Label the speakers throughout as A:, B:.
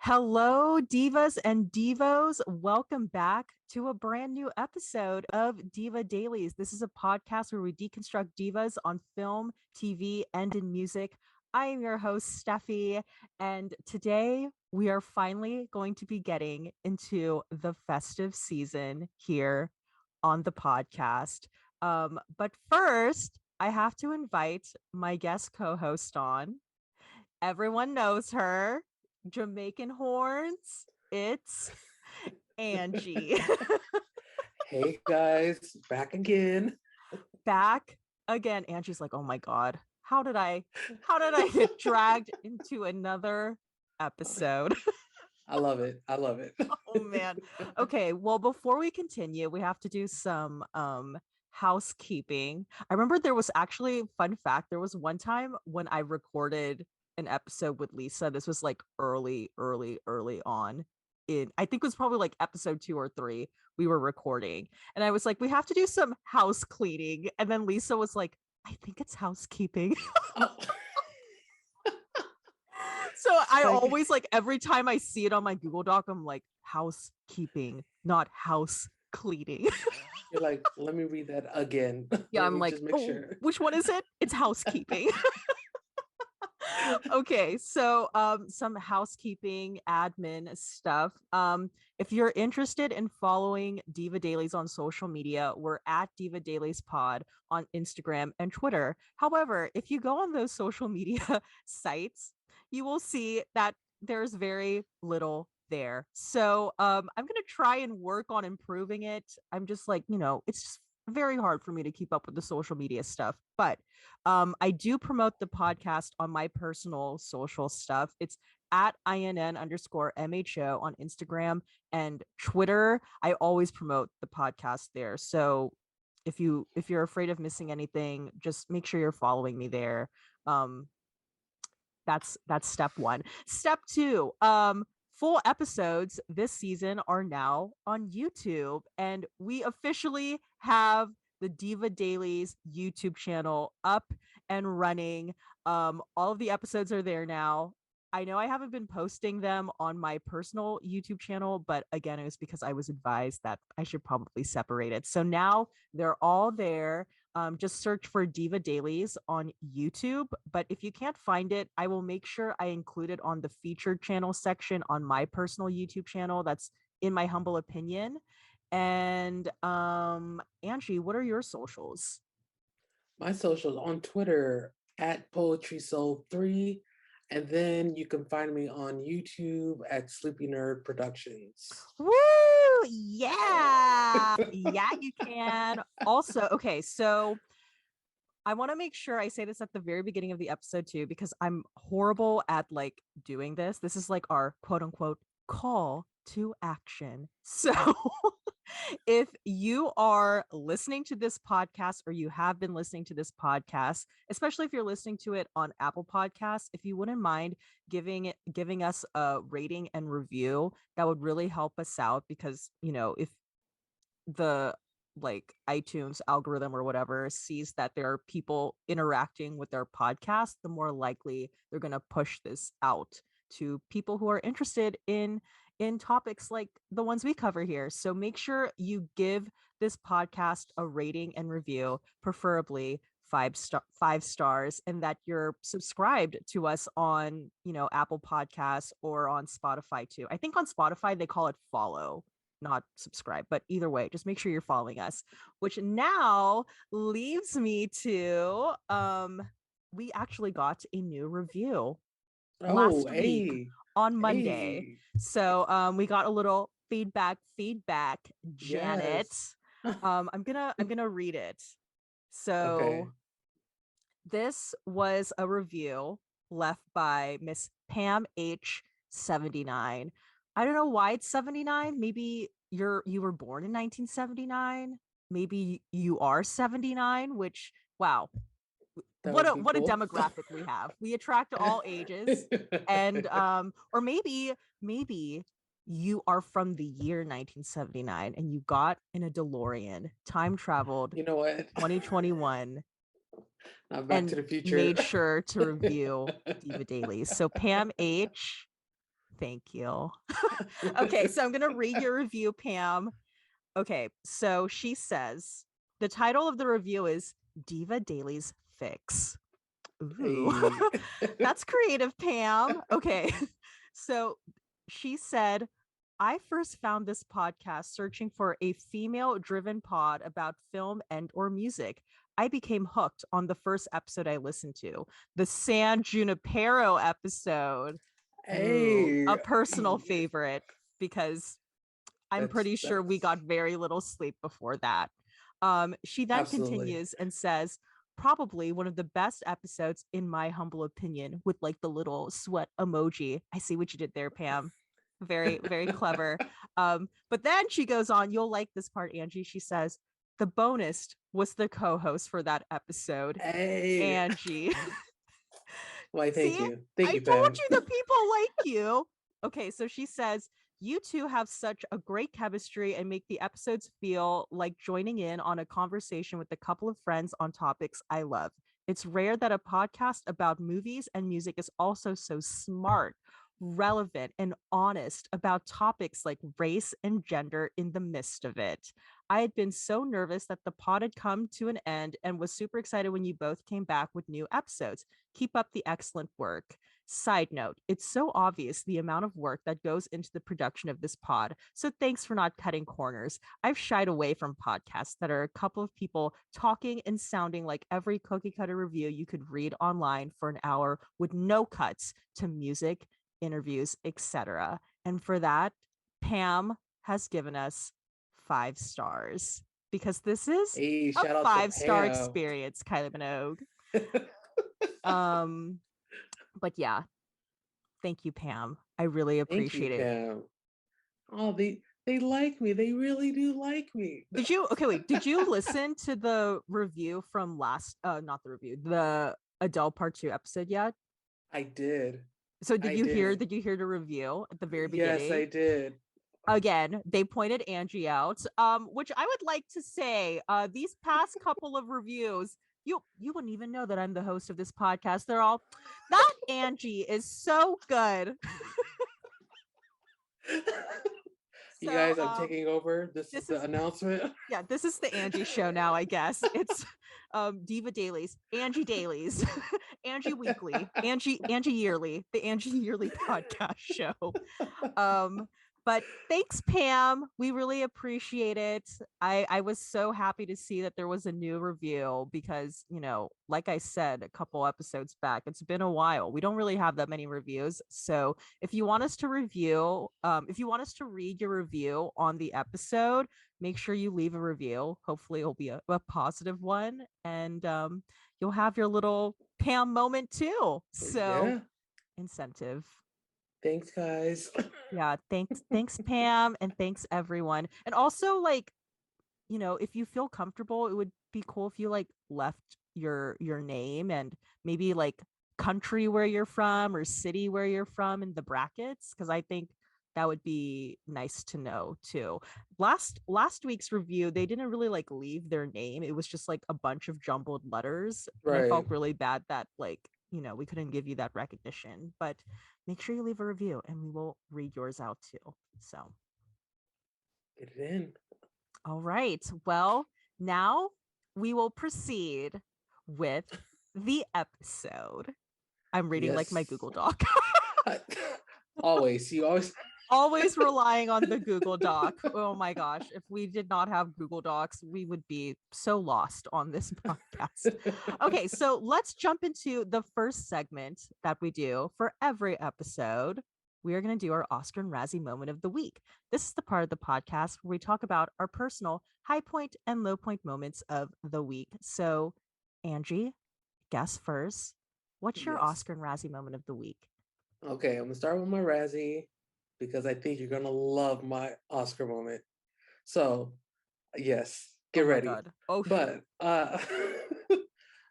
A: Hello, Divas and Divos. Welcome back to a brand new episode of Diva Dailies. This is a podcast where we deconstruct divas on film, TV, and in music. I am your host, Steffi, and today we are finally going to be getting into the festive season here on the podcast. But first, I have to invite my guest co-host on. Everyone knows her. Jamaican horns. It's Angie.
B: Hey guys, back again.
A: Back again. Angie's like, oh my God, how did I get dragged into another episode?
B: I love it. I love it.
A: Oh man. Okay, well, before we continue, we have to do some housekeeping. I remember there was actually, fun fact, there was one time when I recorded an episode with Lisa. This was like early on in, I think it was probably like episode 2 or 3 we were recording. And I was like, we have to do some house cleaning. And then Lisa was like, I think it's housekeeping.
B: Oh.
A: So I always like every time I see it on my Google Doc, I'm like housekeeping, not house cleaning.
B: You're like, let me read that again.
A: Yeah, I'm like, sure. Which one is it? It's housekeeping. Okay, so some housekeeping admin stuff. If you're interested in following Diva Dailies on social media, we're at Diva Dailies Pod on Instagram and Twitter. However, if you go on those social media sites, you will see that there's very little there. So I'm gonna try and work on improving it. I'm just like, it's just very hard for me to keep up with the social media stuff, but I do promote the podcast on my personal social stuff. It's at INN_MHO on Instagram and Twitter. I always promote the podcast there. So if you're afraid of missing anything, just make sure you're following me there. That's step 1. Step 2, full episodes this season are now on YouTube, and we officially have the Diva Dailies YouTube channel up and running. All of the episodes are there now. I know I haven't been posting them on my personal YouTube channel, but again, it was because I was advised that I should probably separate it. So now they're all there. Just search for Diva Dailies on YouTube. But if you can't find it, I will make sure I include it on the featured channel section on my personal YouTube channel. That's in my humble opinion. And Angie, what are your socials?
B: My socials on Twitter at Poetry Soul 3. And then you can find me on YouTube at Sleepy Nerd Productions.
A: Woo! Yeah. Yeah, you can. Also, okay, so I want to make sure I say this at the very beginning of the episode too, because I'm horrible at like doing this. This is like our quote unquote call to action. So if you are listening to this podcast, or you have been listening to this podcast, especially if you're listening to it on Apple Podcasts, if you wouldn't mind giving us a rating and review, that would really help us out, because if the like iTunes algorithm or whatever sees that there are people interacting with their podcast, the more likely they're going to push this out to people who are interested in topics like the ones we cover here. So make sure you give this podcast a rating and review, preferably 5 stars, and that you're subscribed to us on, Apple Podcasts or on Spotify too. I think on Spotify they call it follow, not subscribe, but either way, just make sure you're following us, which now leaves me to we actually got a new review last week on Monday.
B: Hey.
A: So we got a little feedback, Janet.
B: Yes.
A: I'm gonna read it. So
B: Okay.
A: This was a review left by Miss Pam H79. I don't know why it's 79. Maybe you were born in 1979. Maybe you are 79, which, wow, what a demographic we have. We attract all ages. And or maybe you are from the year 1979 and you got in a DeLorean, time traveled,
B: You know what?
A: 2021,
B: Not Back to the Future.
A: made sure to review Diva Dailies. So Pam H, Thank you. Okay, so I'm going to read your review, Pam. Okay, so she says the title of the review is Diva Dailies Fix. Ooh,
B: Hey.
A: that's creative, Pam. Okay, so she said, I first found this podcast searching for a female-driven pod about film and or music. I became hooked on the first episode I listened to, the San Junipero episode. Ooh,
B: Hey.
A: a personal favorite because I'm pretty sure we
B: That's
A: got very little sleep before that. She then
B: absolutely.
A: continues and says, probably one of the best episodes in my humble opinion, with like the little sweat emoji. I see what you did there, Pam. Very, very clever. But then she goes on, you'll like this part, Angie. She says, the bonus was the co-host for that episode,
B: Hey.
A: Angie.
B: Why, thank
A: See,
B: you. Thank
A: I
B: you,
A: told
B: Pam.
A: you the people like you. Okay, so she says, you two have such a great chemistry and make the episodes feel like joining in on a conversation with a couple of friends on topics I love. It's rare that a podcast about movies and music is also so smart, relevant, and honest about topics like race and gender in the midst of it. I had been so nervous that the pod had come to an end and was super excited when you both came back with new episodes. Keep up the excellent work. Side note, it's so obvious the amount of work that goes into the production of this pod. So thanks for not cutting corners. I've shied away from podcasts that are a couple of people talking and sounding like every cookie cutter review you could read online for an hour with no cuts to music, interviews, etc. And for that, Pam has given us 5 stars because this is
B: Hey,
A: a
B: shout out to
A: 5-star
B: Pam.
A: experience, Kylie Minogue. But yeah, thank you, Pam. I really
B: Thank you,
A: appreciate it.
B: Pam. Oh, they like me. They really do like me.
A: Did you okay, wait, did you listen to the review from last not the review, the Adele part 2 episode yet?
B: I did.
A: So
B: I did.
A: did you hear the review at the very
B: Yes, I
A: beginning?
B: did.
A: Again, they pointed Angie out, which I would like to say, these past couple of reviews, you wouldn't even know that I'm the host of this podcast. They're all, that Angie is so good.
B: You
A: So
B: guys, I'm taking over. This is
A: this
B: the
A: is
B: announcement.
A: yeah, this is the Angie show now, I guess. It's Diva Dailies, Angie Dailies, Angie Weekly, Angie Yearly, the Angie Yearly podcast show. But thanks, Pam. We really appreciate it. I was so happy to see that there was a new review because, like I said a couple episodes back, it's been a while. We don't really have that many reviews. So if you want us to review, if you want us to read your review on the episode, make sure you leave a review. Hopefully it'll be a positive one. And you'll have your little Pam moment too. So
B: Yeah.
A: incentive.
B: Thanks, guys.
A: Yeah, thanks Pam, and thanks everyone. And also, like, if you feel comfortable, it would be cool if you like left your name and maybe like country where you're from or city where you're from in the brackets, because I think that would be nice to know too. Last week's review, they didn't really like leave their name. It was just like a bunch of jumbled letters, and I
B: Right.
A: felt really bad that like we couldn't give you that recognition. But make sure you leave a review and we will read yours out too. So
B: Get it in.
A: all right, well, now we will proceed with the episode. I'm reading like my
B: Yes.
A: Google Doc.
B: Always. You always.
A: Always relying on the Google Doc. Oh my gosh. If we did not have Google Docs, we would be so lost on this podcast. Okay, so let's jump into the first segment that we do for every episode. We are going to do our Oscar and Razzie moment of the week. This is the part of the podcast where we talk about our personal high point and low point moments of the week. So, Angie, guess first. What's your
B: Yes.
A: Oscar and Razzie moment of the week?
B: Okay, I'm gonna start with my Razzie because I think you're gonna love my Oscar moment. So, yes,
A: Oh
B: get
A: my
B: ready.
A: God. Oh,
B: But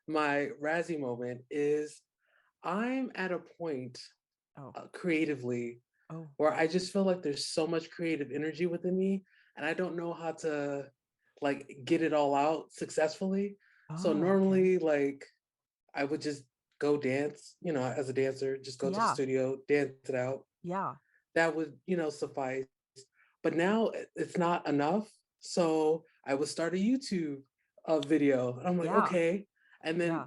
B: my Razzie moment is I'm at a point
A: oh,
B: creatively
A: oh.
B: where I just feel like there's so much creative energy within me, and I don't know how to like get it all out successfully. So
A: Oh, okay.
B: normally, like I would just go dance, as a dancer, just go to the
A: Yeah.
B: studio, dance it out.
A: Yeah.
B: that would, suffice. But now it's not enough. So I would start a YouTube video. I'm like,
A: Yeah.
B: okay. And then
A: Yeah.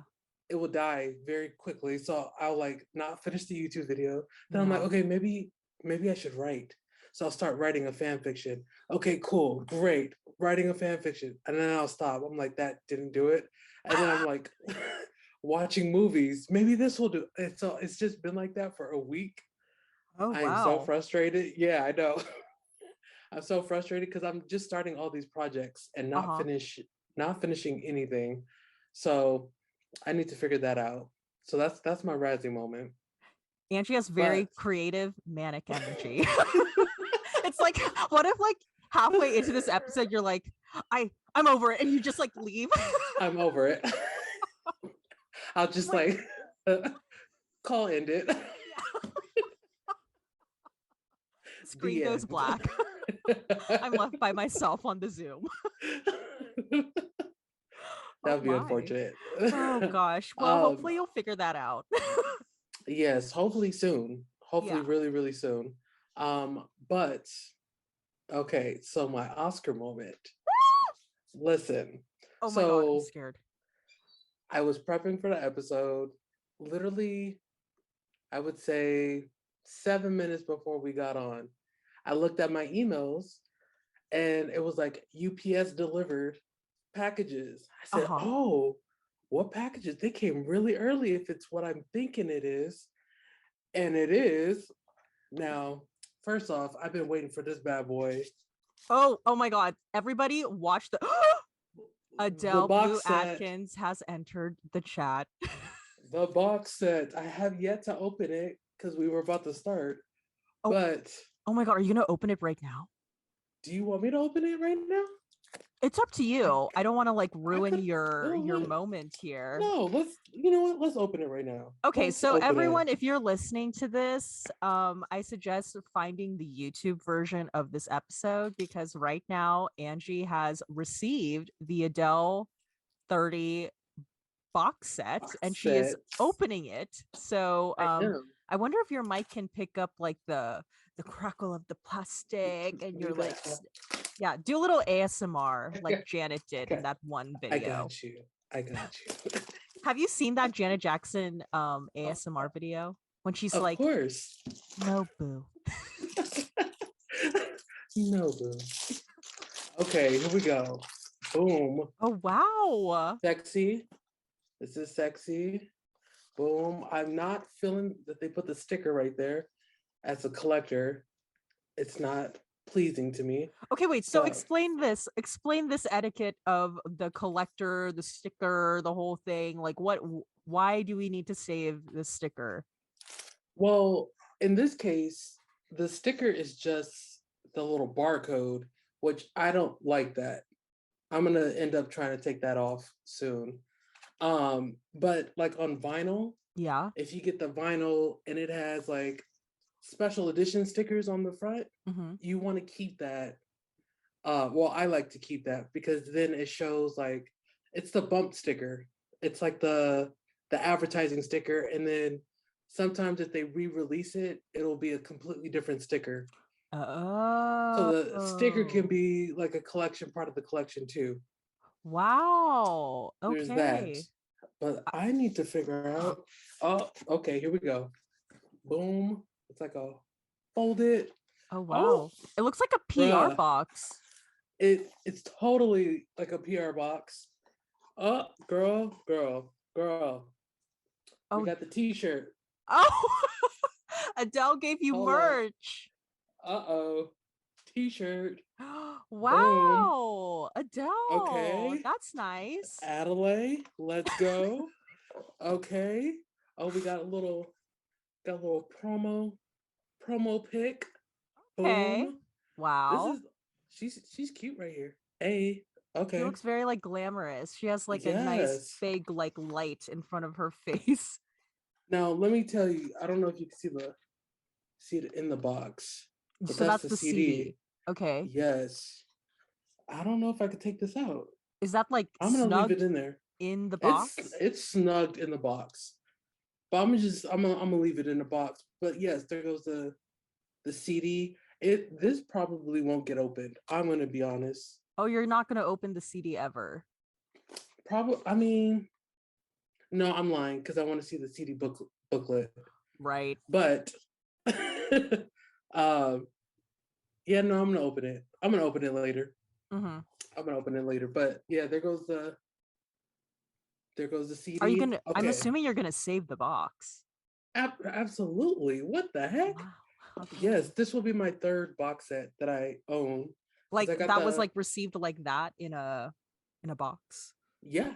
B: it will die very quickly. So I'll like not finish the YouTube video. Then I'm like,
A: Yeah.
B: okay, maybe I should write. So I'll start writing a fan fiction. Okay, cool, great. Writing a fan fiction. And then I'll stop. I'm like, that didn't do it. And then I'm like watching movies. Maybe this will do it. So it's just been like that for a week.
A: Oh,
B: I am so
A: wow.
B: frustrated. Yeah, I know. I'm so frustrated because I'm just starting all these projects and
A: Uh-huh.
B: not finishing anything. So I need to figure that out. So that's my Razzie moment.
A: Angie has very
B: But
A: creative manic energy. It's like, what if like halfway into this episode you're like, I'm over it, and you just like leave?
B: I'm over it. I'll just
A: Like,
B: call end it.
A: yeah. Screen
B: The
A: goes
B: end.
A: black. I'm left by myself on the Zoom.
B: That
A: Oh
B: would be
A: my.
B: unfortunate.
A: Oh gosh. Well, hopefully you'll figure that out.
B: Yes, hopefully soon. Hopefully
A: Yeah.
B: really, really soon. But okay, so my Oscar moment. Listen,
A: Oh my god, I'm
B: so
A: scared.
B: I was prepping for the episode. Literally, I would say 7 minutes before we got on. I looked at my emails and it was like UPS delivered packages. I said,
A: Uh-huh.
B: oh, what packages? They came really early if it's what I'm thinking it is. And it is. Now, first off, I've been waiting for this bad boy.
A: Oh my god. Everybody watch the
B: The
A: Adele Blue
B: box set.
A: Atkins has entered the chat.
B: The box set. I have yet to open it because we were about to start.
A: Oh,
B: But
A: oh my god, are you gonna open it right now?
B: do you want me to open it right now?
A: It's up to
B: I
A: you. I don't want to like
B: I
A: ruin
B: could.
A: your moment here.
B: No, let's. You know what? Let's open it right now.
A: Okay,
B: Let's
A: so
B: open
A: everyone,
B: it.
A: if you're listening to this, I suggest finding the YouTube version of this episode because right now Angie has received the Adele 30 box set
B: Box
A: and she is
B: set.
A: opening it. So
B: I am.
A: I wonder if your mic can pick up like the crackle of the plastic and you're
B: You got.
A: like yeah, do a little ASMR
B: I
A: like
B: got.
A: Janet
B: I
A: did in
B: got.
A: that one
B: I
A: video.
B: got you. I got you.
A: Have you seen that Janet Jackson ASMR video when she's
B: Of
A: like,
B: course.
A: "No boo."
B: No, boo. Okay, here we go. Boom.
A: Oh wow.
B: Sexy. This is sexy. Boom. I'm not feeling that they put the sticker right there as a collector. It's not pleasing to me.
A: Okay, wait. So
B: But
A: explain this. Explain this etiquette of the collector, the sticker, the whole thing. Like what why do we need to save the sticker?
B: well, in this case, the sticker is just the little barcode, which I don't like that. I'm gonna end up trying to take that off soon. But like on vinyl,
A: Yeah.
B: if you get the vinyl and it has like special edition stickers on the front,
A: Mm-hmm.
B: you want to keep that. Well, I like to keep that because then it shows like it's the bump sticker. It's like the advertising sticker, and then sometimes if they re-release it, it'll be a completely different sticker. So the sticker can
A: Oh.
B: be like a collection part of the collection too.
A: Wow.
B: There's that.
A: Okay.
B: But I need to figure out. Oh, okay, here we go. Boom. It's like a folded.
A: Oh
B: Oh,
A: wow. It looks like a PR
B: bruh.
A: box.
B: It's totally like a PR box. Oh, girl. We
A: Oh,
B: got the t-shirt.
A: oh. Adele gave you
B: Hold up.
A: merch.
B: Uh-oh. T-shirt. Boom.
A: Wow, Adele.
B: Okay.
A: That's nice.
B: Adelaide, let's go. Okay. Oh, we got a little promo pic.
A: Okay.
B: Boom. This
A: Wow.
B: is she's cute right here. Hey.
A: She
B: Okay.
A: looks very like glamorous. She has like a nice
B: Yes.
A: big like light in front of her face.
B: Now let me tell you, I don't know if you can see it in the box, but
A: So
B: that's
A: that's
B: the
A: the
B: CD.
A: CD. Okay.
B: Yes. I don't know if I could take this out.
A: Is that like
B: I'm gonna leave it
A: snugged
B: in there.
A: in the
B: It's
A: box?
B: it's snugged in the box. But I'm gonna leave it in the box. But yes, there goes the the CD. This probably won't get opened. I'm gonna be honest.
A: Oh, you're not gonna open the CD ever.
B: Probably. I mean, no, I'm lying because I want to see the CD booklet.
A: Right.
B: But, yeah, no, I'm gonna open it. I'm gonna open it later.
A: Mm-hmm.
B: I'm gonna open it later. But yeah, there goes the CD.
A: Are you gonna?
B: Okay.
A: I'm assuming you're gonna save the box.
B: Absolutely. What the heck?
A: Wow. Okay.
B: Yes, this will be my third box set that I own.
A: Like that was like received like that in a box.
B: Yeah.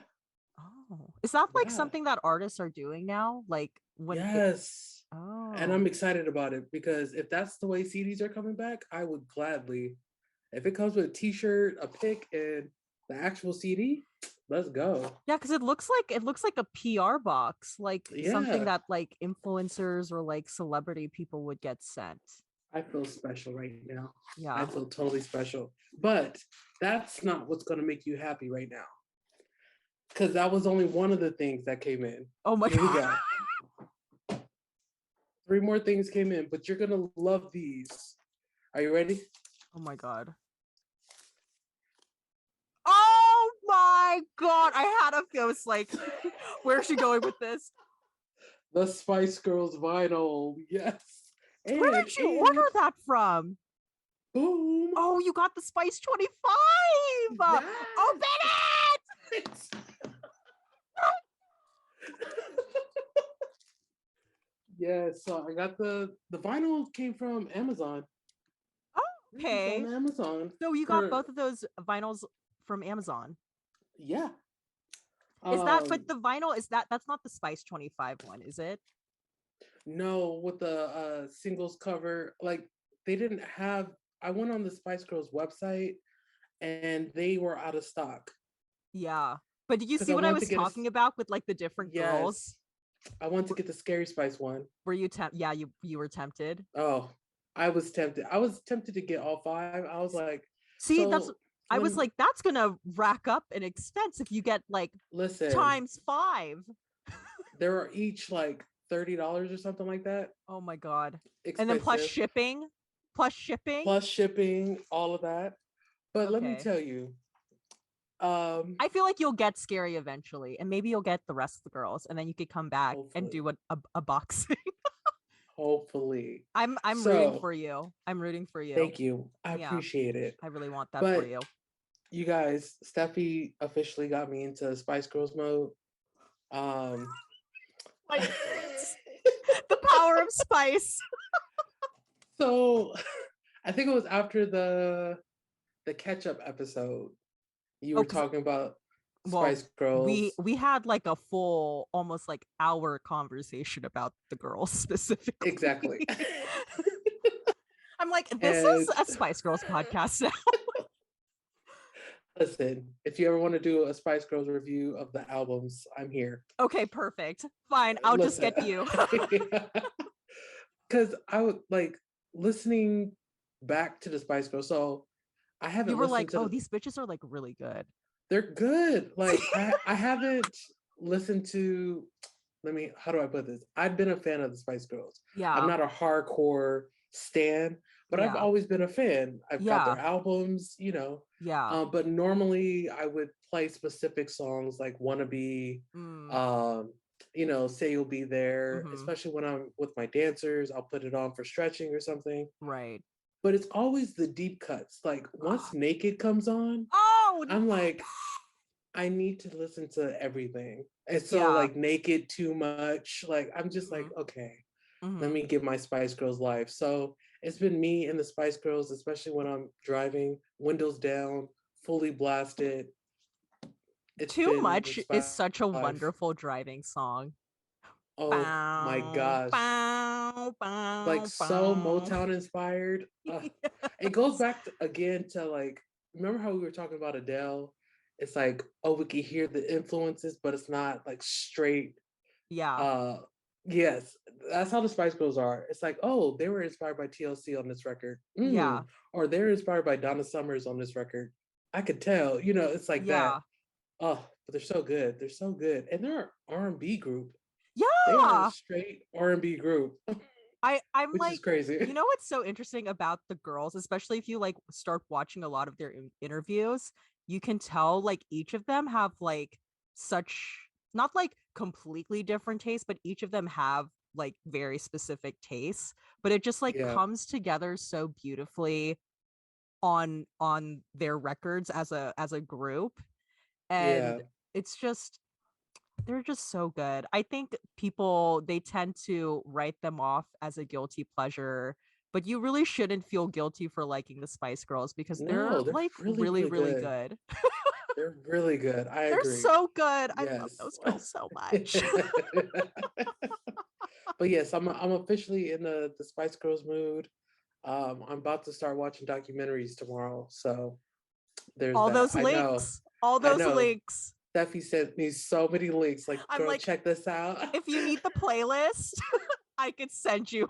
A: Oh, is that like something that artists are doing now? Like when?
B: Yes.
A: Oh.
B: And I'm excited about it because if that's the way CDs are coming back, I would gladly. If it comes with a T-shirt, a pic, and the actual CD, let's go.
A: Yeah, because it looks like a PR box, like something that like influencers or like celebrity people would get sent.
B: I feel special right now.
A: Yeah,
B: I feel totally special. But that's not what's going to make you happy right now. Because that was only one of the things that came in.
A: Oh my God.
B: 3 more things came in, but you're going to love these. Are you ready?
A: Oh my God. Oh my God. I had a feel. It's like, where's she going with this?
B: The Spice Girls vinyl. Yes. And,
A: where did you order that from?
B: Boom.
A: Oh, you got the Spice 25. Yes. Open it.
B: Yeah, so I got the vinyl came from Amazon.
A: Oh, okay.
B: From Amazon.
A: So you got both of those vinyls from Amazon.
B: Yeah.
A: Is that, but the vinyl that's not the Spice 25 one, is it?
B: No, with the singles cover, like they didn't have. I went on the Spice Girls website and they were out of stock.
A: Yeah, but did you see what I was talking about with like the different girls?
B: I want to get the Scary Spice one.
A: Were you tempted? Yeah, you were tempted.
B: Oh, I was tempted. I was tempted to get all 5. I was like,
A: see, I was like, that's gonna rack up an expense if you get like times 5.
B: There are each like $30 or something like that.
A: Oh my God.
B: Expensive.
A: And then plus shipping,
B: all of that. But let me tell you,
A: I feel like you'll get Scary eventually, and maybe you'll get the rest of the girls, and then you could come back and do a boxing.
B: Hopefully.
A: I'm rooting for you. I'm rooting for you.
B: Thank you. I appreciate it.
A: I really want that for you.
B: You guys, Steffi officially got me into Spice Girls mode.
A: The power of spice.
B: So I think it was after the catch-up episode. You were talking about Spice Girls.
A: We had like a full almost like hour conversation about the girls specifically.
B: Exactly.
A: I'm like, this is a Spice Girls podcast now.
B: Listen, if you ever want to do a Spice Girls review of the albums, I'm here.
A: Okay, perfect. Fine. I'll just get you.
B: Because I would like listening back to the Spice Girls. So I haven't.
A: You were like, oh, these bitches are like really good.
B: They're good. Like I haven't listened to. How do I put this? I've been a fan of the Spice Girls.
A: Yeah.
B: I'm not a hardcore stan, but I've always been a fan. I've got their albums,
A: Yeah.
B: But normally I would play specific songs like Wannabe, Say You'll Be There, especially when I'm with my dancers, I'll put it on for stretching or something.
A: Right.
B: But it's always the deep cuts. Like once Naked comes on, I'm like, I need to listen to everything. And so like Naked too much. Like I'm just like, okay, let me give my Spice Girls life. So it's been me and the Spice Girls, especially when I'm driving, windows down, fully blasted.
A: Too Much is such a wonderful driving song.
B: Oh my gosh. Like so Motown inspired. It goes back again to like, remember how we were talking about Adele? It's like, oh, we can hear the influences, but it's not like straight.
A: Yeah.
B: Yes, that's how the Spice Girls are. It's like, oh, they were inspired by TLC on this record.
A: Yeah.
B: Or they're inspired by Donna Summers on this record. I could tell, it's like that. Oh, but they're so good. They're so good. And they're an R&B group.
A: Yeah.
B: They are a straight R&B group.
A: I'm
B: which is
A: like,
B: crazy.
A: you know what's so interesting about the girls, especially if you like start watching a lot of their interviews, you can tell like each of them have like such not like completely different tastes, but each of them have like very specific tastes, but it just like
B: Yeah,
A: comes together so beautifully on their records as a group.
B: yeah.
A: And it's just they're just so good. I think people they tend to write them off as a guilty pleasure, but you really shouldn't feel guilty for liking the Spice Girls because they're
B: No, they're
A: like
B: really,
A: really
B: really
A: really
B: good.
A: good.
B: They're really good. I
A: They're
B: agree.
A: so good. I love
B: Yes.
A: those girls so much.
B: But yes, I'm officially in the Spice Girls mood. I'm about to start watching documentaries tomorrow, so there's
A: All
B: that.
A: those links, all
B: I
A: those
B: know.
A: links.
B: Steffi sent me so many links. Like,
A: I'm
B: girl,
A: like,
B: check this out.
A: if you need the playlist, I could send you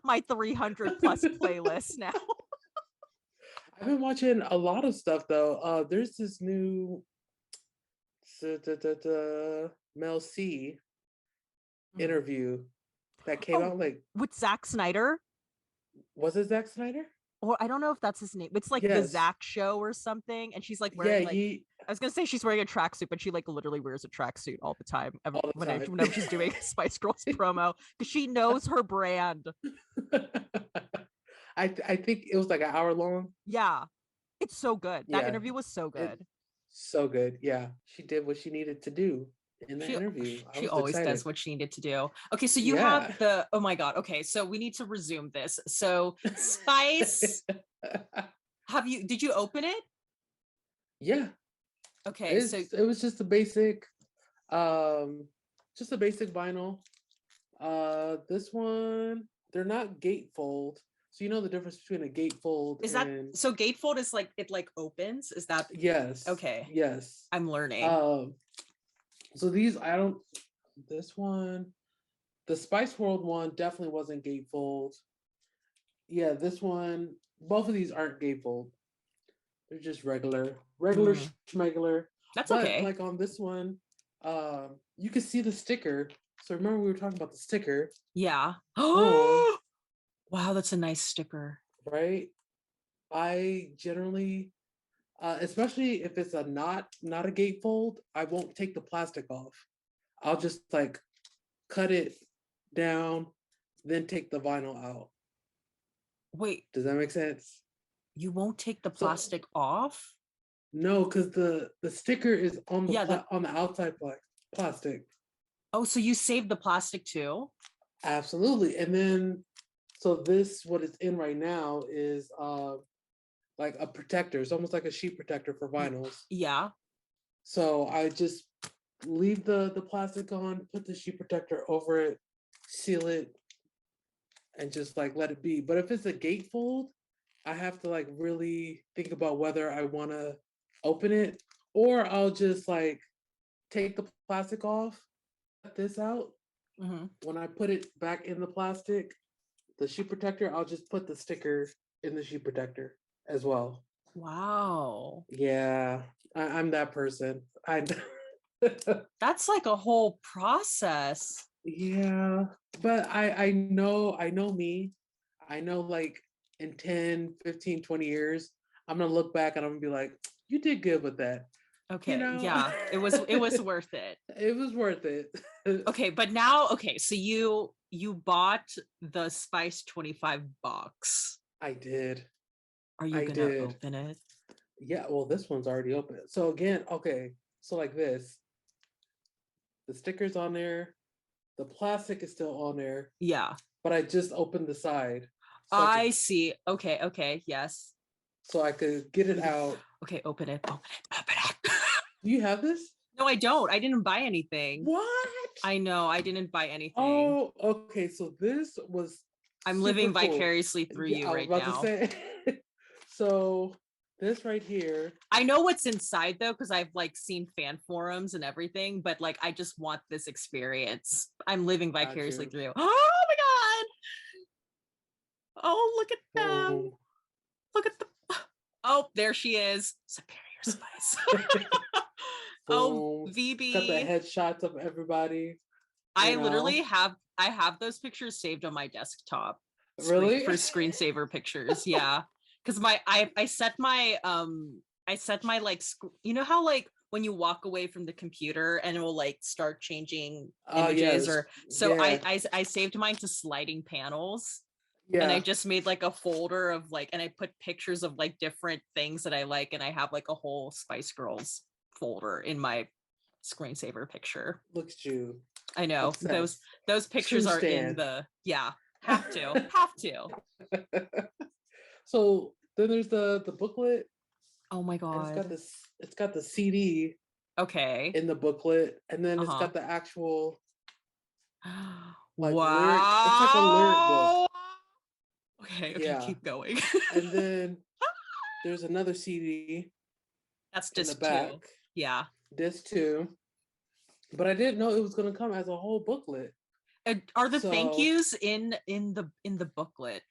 A: my 300 plus playlist now.
B: I've been watching a lot of stuff though. There's this new Mel C interview that came
A: Oh,
B: out. Like,
A: with Zack Snyder.
B: was it Zack Snyder?
A: Or I don't know if that's his name. It's like the
B: Yes.
A: Zach Show or something. And she's like
B: Yeah,
A: wearing like
B: he
A: I was gonna say she's wearing a tracksuit, but she like literally wears a tracksuit all the time.
B: all the time.
A: Whenever she's doing a Spice Girls promo, because she knows her brand.
B: I think it was like an hour long.
A: Yeah, it's so good. That
B: Yeah,
A: interview was so
B: it's
A: good.
B: so good. Yeah, she did what she needed to do in that
A: She
B: interview. I
A: she
B: was
A: always
B: excited.
A: does what she needed to do. Okay, so you have
B: Yeah.
A: the oh my god. Okay, so we need to resume this. So Spice, did you open it?
B: Yeah,
A: Okay, so
B: it was um just a basic vinyl. This one, they're not gatefold. So you know the difference between a gatefold
A: is that
B: and
A: so gatefold is like it like opens? Is that
B: yes.
A: okay?
B: Yes.
A: I'm learning.
B: So these I don't this one, the Spice World one definitely wasn't gatefold. Yeah, this one, both of these aren't gatefold. They're just regular schmegular.
A: That's
B: But
A: okay.
B: like on this one, you can see the sticker. So remember we were talking about the sticker.
A: Yeah.
B: Boom,
A: Oh, wow, that's a nice sticker.
B: right? I generally, especially if it's not a gatefold, I won't take the plastic off. I'll just like cut it down, then take the vinyl out.
A: Wait,
B: Does that make sense?
A: you won't take the
B: So
A: plastic off?
B: no, because the sticker is on
A: Yeah,
B: on the outside plastic.
A: oh, so you saved the plastic too?
B: Absolutely. And then so this what it's in right now is like a protector. It's almost like a sheet protector for vinyls.
A: Yeah.
B: So I just leave the plastic on, put the sheet protector over it, seal it, and just like let it be. But if it's a gatefold, I have to like really think about whether I want to open it or I'll just like take the plastic off, cut this out.
A: Mm-hmm.
B: When I put it back in the plastic, the sheet protector, I'll just put the sticker in the sheet protector as well.
A: Wow.
B: Yeah, I'm that person.
A: That's like a whole process.
B: Yeah, but I know me. I know like in 10, 15, 20 years, I'm gonna look back and I'm gonna be like, you did good with that. You
A: Okay,
B: know?
A: yeah, it was worth it.
B: It was worth it.
A: Okay, but now okay, so you bought the Spice 25 box.
B: I did.
A: Are you
B: I
A: gonna
B: did.
A: open it?
B: Yeah, well, this one's already open. So again, okay, so like this, the sticker's on there, the plastic is still on there,
A: Yeah.
B: but I just opened the side
A: I see. Okay, okay, yes.
B: so I could get it out.
A: Okay, open it. Open it. Open it.
B: Do you have this?
A: No, I don't. I didn't buy anything.
B: What?
A: I know. I didn't buy anything.
B: Oh, okay. So this was
A: I'm living
B: super cool.
A: vicariously through
B: Yeah,
A: you
B: I was
A: right
B: about
A: now.
B: to say. So this right here.
A: I know what's inside though, because I've like seen fan forums and everything, but like I just want this experience. I'm living vicariously through you. Oh my god. Oh, look at them.
B: Boom.
A: Look at the oh, there she is. Superior Spice. Oh,
B: Boom.
A: VB.
B: Got the headshots of everybody.
A: I
B: you know?
A: literally have those pictures saved on my desktop.
B: Really?
A: For screensaver pictures. Yeah. Because I set my like you know how like when you walk away from the computer and it will like start changing images or so
B: yeah.
A: I saved mine to sliding panels.
B: Yeah.
A: And I just made like a folder of like, and I put pictures of like different things that I like, and I have like a whole Spice Girls folder in my screensaver picture.
B: Look at you.
A: I know.
B: Obsessed.
A: Those pictures
B: True
A: are
B: stand.
A: in the have to.
B: So then there's the booklet.
A: Oh my god.
B: It's got the CD
A: okay
B: in the booklet, and then it's got the actual like lyric. It's like a lyric book.
A: Okay, keep going.
B: And then there's another CD.
A: That's disc
B: 2.
A: Yeah.
B: Disc 2. But I didn't know it was gonna come as a whole booklet.
A: Are the thank yous in the booklet?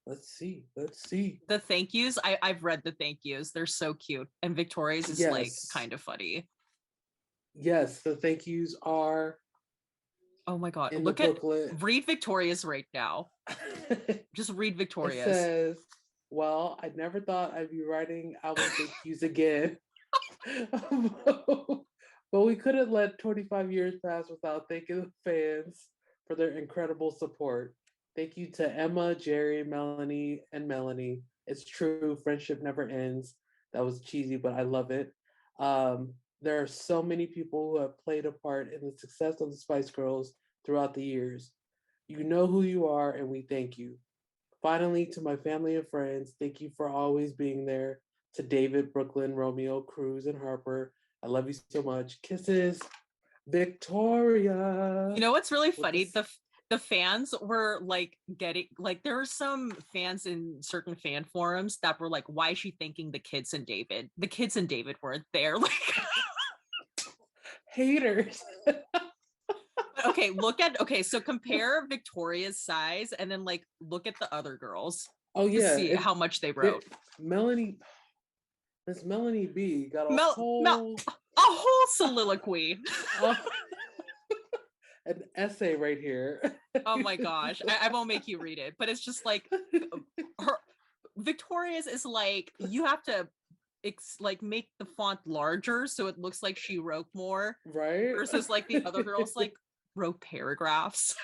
B: Let's see. The
A: thank yous. I've read the thank yous. They're so cute. And Victoria's is like kind of funny.
B: Yes, the thank yous are.
A: Oh my god. Read Victoria's right now. Just read Victoria's.
B: It says, well, I never thought I'd be writing album thank yous again. But we couldn't let 25 years pass without thanking the fans for their incredible support. Thank you to Emma, Jerry, Melanie, and Melanie. It's true, friendship never ends. That was cheesy, but I love it. There are so many people who have played a part in the success of the Spice Girls throughout the years. You know who you are, and we thank you. Finally, to my family and friends, thank you for always being there. To David, Brooklyn, Romeo, Cruz, and Harper, I love you so much. Kisses, Victoria.
A: You know what's really funny? The fans were like getting like there were some fans in certain fan forums that were like, why is she thanking the kids and David? The kids and David weren't there. Like
B: haters.
A: So compare Victoria's size and then like look at the other girls.
B: Oh yeah.
A: See how much they wrote.
B: Miss Melanie B got a whole
A: soliloquy.
B: An essay right here.
A: Oh my gosh. I won't make you read it, but it's just like Victoria's is like you have to make the font larger so it looks like she wrote more.
B: Right.
A: Versus like the other girls like wrote paragraphs.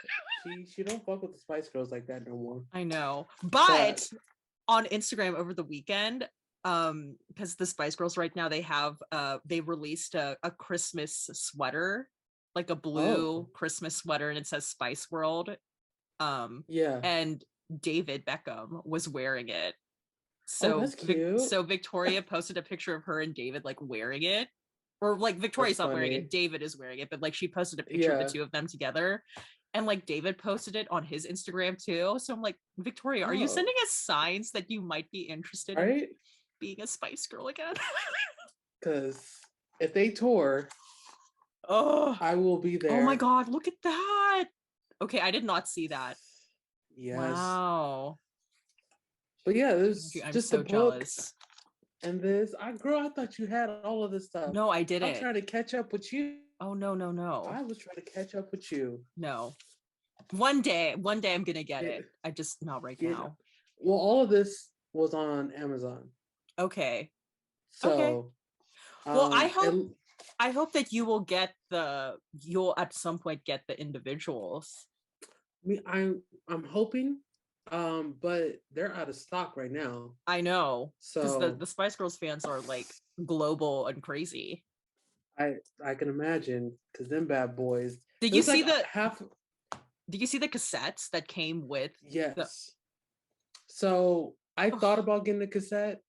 B: She don't fuck with the Spice Girls like that no more.
A: I know. But on Instagram over the weekend, because the Spice Girls right now they released a Christmas sweater, like a blue Christmas sweater, and it says Spice World. And David Beckham was wearing it. So
B: that's cute.
A: So Victoria posted a picture of her and David like wearing it. Or like Victoria's not wearing it, David is wearing it, but like she posted a picture of the two of them together. And like David posted it on his Instagram too. So I'm like, Victoria, are you sending us signs that you might be interested in being a Spice Girl again?
B: Because if they tour, I will be there.
A: Oh my god, look at that. Okay, I did not see that.
B: Yes.
A: Wow.
B: But yeah, there's
A: I'm
B: just
A: so
B: a book
A: jealous.
B: And this, I thought you had all of this stuff.
A: No, I didn't.
B: I'm trying to catch up with you.
A: Oh no.
B: I was trying to catch up with you.
A: No. One day I'm gonna get it. I just not right now.
B: Well, all of this was on Amazon.
A: Okay.
B: So
A: well, I hope that you'll at some point get the individuals.
B: I mean, I'm hoping, but they're out of stock right now.
A: I know.
B: So
A: because the Spice Girls fans are like global and crazy.
B: I can imagine, because them bad boys.
A: Did you see Did you see the cassettes that came with?
B: Yes. So I thought about getting a cassette,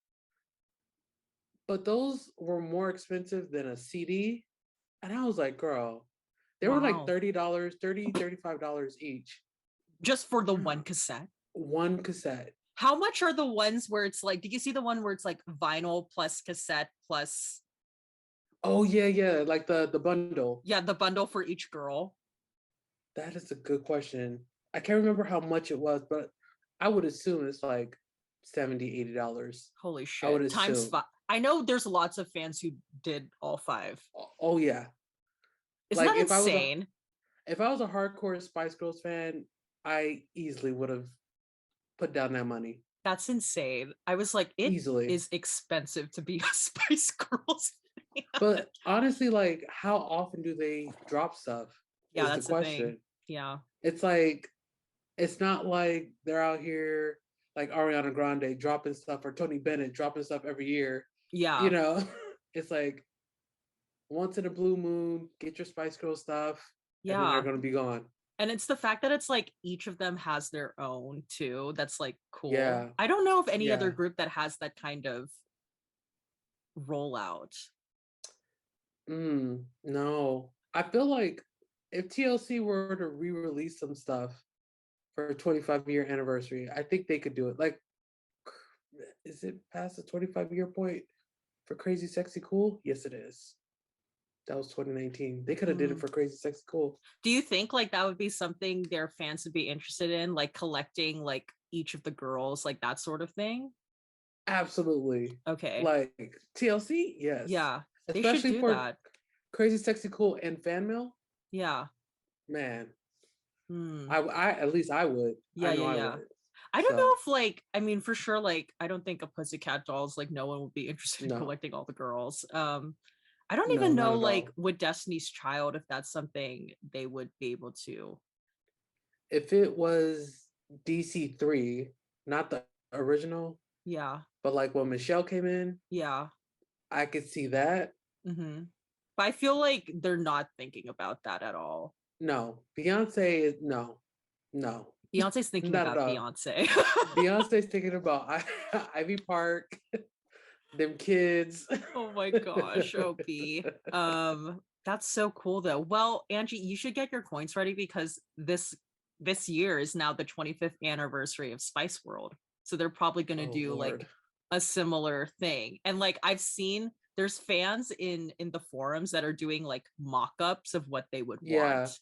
B: but those were more expensive than a CD. And I was like, girl, they were like $30, $35 each.
A: Just for the one cassette?
B: One cassette.
A: How much are the ones where it's like, did you see the one where it's like vinyl plus cassette plus?
B: Oh, yeah. Like the bundle.
A: Yeah, the bundle for each girl.
B: That is a good question. I can't remember how much it was, but I would assume it's like $70, $80.
A: Holy shit.
B: I would assume.
A: Times 5. I know there's lots of fans who did all 5.
B: Oh, yeah.
A: Isn't that insane?
B: if I was a hardcore Spice Girls fan, I easily would have put down that money.
A: That's insane. I was like, it
B: Easily.
A: is expensive to be a Spice Girls fan.
B: But honestly, like, how often do they drop stuff?
A: Yeah,
B: is
A: that's
B: the question.
A: thing. Yeah.
B: It's like, it's not like they're out here like Ariana Grande dropping stuff or Tony Bennett dropping stuff every year.
A: Yeah.
B: You know, it's like once in a blue moon, get your Spice Girl stuff, and then they're gonna be gone.
A: And it's the fact that it's like each of them has their own too. That's like cool.
B: Yeah.
A: I don't know of any other group that has that kind of rollout.
B: No. I feel like if TLC were to re-release some stuff for a 25-year anniversary, I think they could do it. Like, is it past the 25-year point for Crazy Sexy Cool? Yes, it is. That was 2019. They could have did it for Crazy Sexy Cool.
A: Do you think like that would be something their fans would be interested in, like collecting like each of the girls, like that sort of thing?
B: Absolutely.
A: Okay.
B: Like TLC, yes.
A: Yeah.
B: Especially
A: do
B: for
A: that.
B: Crazy Sexy Cool and Fan Mail.
A: Yeah.
B: Man. I at least I would.
A: Yeah,
B: I would.
A: I don't know if like, I mean, for sure, like I don't think a Pussycat Dolls, like no one would be interested in collecting all the girls. I don't even know like with Destiny's Child if that's something they would be able to.
B: If it was DC3, not the original.
A: Yeah.
B: But like when Michelle came in.
A: Yeah.
B: I could see that.
A: But I feel like they're not thinking about that at all.
B: No. Beyonce is no.
A: Beyonce's thinking about Beyonce.
B: Beyonce's thinking about Ivy Park. Them kids.
A: Oh my gosh, OP. That's so cool though. Well, Angie, you should get your coins ready because this year is now the 25th anniversary of Spice World. So they're probably going to do like a similar thing. And like I've seen there's fans in the forums that are doing like mock-ups of what they would want.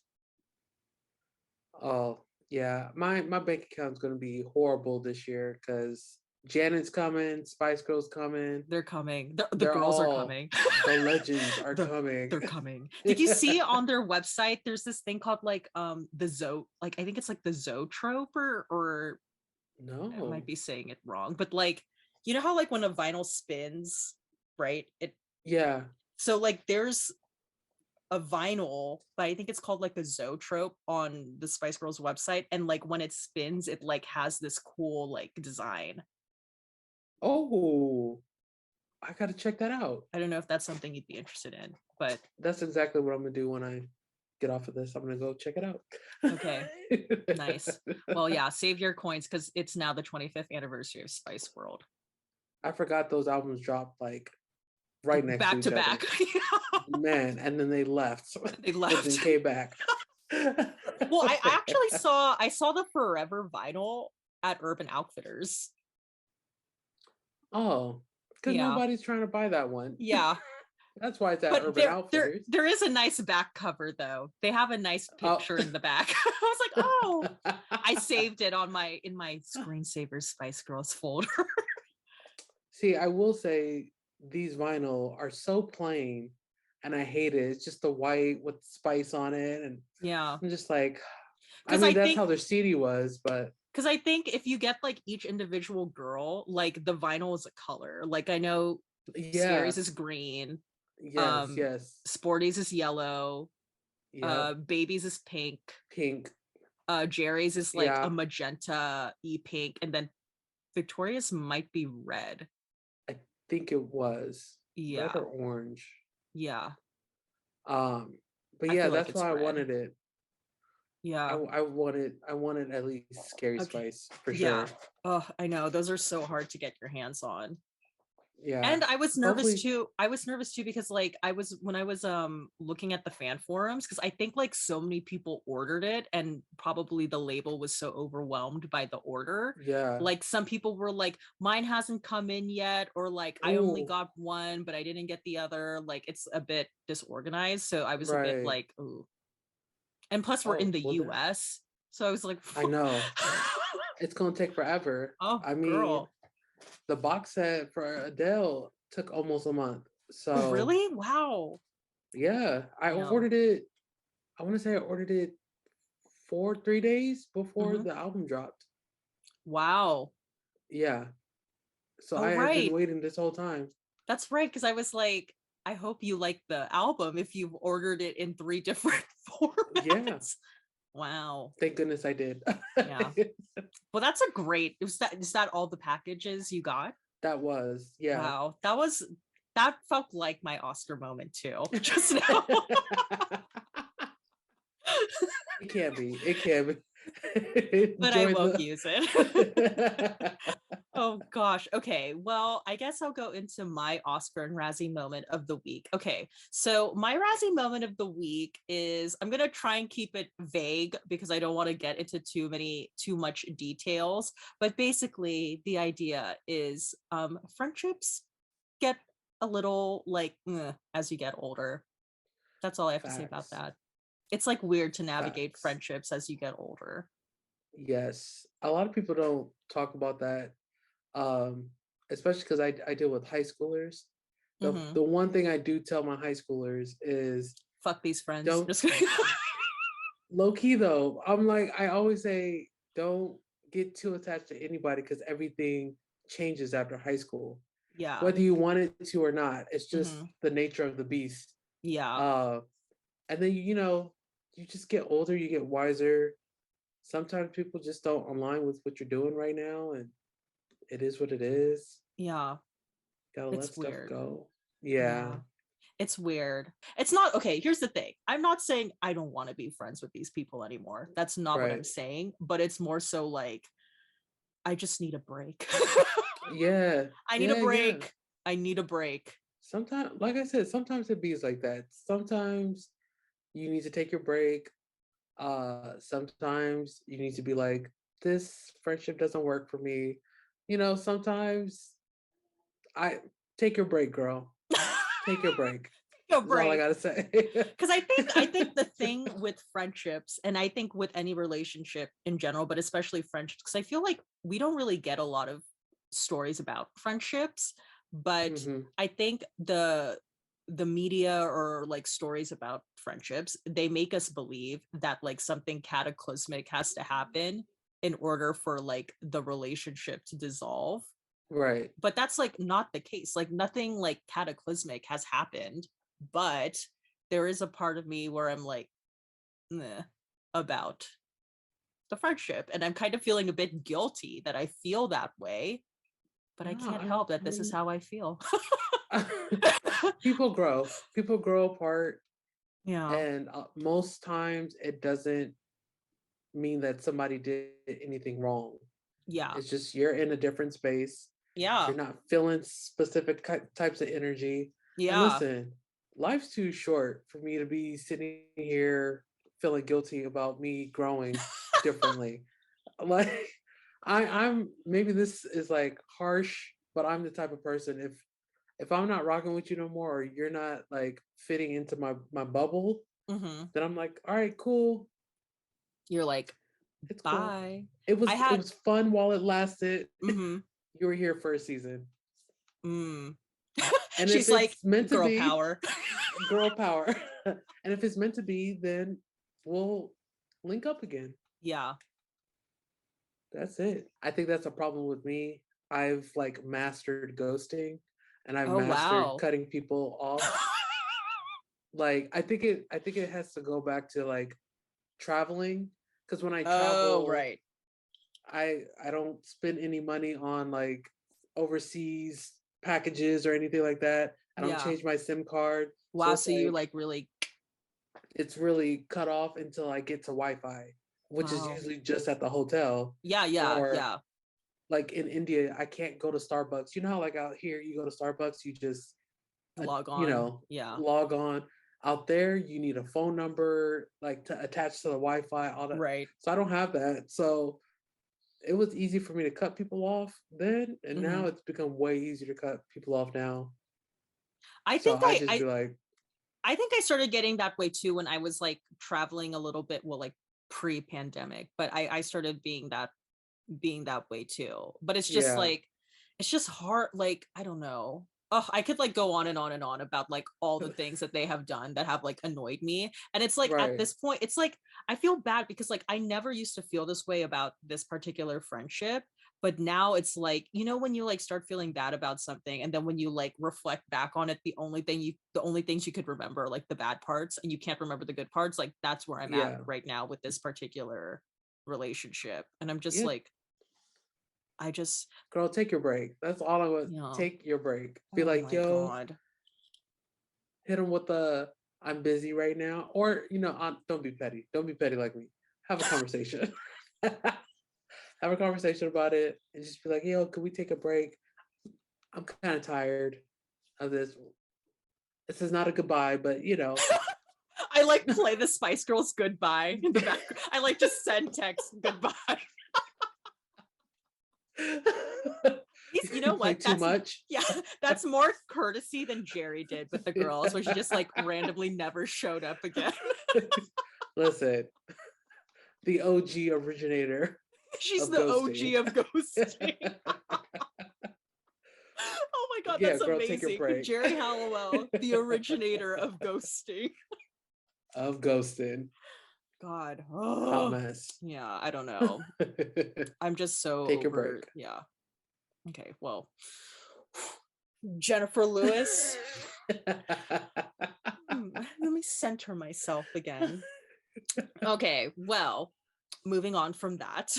B: Oh, yeah. My bank account's going to be horrible this year because Janet's coming, Spice Girls coming.
A: They're coming. The girls are coming.
B: The legends are coming.
A: They're coming. Did you see on their website there's this thing called like the Zo, like I think it's like the Zoetrope or
B: no.
A: I might be saying it wrong, but like you know how like when a vinyl spins, right? So like there's a vinyl, but I think it's called like the Zoetrope on the Spice Girls website, and like when it spins, it like has this cool like design.
B: Oh, I gotta check that out.
A: I don't know if that's something you'd be interested in, but
B: that's exactly what I'm gonna do when I get off of this. I'm gonna go check it out.
A: Okay. Nice. Well, yeah, save your coins because it's now the 25th anniversary of Spice World.
B: I forgot those albums dropped like right next
A: back to back.
B: Man, and then they left.
A: They left
B: and came back.
A: Well, I actually saw the Forever vinyl at Urban Outfitters.
B: Oh, because nobody's trying to buy that one.
A: Yeah.
B: That's why it's at Urban Outfitters.
A: There is a nice back cover though. They have a nice picture in the back. I was like, oh, I saved it in my screensavers Spice Girls folder.
B: See, I will say these vinyl are so plain and I hate it. It's just the white with spice on it. And I'm just like, I mean, that's how their CD was, but
A: because I think if you get like each individual girl, like the vinyl is a color. Like I know Scary's is green.
B: Yes.
A: Sporty's is yellow. Baby's is pink. Jerry's is like a magenta pink, and then Victoria's might be red.
B: I think it was red or orange. But yeah, that's why I wanted it. I wanted at least Scary Spice for sure.
A: Oh, I know those are so hard to get your hands on.
B: And
A: I was nervous too. I was nervous too because like when I was looking at the fan forums, because I think like so many people ordered it and probably the label was so overwhelmed by the order. Like some people were like, mine hasn't come in yet, or like I only got one but I didn't get the other. Like it's a bit disorganized. So I was a bit like, ooh. And plus we're in the US. So I was like,
B: I know. It's gonna take forever. I mean, the box set for Adele took almost a month. So
A: really? Wow.
B: Yeah. I ordered it I want to say I ordered it 3 days before
A: Hmm.
B: the album dropped.
A: Wow.
B: Yeah. So
A: Oh,
B: I had been
A: right.
B: waiting this whole time.
A: That's right. Because I was like, I hope you like the album if you've ordered it in 3 different
B: Yeah.
A: formats. Wow.
B: Thank goodness I did.
A: Yeah. Well, that's a great. Is that all the packages you got?
B: That was, yeah.
A: Wow. That felt like my Oscar moment too. Just now.
B: It can be. It can be.
A: But I
B: Join
A: won't
B: the.
A: use it. Oh gosh. Okay. Well, I guess I'll go into my Oscar and Razzie moment of the week. Okay. So my Razzie moment of the week is I'm gonna try and keep it vague because I don't want to get into too much details. But basically the idea is friendships get a little like as you get older. That's all I have to say about
B: Facts.
A: that. It's like weird to navigate
B: Facts.
A: friendships as you get older.
B: Yes. A lot of people don't talk about that. Um, Especially because I deal with high schoolers.
A: Hmm.
B: The one thing I do tell my high schoolers is
A: Fuck these friends.
B: don't
A: Just kidding.
B: low key though. I'm like I always say don't get too attached to anybody because everything changes after high school.
A: Yeah.
B: Whether you want it to or not, it's just
A: Hmm.
B: the nature of the beast.
A: Yeah.
B: Uh, and then you just get older, you get wiser. Sometimes people just don't align with what you're doing right now, and it is what it is.
A: Yeah.
B: Gotta let
A: It's
B: stuff
A: weird.
B: go. Yeah,
A: Yeah. It's weird. It's not okay. Here's the thing. I'm not saying I don't want to be friends with these people anymore. That's not what I'm
B: right.
A: saying. But it's more so like, I just need a break.
B: Yeah,
A: I need a
B: yeah.
A: break. I need a break.
B: Sometimes, like I said, sometimes it be like that. Sometimes you need to take your break. Sometimes you need to be like, this friendship doesn't work for me. Sometimes I take your break, girl. Take your break.
A: A
B: Is all I
A: break.
B: gotta say.
A: Because I think the thing with friendships, and I think with any relationship in general, but especially friendships, because I feel like we don't really get a lot of stories about friendships, but
B: Hmm.
A: I think the media or like stories about friendships, they make us believe that like something cataclysmic has to happen in order for like the relationship to dissolve.
B: Right.
A: But that's like not the case. Like nothing like cataclysmic has happened, but there is a part of me where I'm like about the friendship, and I'm kind of feeling a bit guilty that I feel that way, but I
B: No,
A: can't help that this is how I feel.
B: people grow. People grow apart,
A: Yeah.
B: and most times it doesn't mean that somebody did anything wrong.
A: Yeah.
B: It's just you're in a different space.
A: Yeah.
B: You're not feeling specific types of energy. And
A: Yeah.
B: listen, life's too short for me to be sitting here feeling guilty about me growing differently. Like I'm maybe this is like harsh, but I'm the type of person if I'm not rocking with you no more or you're not like fitting into my bubble,
A: Hmm.
B: then I'm like, all right, cool.
A: You're like,
B: It's cool.
A: bye.
B: It
A: I
B: was it
A: had
B: was fun while it lasted.
A: mm-hmm,
B: You were here for a season.
A: mm.
B: And if
A: She's like,
B: it's meant to
A: girl
B: be,
A: power.
B: girl power. And if it's meant to be, then we'll link up again.
A: Yeah.
B: That's it. I think that's a problem with me. I've like mastered ghosting and I've
A: Oh
B: mastered
A: wow.
B: cutting people off. Like I think it has to go back to like traveling because when I
A: Oh
B: travel,
A: right.
B: I don't spend any money on like overseas packages or anything like that. I don't
A: Yeah.
B: change my SIM card. So
A: Wow.
B: it's
A: So you
B: like
A: like really
B: it's really cut off until I get to Wi-Fi, which is
A: wow.
B: usually just at the hotel.
A: Yeah, yeah,
B: Or
A: yeah.
B: like in India, I can't go to Starbucks. You know how like out here you go to Starbucks, you just uh,
A: Log
B: you
A: on.
B: know
A: Yeah.
B: log on. Out there, you need a phone number like to attach to the Wi-Fi, all that.
A: Right.
B: So I don't have that. So it was easy for me to cut people off then, and
A: Hmm.
B: now it's become way easier to cut people off now.
A: I
B: So
A: think
B: I just be
A: I
B: like,
A: I think I started getting that way too when I was like traveling a little bit, well, like pre-pandemic, but I started being that way too. But it's just
B: yeah,
A: like it's just hard, like, I don't know. oh, I could like go on and on and on about like all the things that they have done that have like annoyed me. And it's like at this point, it's like I feel bad because like I never used to feel this way about this particular friendship. But now it's like, you know, when you like start feeling bad about something, and then when you like reflect back on it, the only things you could remember are like the bad parts, and you can't remember the good parts. Like that's where I'm at right now with this particular relationship. And I'm just like, I just,
B: girl, take your break. That's all I want. Take your break. Be like, yo, God. Hit him with the I'm busy right now, or you know, don't be petty. Don't be petty like me. Have a conversation. Have a conversation about it, and just be like, yo, can we take a break? I'm kind of tired of this. This is not a goodbye, but you know.
A: I like play the Spice Girls goodbye in the background. I like to send text goodbye. You know what?
B: That's too much.
A: Yeah, that's more courtesy than Jerry did with the girls, where she just like randomly never showed up again.
B: Listen, the OG originator.
A: She's the ghosting. OG of ghosting. Oh my God, that's girl, amazing. Jerry Halliwell, the originator of ghosting.
B: Of ghosting.
A: God.
B: Hot mess.
A: Yeah, I don't know. I'm just so
B: take a break.
A: Yeah. Okay, well. Jennifer Lewis. Let me center myself again. Okay, well, moving on from that.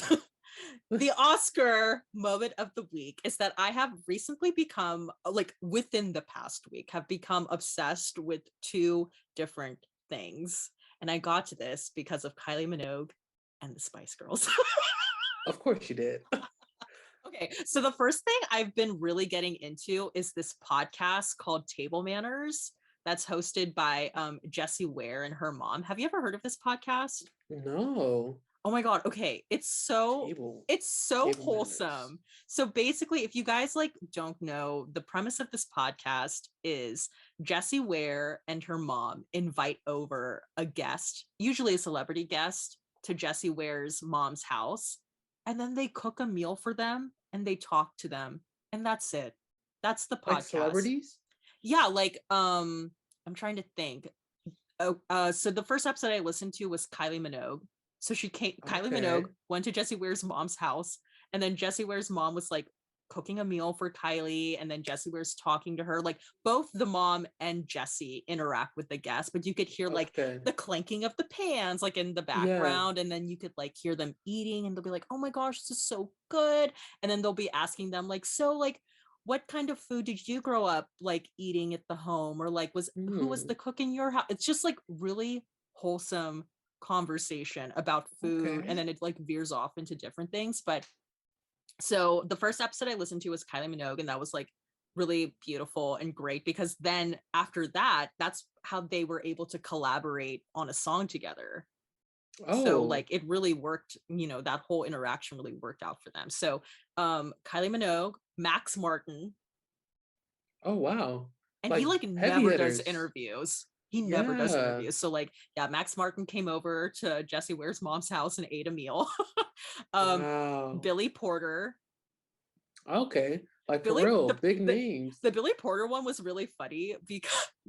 A: The Oscar moment of the week is that I have recently become, like within the past week, have become obsessed with two different things. And I got to this because of Kylie Minogue and the Spice Girls.
B: Of course you did.
A: Okay, so the first thing I've been really getting into is this podcast called Table Manners that's hosted by Jessie Ware and her mom. Have you ever heard of this podcast?
B: No.
A: Oh my God. Okay. It's so wholesome. Manners. So basically, if you guys like don't know, the premise of this podcast is Jessie Ware and her mom invite over a guest, usually a celebrity guest, to Jessie Ware's mom's house. And then they cook a meal for them and they talk to them. And that's it. That's the podcast.
B: Like celebrities?
A: Yeah, like I'm trying to think. So the first episode I listened to was Kylie Minogue. So Kylie Minogue went to Jessie Ware's mom's house, and then Jessie Ware's mom was like cooking a meal for Kylie, and then Jessie Ware's talking to her. Like both the mom and Jessie interact with the guests, but you could hear like the clanking of the pans like in the background, and then you could like hear them eating, and they'll be like, "Oh my gosh, this is so good!" And then they'll be asking them like, "So like, what kind of food did you grow up like eating at the home, or like who was the cook in your house?" It's just like really wholesome conversation about food, and then it like veers off into different things. But so the first episode I listened to was Kylie Minogue, and that was like really beautiful and great, because then after that, that's how they were able to collaborate on a song together. So like it really worked, you know, that whole interaction really worked out for them. So Kylie Minogue, Max Martin.
B: Oh wow.
A: And he like never does interviews. He never does interviews. So like, yeah, Max Martin came over to Jessie Ware's mom's house and ate a meal. Billy Porter.
B: Okay. Like for real, big names.
A: The Billy Porter one was really funny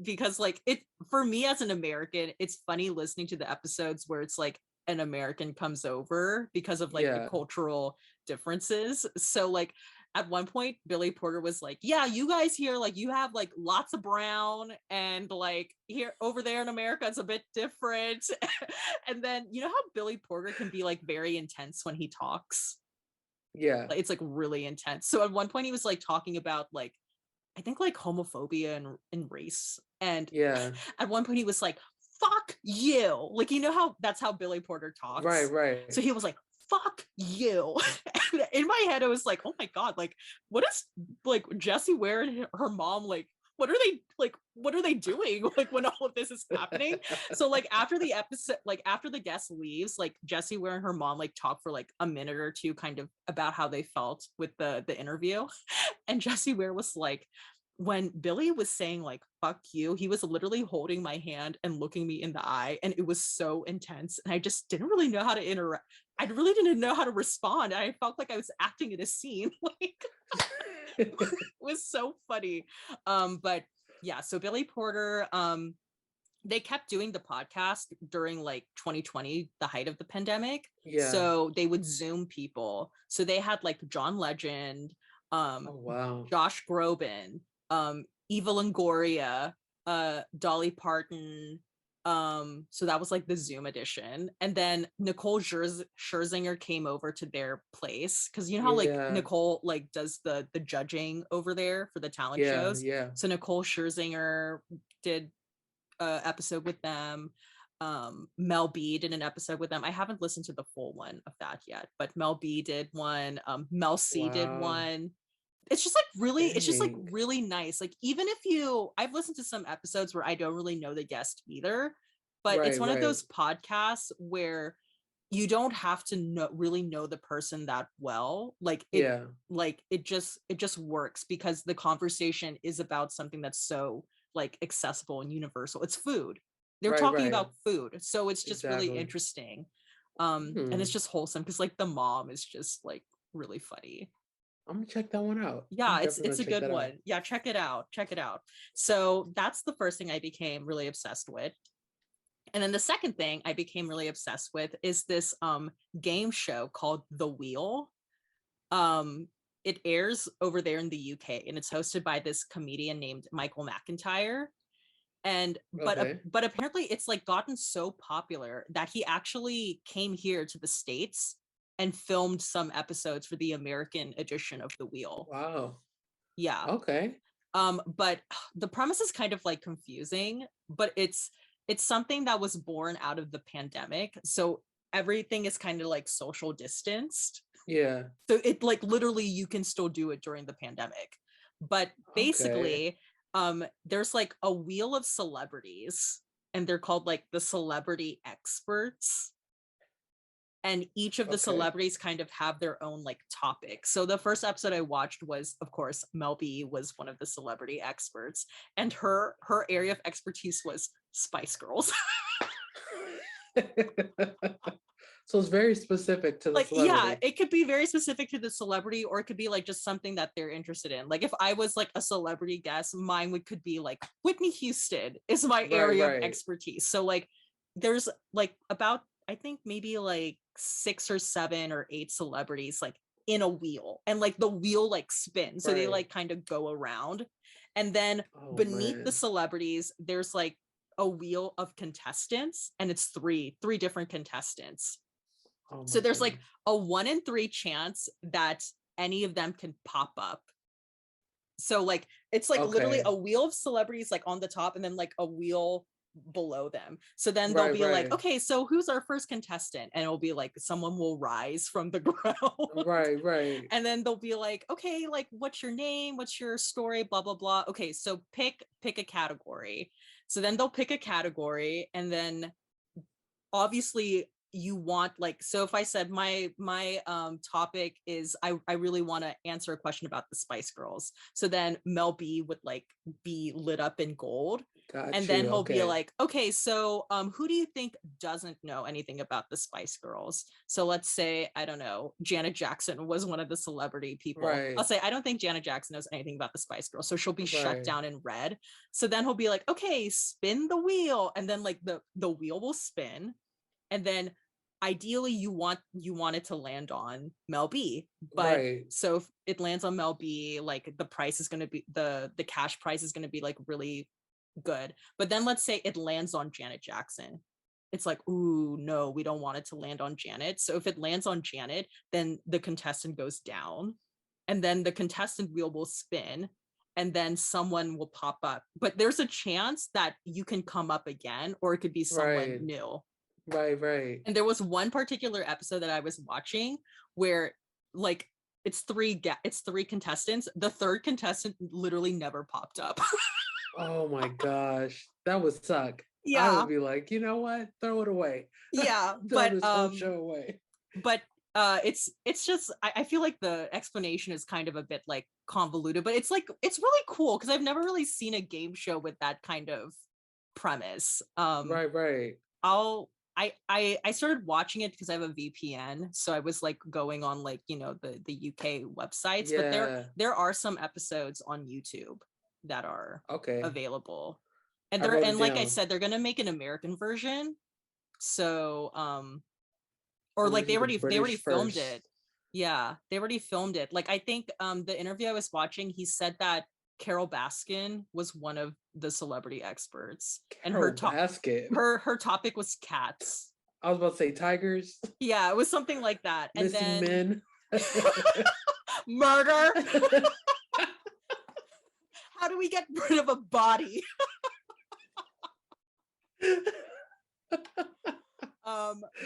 A: because like it, for me as an American, it's funny listening to the episodes where it's like an American comes over because of like the cultural differences. So like at one point, Billy Porter was like, "Yeah, you guys here, like you have like lots of brown, and like here over there in America, it's a bit different." And then you know how Billy Porter can be like very intense when he talks.
B: Yeah,
A: like, it's like really intense. So at one point he was like talking about like, I think like homophobia and race. And at one point he was like, "Fuck you." Like, you know how that's how Billy Porter talks.
B: Right.
A: So he was like, "Fuck you." And in my head, I was like, oh my God, like, what is like Jessie Ware and her mom, like, what are they doing like when all of this is happening? So like after the episode, like after the guest leaves, like Jessie Ware and her mom like talk for like a minute or two kind of about how they felt with the interview. And Jessie Ware was like, when Billy was saying like "fuck you," he was literally holding my hand and looking me in the eye, and it was so intense, and I just didn't really know how to interact. I really didn't know how to respond. I felt like I was acting in a scene. Like was so funny. But yeah, so Billy Porter, they kept doing the podcast during like 2020, the height of the pandemic.
B: Yeah.
A: So they would Zoom people. So they had like John Legend,
B: Oh wow.
A: Josh Groban, Eva Longoria, Dolly Parton. So that was like the Zoom edition. And then Nicole Scherzinger came over to their place, because you know how like Nicole like does the judging over there for the talent shows.
B: Yeah.
A: So Nicole Scherzinger did an episode with them. Mel B did an episode with them. I haven't listened to the full one of that yet, but Mel B did one. Mel C did one. It's just like really, it's just like really nice. Like even if I've listened to some episodes where I don't really know the guest either, but it's one of those podcasts where you don't have to really know the person that well. Like it just works because the conversation is about something that's so like accessible and universal. It's food. They're talking about food, so it's just really interesting. And it's just wholesome because like the mom is just like really funny.
B: I'm gonna check that one out.
A: Yeah, it's a good one. Yeah, check it out. So that's the first thing I became really obsessed with. And then the second thing I became really obsessed with is this game show called The Wheel. It airs over there in the UK, and it's hosted by this comedian named Michael McIntyre. And but apparently it's like gotten so popular that he actually came here to the States and filmed some episodes for the American edition of The Wheel.
B: Wow.
A: Yeah.
B: Okay.
A: But the premise is kind of like confusing, but it's something that was born out of the pandemic. So everything is kind of like social distanced.
B: Yeah.
A: So it like literally you can still do it during the pandemic. But basically, there's like a wheel of celebrities, and they're called like the celebrity experts. And each of the celebrities kind of have their own like topic. So the first episode I watched was, of course, Mel B was one of the celebrity experts, and her area of expertise was Spice Girls.
B: So it's very specific to the
A: like
B: celebrity.
A: Yeah, it could be very specific to the celebrity, or it could be like just something that they're interested in. Like if I was like a celebrity guest, mine could be like Whitney Houston is my area of expertise. So like there's like about, I think maybe like 6 or 7 or 8 celebrities like in a wheel, and like the wheel like spins, so they like kind of go around, and then beneath the celebrities there's like a wheel of contestants, and it's three different contestants. So there's like a 1 in 3 chance that any of them can pop up. So like it's like literally a wheel of celebrities like on the top, and then like a wheel below them. So then they'll be like, okay, so who's our first contestant? And it'll be like someone will rise from the ground.
B: Right.
A: And then they'll be like, okay, like what's your name? What's your story? Blah, blah, blah. Okay, so pick a category. So then they'll pick a category, and then obviously you want like, so if I said my topic is I really want to answer a question about the Spice Girls, so then Mel B would like be lit up in gold. And then he'll be like, okay, so who do you think doesn't know anything about the Spice Girls? So let's say, I don't know, Janet Jackson was one of the celebrity people. I'll say, I don't think Janet Jackson knows anything about the Spice Girls, so she'll be shut down in red. So then he'll be like, okay, spin the wheel, and then like the wheel will spin, and then ideally you want it to land on Mel B, but so if it lands on Mel B, like the price is going to be the cash price is going to be like really good. But then let's say it lands on Janet Jackson, it's like, ooh, no, we don't want it to land on Janet. So if it lands on Janet, then the contestant goes down, and then the contestant wheel will spin, and then someone will pop up, but there's a chance that you can come up again, or it could be someone new.
B: Right.
A: And there was one particular episode that I was watching where like it's three contestants. The third contestant literally never popped up.
B: Oh my gosh, that would suck.
A: Yeah,
B: I would be like, you know what, throw it away.
A: Yeah,
B: throw this whole show away.
A: But it's just I feel like the explanation is kind of a bit like convoluted, but it's like it's really cool because I've never really seen a game show with that kind of premise.
B: Right.
A: I started watching it because I have a VPN, so I was like going on like, you know, the UK websites, but there are some episodes on YouTube that are available, and like I said, they're gonna make an American version, so or like they already filmed it. Yeah, they already filmed it. Like I think the interview I was watching, he said that Carol Baskin was one of the celebrity experts, and her topic was cats.
B: I was about to say tigers.
A: Yeah, it was something like that. And
B: missing
A: then
B: men,
A: murder. How do we get rid of a body?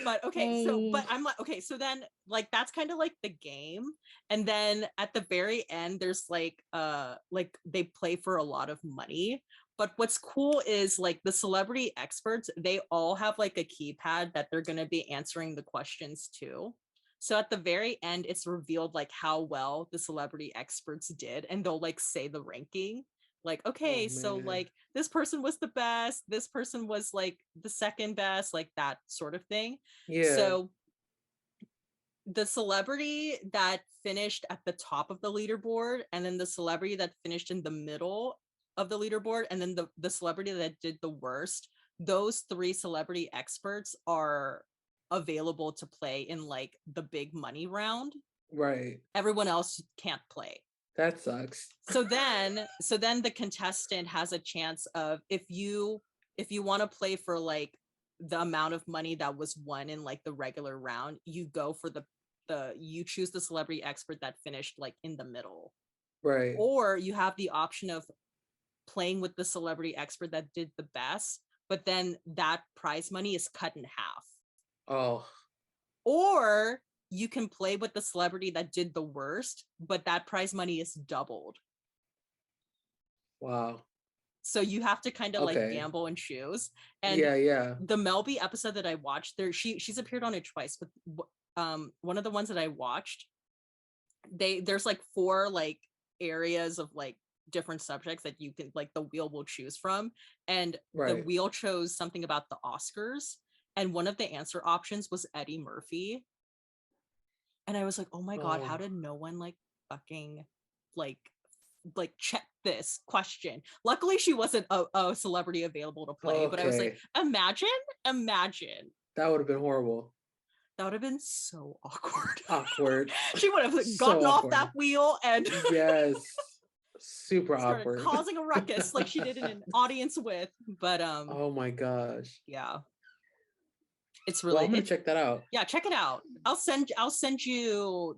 A: But okay, but I'm like, okay, so then like that's kind of like the game, and then at the very end there's like they play for a lot of money. But what's cool is like the celebrity experts, they all have like a keypad that they're going to be answering the questions to. So at the very end it's revealed like how well the celebrity experts did, and they'll like say the ranking. Like, okay, so like this person was the best, this person was like the second best, like that sort of thing. Yeah. So the celebrity that finished at the top of the leaderboard, and then the celebrity that finished in the middle of the leaderboard, and then the celebrity that did the worst, those three celebrity experts are available to play in like the big money round. Right. Everyone else can't play.
B: That sucks.
A: So then the contestant has a chance of, if you want to play for like the amount of money that was won in like the regular round, you go for you choose the celebrity expert that finished like in the middle. Right. Or you have the option of playing with the celebrity expert that did the best, but then that prize money is cut in half. Oh. Or you can play with the celebrity that did the worst, but that prize money is doubled. Wow. So you have to kind of like gamble and choose. And the Mel B episode that I watched, she's appeared on it twice, but one of the ones that I watched, there's like 4 like areas of like different subjects that you can, like, the wheel will choose from, and the wheel chose something about the Oscars, and one of the answer options was Eddie Murphy. And I was like, oh my God, how did no one like fucking like check this question? Luckily she wasn't a celebrity available to play, but I was like, imagine.
B: That would have been horrible.
A: That would have been so awkward.
B: Awkward.
A: She would have gotten off that wheel and
B: yes, super awkward,
A: causing a ruckus like she did in an audience with. But
B: oh my gosh,
A: yeah. It's really.
B: Well, I'm gonna check that out.
A: Yeah, check it out. I'll send you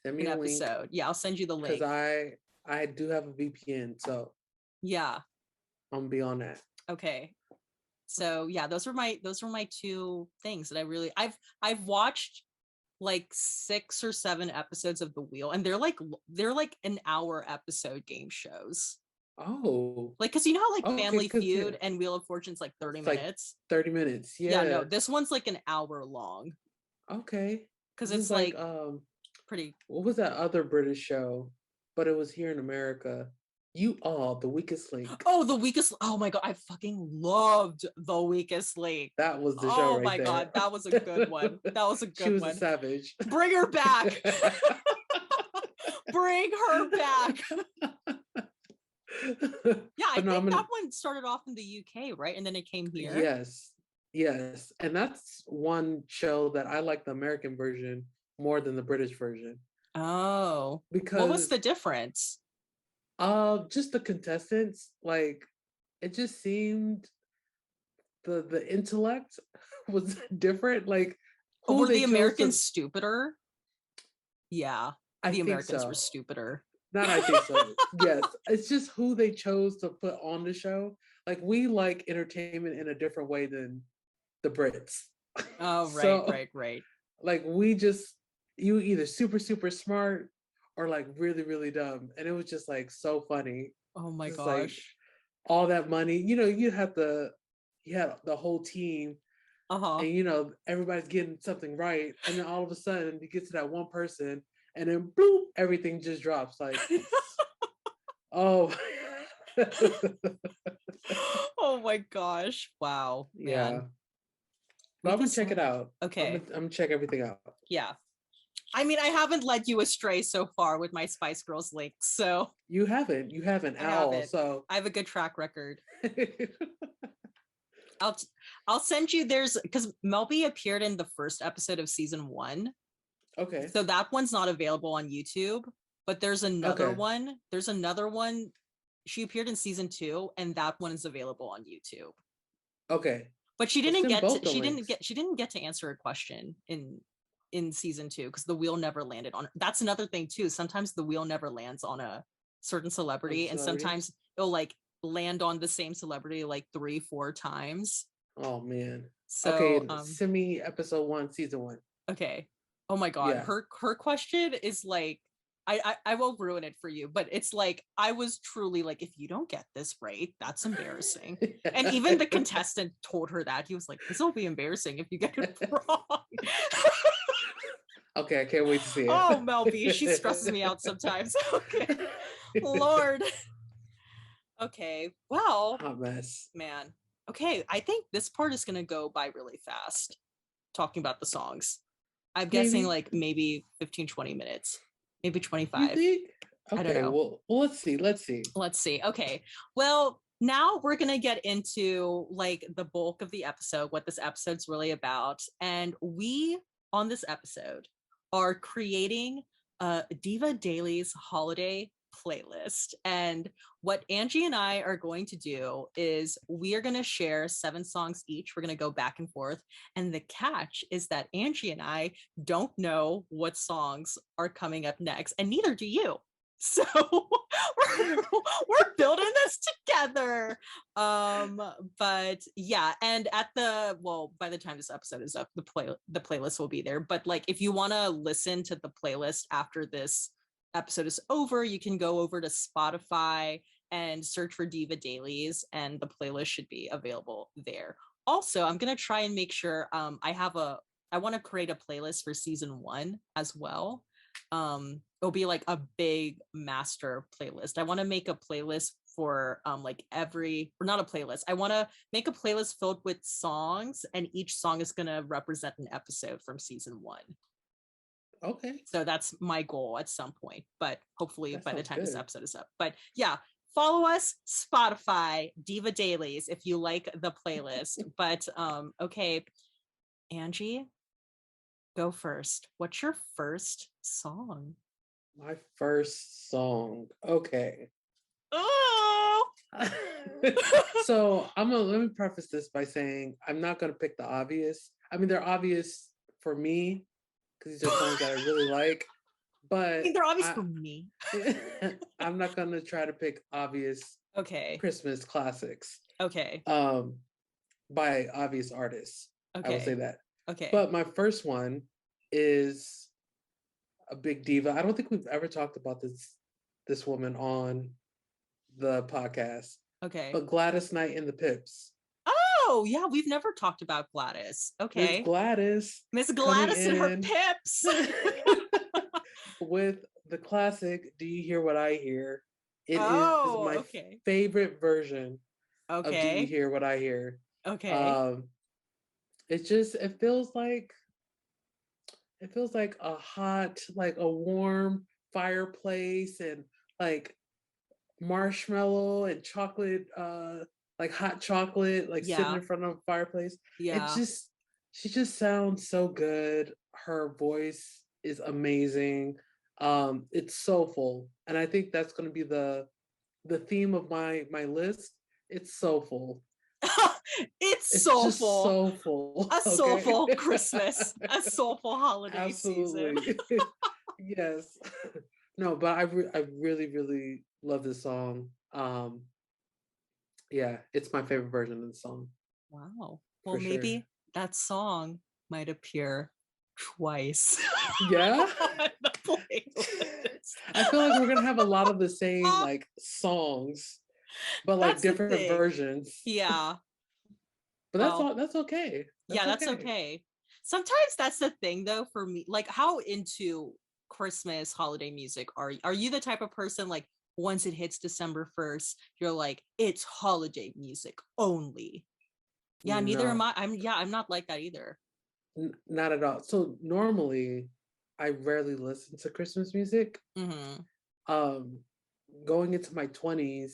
B: an episode.
A: Link. Yeah, I'll send you the link.
B: Because I do have a VPN, so
A: yeah,
B: I'm gonna be on that.
A: Okay. So yeah, those were my 2 things that I really I've watched like 6 or 7 episodes of The Wheel, and they're like an hour episode game shows.
B: Oh,
A: like, because you know how like Family Feud and Wheel of Fortune's like 30 minutes.
B: 30 minutes. Yeah.
A: No, this one's like an hour long.
B: Okay.
A: Because it's like pretty.
B: What was that other British show? But it was here in America. The Weakest Link.
A: Oh, The Weakest. Oh my God, I fucking loved The Weakest Link.
B: That was the show.
A: Oh my God, that was a good one. That was a good one.
B: She was a savage.
A: Bring her back. Bring her back. Yeah, I think that one started off in the UK, right? And then it came here.
B: Yes. And that's one show that I like, the American version more than the British version.
A: Oh. Because what was the difference?
B: Just the contestants, like, it just seemed the intellect was different. Like,
A: were the Americans stupider? Yeah, the Americans were stupider.
B: Not I think so. Yes, it's just who they chose to put on the show. Like, we like entertainment in a different way than the Brits.
A: Oh, right, right.
B: Like, you either super, super smart or like really, really dumb. And it was just like so funny.
A: Oh my gosh.
B: Like, all that money, you had the whole team. And everybody's getting something right. And then all of a sudden you get to that one person, and then boom, everything just drops. Like, oh.
A: Oh my gosh. Wow. Man. Yeah.
B: But I'm gonna check it out.
A: Okay.
B: I'm gonna check everything out.
A: Yeah. I mean, I haven't led you astray so far with my Spice Girls links, so
B: You haven't so
A: I have a good track record. I'll send you because Mel B appeared in the first episode of season 1.
B: Okay.
A: So that one's not available on YouTube, but there's another one. There's another one. She appeared in season 2, and that one is available on YouTube.
B: Okay.
A: But she didn't get to answer a question in season 2 because the wheel never landed on her. That's another thing too. Sometimes the wheel never lands on a certain celebrity, and sometimes it'll like land on the same celebrity like 3-4 times.
B: Oh man.
A: So
B: okay, send me episode 1, season 1.
A: Okay. Oh my god,
B: Yeah.
A: her question is like, I won't ruin it for you, but it's like, I was truly like, if you don't get this right, that's embarrassing. And even the contestant told her that. He was like, this will be embarrassing if you get it wrong.
B: Okay, I can't wait to see it.
A: Oh, Mel B, she stresses me out sometimes. Okay. Lord. Okay, well,
B: hot mess.
A: Man. Okay, I think this part is gonna go by really fast, talking about the songs. I'm guessing like maybe 15-20 minutes, maybe 25.
B: You think? Okay,
A: I don't know.
B: Well, let's see.
A: Okay, well, now we're gonna get into like the bulk of the episode, what this episode's really about. And we, on this episode, are creating a Diva Dailies holiday playlist. And what Angie and I are going to do is we are going to share 7 songs each. We're going to go back and forth. And the catch is that Angie and I don't know what songs are coming up next, and neither do you. So we're building this together. But yeah, and by the time this episode is up, the playlist will be there. But like, if you want to listen to the playlist after this episode is over, you can go over to Spotify and search for Diva Dailies, and the playlist should be available there. Also, I'm gonna try and make sure I want to create a playlist for season 1 as well. It'll be like a big master playlist. I want to make a playlist for I want to make a playlist filled with songs, and each song is going to represent an episode from season 1.
B: Okay.
A: So that's my goal at some point, but hopefully by the time this episode is up. But yeah, follow us, Spotify, Diva Dailies, if you like the playlist. But okay, Angie, go first. What's your first song?
B: My first song. Okay.
A: Oh.
B: So let me preface this by saying I'm not gonna pick the obvious. I mean, they're obvious for me because these are songs that I really like. But
A: I mean, they're obvious for me.
B: I'm not gonna try to pick obvious Christmas classics.
A: Okay.
B: By obvious artists.
A: Okay.
B: I will say that.
A: Okay.
B: But my first one is a big diva. I don't think we've ever talked about this woman on the podcast.
A: Okay.
B: But Gladys Knight and the Pips.
A: Oh, yeah, we've never talked about Gladys. Okay. Miss Gladys and her Pips.
B: With the classic Do You Hear What I Hear? It is my favorite version of Do You Hear What I Hear?
A: Okay.
B: It feels like a hot, like a warm fireplace, and like marshmallow and chocolate, like hot chocolate, like sitting in front of a fireplace. Yeah. She just sounds so good. Her voice is amazing. It's soulful. And I think that's gonna be the theme of my list. It's soulful.
A: It's soulful.
B: Just soulful.
A: A soulful Christmas. A soulful holiday season.
B: Yes. No, but I really, really love this song. Yeah, it's my favorite version of the song.
A: Wow. Well, maybe that song might appear twice.
B: Yeah. I feel like we're gonna have a lot of the same like songs, but like different versions.
A: Yeah.
B: But that's okay.
A: That's okay. Sometimes that's the thing though for me. Like, how into Christmas holiday music are you the type of person like once it hits December 1st, you're like, it's holiday music only? Yeah, neither am
B: No,
A: I. I'm not like that either.
B: not at all. So normally, I rarely listen to Christmas music.
A: Mm-hmm.
B: Um, Going into my 20s,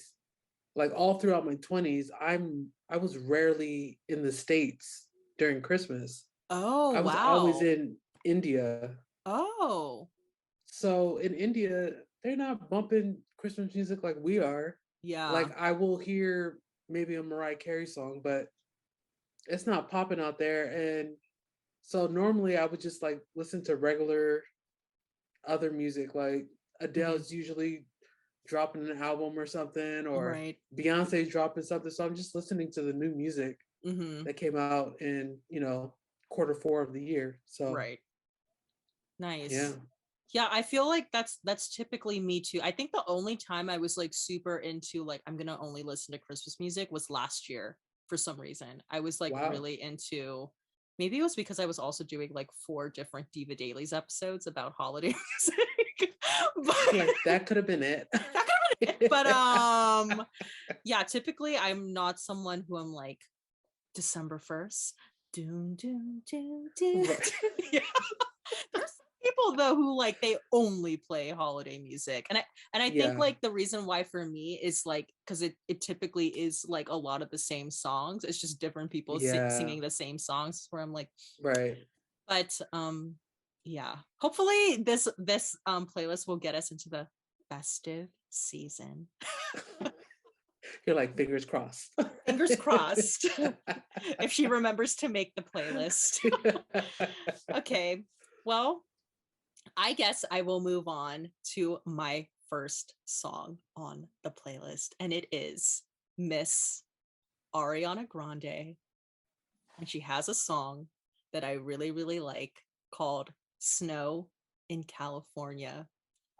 B: like all throughout my 20s, I was rarely in the States during Christmas.
A: Oh,
B: I was always
A: wow.
B: in India.
A: Oh,
B: So in India, they're not bumping Christmas music like we are.
A: yeah.
B: Like I will hear maybe a Mariah Carey song, but it's not popping out there. And so normally I would just like listen to regular other music. Like
A: Mm-hmm.
B: Adele's usually dropping an album or something, or
A: Right.
B: Beyonce's dropping something. So I'm just listening to the new music
A: Mm-hmm.
B: that came out in, quarter 4 of the year. So
A: Right.
B: yeah.
A: Nice. Yeah, I feel like that's typically me too. I think the only time I was like super into like I'm gonna only listen to Christmas music was last year for some reason. I was like
B: Wow.
A: really into, maybe it was because I was also doing like 4 different Diva Dailies episodes about holiday music. but
B: Like that could have been it.
A: that could have been it. But yeah, typically I'm not someone who I'm like December 1st. Doom doom doom doom.
B: Right.
A: Yeah. There's some people though who like they only play holiday music. And I think
B: Yeah.
A: like the reason why for me is like because it typically is like a lot of the same songs. It's just different people
B: Yeah.
A: singing the same songs where I'm like,
B: Right.
A: but yeah. Hopefully this playlist will get us into the festive season.
B: You're like fingers crossed.
A: Fingers crossed. If she remembers to make the playlist. Okay. Well, I guess I will move on to my first song on the playlist, and it is Miss Ariana Grande. And she has a song that I really, really like called Snow in California.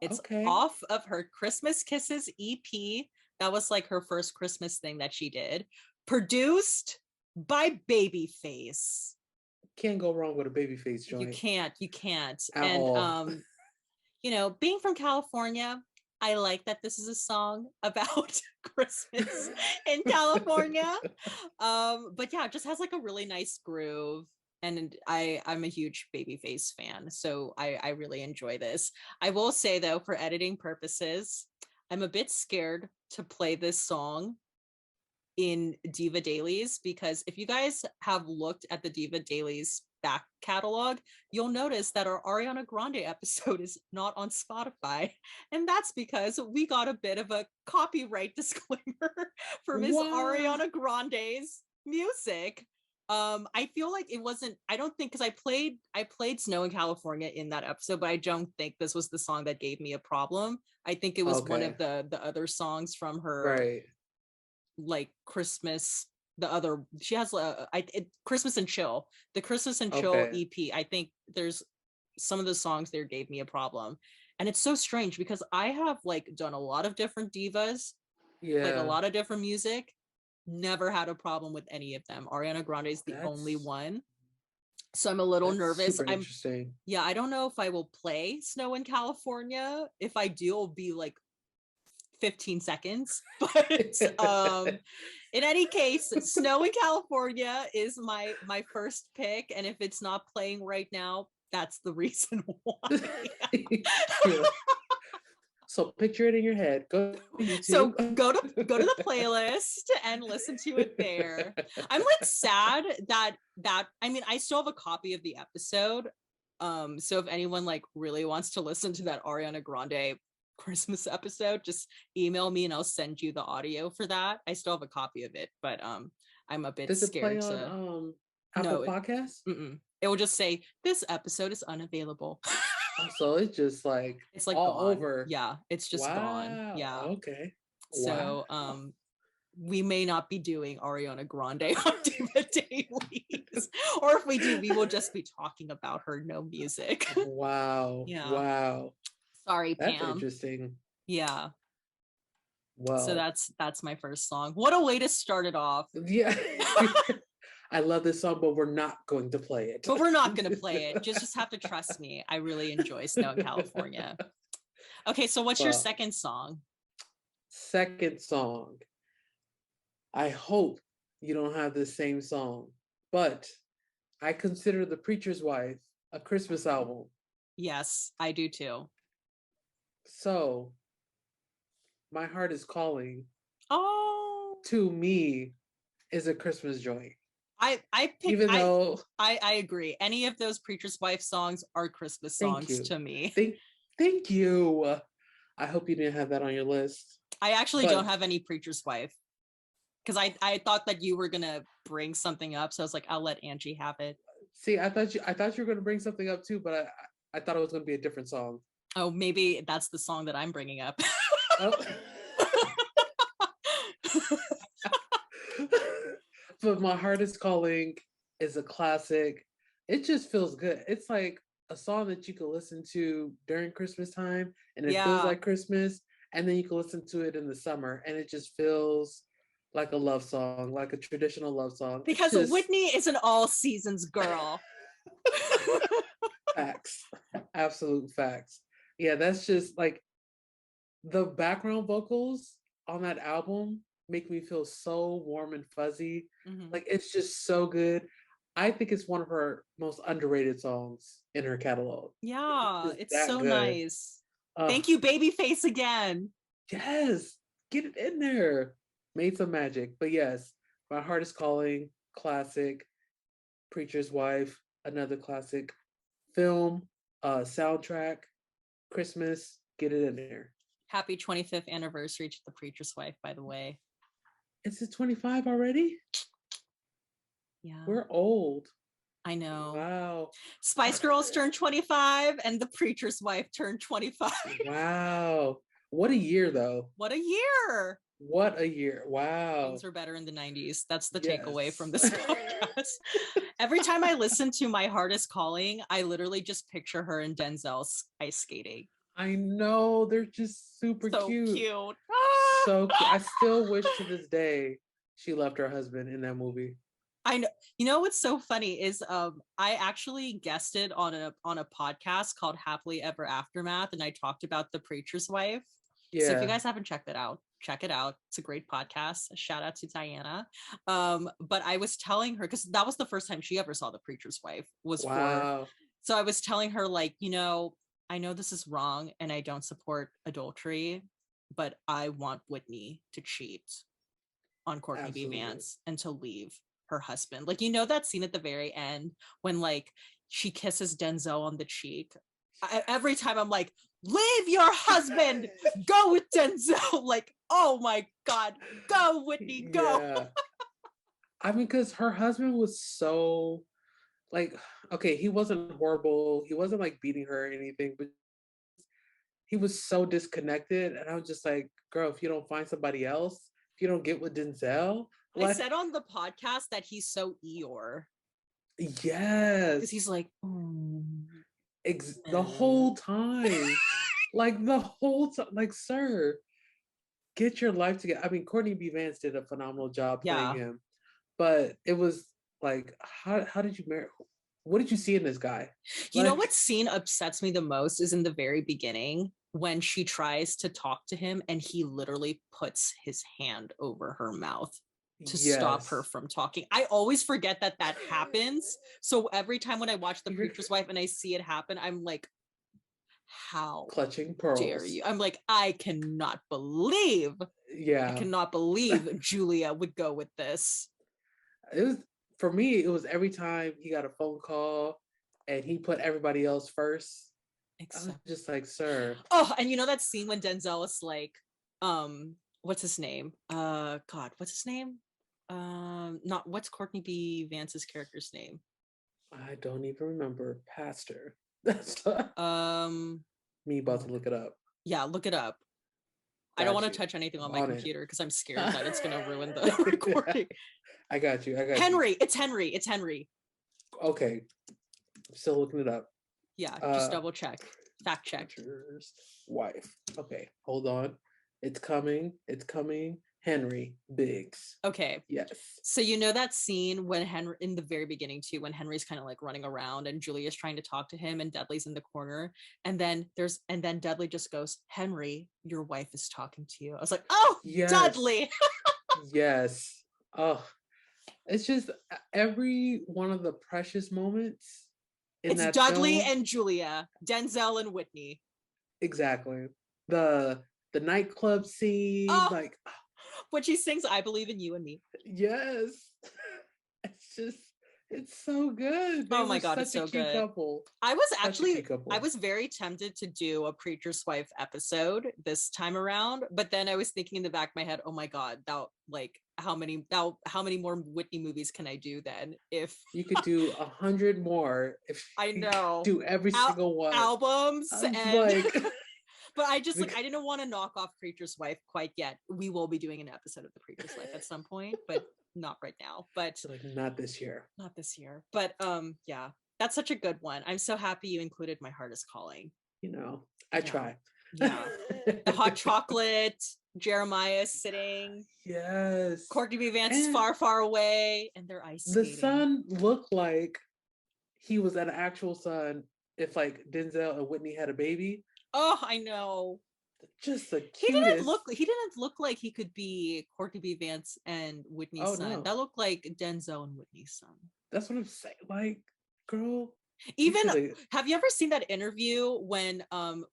A: It's
B: Okay.
A: off of her Christmas Kisses EP. That was like her first Christmas thing that she did, produced by Babyface.
B: Can't go wrong with a Babyface joint
A: You can't.
B: at
A: And
B: all.
A: being from California, I like that this is a song about Christmas in California. But yeah, it just has like a really nice groove. And I'm a huge Babyface fan, so I really enjoy this. I will say though, for editing purposes, I'm a bit scared to play this song in Diva Dailies because if you guys have looked at the Diva Dailies back catalog, you'll notice that our Ariana Grande episode is not on Spotify. And that's because we got a bit of a copyright disclaimer for Miss
B: Wow.
A: Ariana Grande's music. I feel like it wasn't, I don't think, because I played Snow in California in that episode, but I don't think this was the song that gave me a problem. I think it was one
B: Okay.
A: of the other songs from her
B: Right.
A: like Christmas. The other she has Christmas and Chill, the Christmas and Chill
B: Okay.
A: EP. I think there's some of the songs there gave me a problem, and it's so strange because I have like done a lot of different divas, like a
B: Yeah.
A: lot of different music, never had a problem with any of them. Ariana Grande is the only
B: That's
A: one, so I'm a little
B: that's
A: nervous.
B: super interesting.
A: Yeah, I don't know if I will play Snow in California. If I do, it'll be like 15 seconds. But in any case, Snow in California is my first pick, and if it's not playing right now, that's the reason why.
B: So picture it in your head. Go to
A: So
B: YouTube.
A: go to the playlist and listen to it there. I'm like sad that I mean, I still have a copy of the episode. So if anyone like really wants to listen to that Ariana Grande Christmas episode, just email me and I'll send you the audio for that. I still have a copy of it, but I'm a bit
B: Does it play
A: scared
B: on
A: to.
B: Apple
A: No,
B: Podcasts?
A: it will just say this episode is unavailable.
B: Oh, so it's just like
A: It's like
B: all
A: gone.
B: over.
A: Yeah, it's just gone.
B: Wow.
A: Yeah.
B: Okay. Wow.
A: So we may not be doing Ariana Grande on Diva Dailies. Or if we do, we will just be talking about her no music.
B: Wow.
A: Yeah.
B: Wow.
A: Sorry,
B: That's
A: Pam.
B: interesting.
A: Yeah. So
B: Well,
A: that's my first song. What a way to start it off.
B: yeah. I love this song, but we're not going to play it.
A: But we're not going to play it. Just have to trust me. I really enjoy Snow in California. Okay, so what's your second song?
B: Second song. I hope you don't have the same song. But I consider The Preacher's Wife a Christmas album.
A: Yes, I do too.
B: So, My Heart is Calling,
A: Oh,
B: to me, is a Christmas joint.
A: I
B: Even though
A: I agree. Any of those Preacher's Wife songs are Christmas songs to me.
B: Thank you. I hope you didn't have that on your list.
A: I actually don't have any Preacher's Wife because I thought that you were gonna bring something up, so I was like, I'll let Angie have it.
B: See, I thought you were gonna bring something up too, but I thought it was gonna be a different song.
A: Oh, maybe that's the song that I'm bringing up.
B: Oh. But My Heart is Calling is a classic. It just feels good. It's like a song that you can listen to during Christmas time and it feels like Christmas. And then you can listen to it in the summer and it just feels like a love song, like a traditional love song.
A: Because Whitney is an all seasons girl.
B: Facts. Absolute facts. Yeah, that's just like the background vocals on that album make me feel so warm and fuzzy. Mm-hmm. Like it's just so good. I think it's one of her most underrated songs in her catalog.
A: Yeah, it's so good. Nice. Thank you, Babyface, again.
B: Yes, get it in there. Made some magic. But yes, My Heart is Calling, classic. Preacher's Wife, another classic. Film, soundtrack, Christmas, get it in there.
A: Happy 25th anniversary to The Preacher's Wife, by the way.
B: Is it 25 already?
A: Yeah.
B: We're old.
A: I know.
B: Wow.
A: Spice Girls turned 25 and The Preacher's Wife turned 25.
B: Wow. What a year, though.
A: What a year.
B: What a year. Wow.
A: Things were better in the 90s. That's the takeaway from this podcast. Every time I listen to My Heart is Calling, I literally just picture her and Denzel ice skating.
B: I know. They're just super cute. So cute. I still wish to this day she left her husband in that movie.
A: I know. You know what's so funny is I actually guested on a podcast called Happily Ever Aftermath, and I talked about The Preacher's Wife. Yeah. So if you guys haven't checked it out, check it out. It's a great podcast. Shout out to Diana. But I was telling her, because that was the first time she ever saw The Preacher's Wife, was for. So I was telling her, like, you know, I know this is wrong and I don't support adultery, but I want Whitney to cheat on Courtney B. Vance and to leave her husband. Like, you know, that scene at the very end when like she kisses Denzel on the cheek. Every time I'm like, leave your husband, go with Denzel. Like, oh my God, go Whitney, go. Yeah.
B: I mean, because her husband was so like, okay, he wasn't horrible. He wasn't like beating her or anything, but he was so disconnected. And I was just like, girl, if you don't find somebody else, if you don't get with Denzel.
A: I said on the podcast that he's so Eeyore.
B: Yes.
A: Because he's like,
B: the whole time. Like the whole time. Like, sir, get your life together. I mean, Courtney B. Vance did a phenomenal job playing him. But it was like, how did you marry? What did you see in this guy?
A: You know what scene upsets me the most is in the very beginning when she tries to talk to him and he literally puts his hand over her mouth to stop her from talking. I always forget that happens. So every time when I watch The Preacher's Wife and I see it happen, I'm like, how
B: clutching pearls
A: dare you? I'm like, I cannot believe Julia would go with this.
B: It was, for me, it was every time he got a phone call and he put everybody else first. I was just like, sir.
A: Oh, and you know that scene when Denzel is like, what's his name? God, what's his name? What's Courtney B. Vance's character's name?
B: I don't even remember. Pastor. That's me about to look it up.
A: Yeah, look it up. I don't want to touch anything on my computer because I'm scared that it's going to ruin the recording.
B: I got you.
A: Henry. It's Henry.
B: Okay. I'm still looking it up.
A: Yeah, just double check. Fact check.
B: Wife. Okay, hold on. It's coming. Henry Biggs.
A: Okay.
B: Yes.
A: So you know that scene when Henry, in the very beginning too, when Henry's kind of like running around and Julia's trying to talk to him and Dudley's in the corner, and then Dudley just goes, "Henry, your wife is talking to you." I was like, "Oh, yes. Dudley."
B: Yes. Oh, It's just every one of the precious moments in
A: It's
B: that
A: Dudley
B: film.
A: and Julia, Denzel and Whitney.
B: Exactly. The nightclub scene,
A: Oh,
B: like
A: when she sings "I Believe in You and Me."
B: yes. It's just it's so good. They
A: Oh my
B: were
A: God, it's
B: such a
A: so
B: cute
A: good.
B: couple.
A: I was
B: Such a
A: actually,
B: cute couple.
A: I was very tempted to do a Preacher's Wife episode this time around, but then I was thinking in the back of my head, oh my God, how many more Whitney movies can I do then? If
B: You could do 100 more if
A: I
B: you
A: know
B: do every single one.
A: albums
B: I was
A: and
B: like,
A: but I just like I didn't want to knock off Preacher's Wife quite yet. We will be doing an episode of the Preacher's Wife at some point, but not right now. But
B: like not this year.
A: Not this year. But yeah, that's such a good one. I'm so happy you included My Heart Is Calling.
B: You know, I try.
A: Yeah. The hot chocolate, Jeremiah sitting.
B: Yes.
A: Courtney B. Vance is far, far away, and they're ice skating.
B: The son looked like he was an actual son if like Denzel and Whitney had a baby.
A: Oh, I know.
B: Just the cutest.
A: He didn't look like he could be Courtney B. Vance and Whitney's son. No. That looked like Denzel and Whitney's son.
B: That's what I'm saying. Like, girl.
A: Even have you ever seen that interview when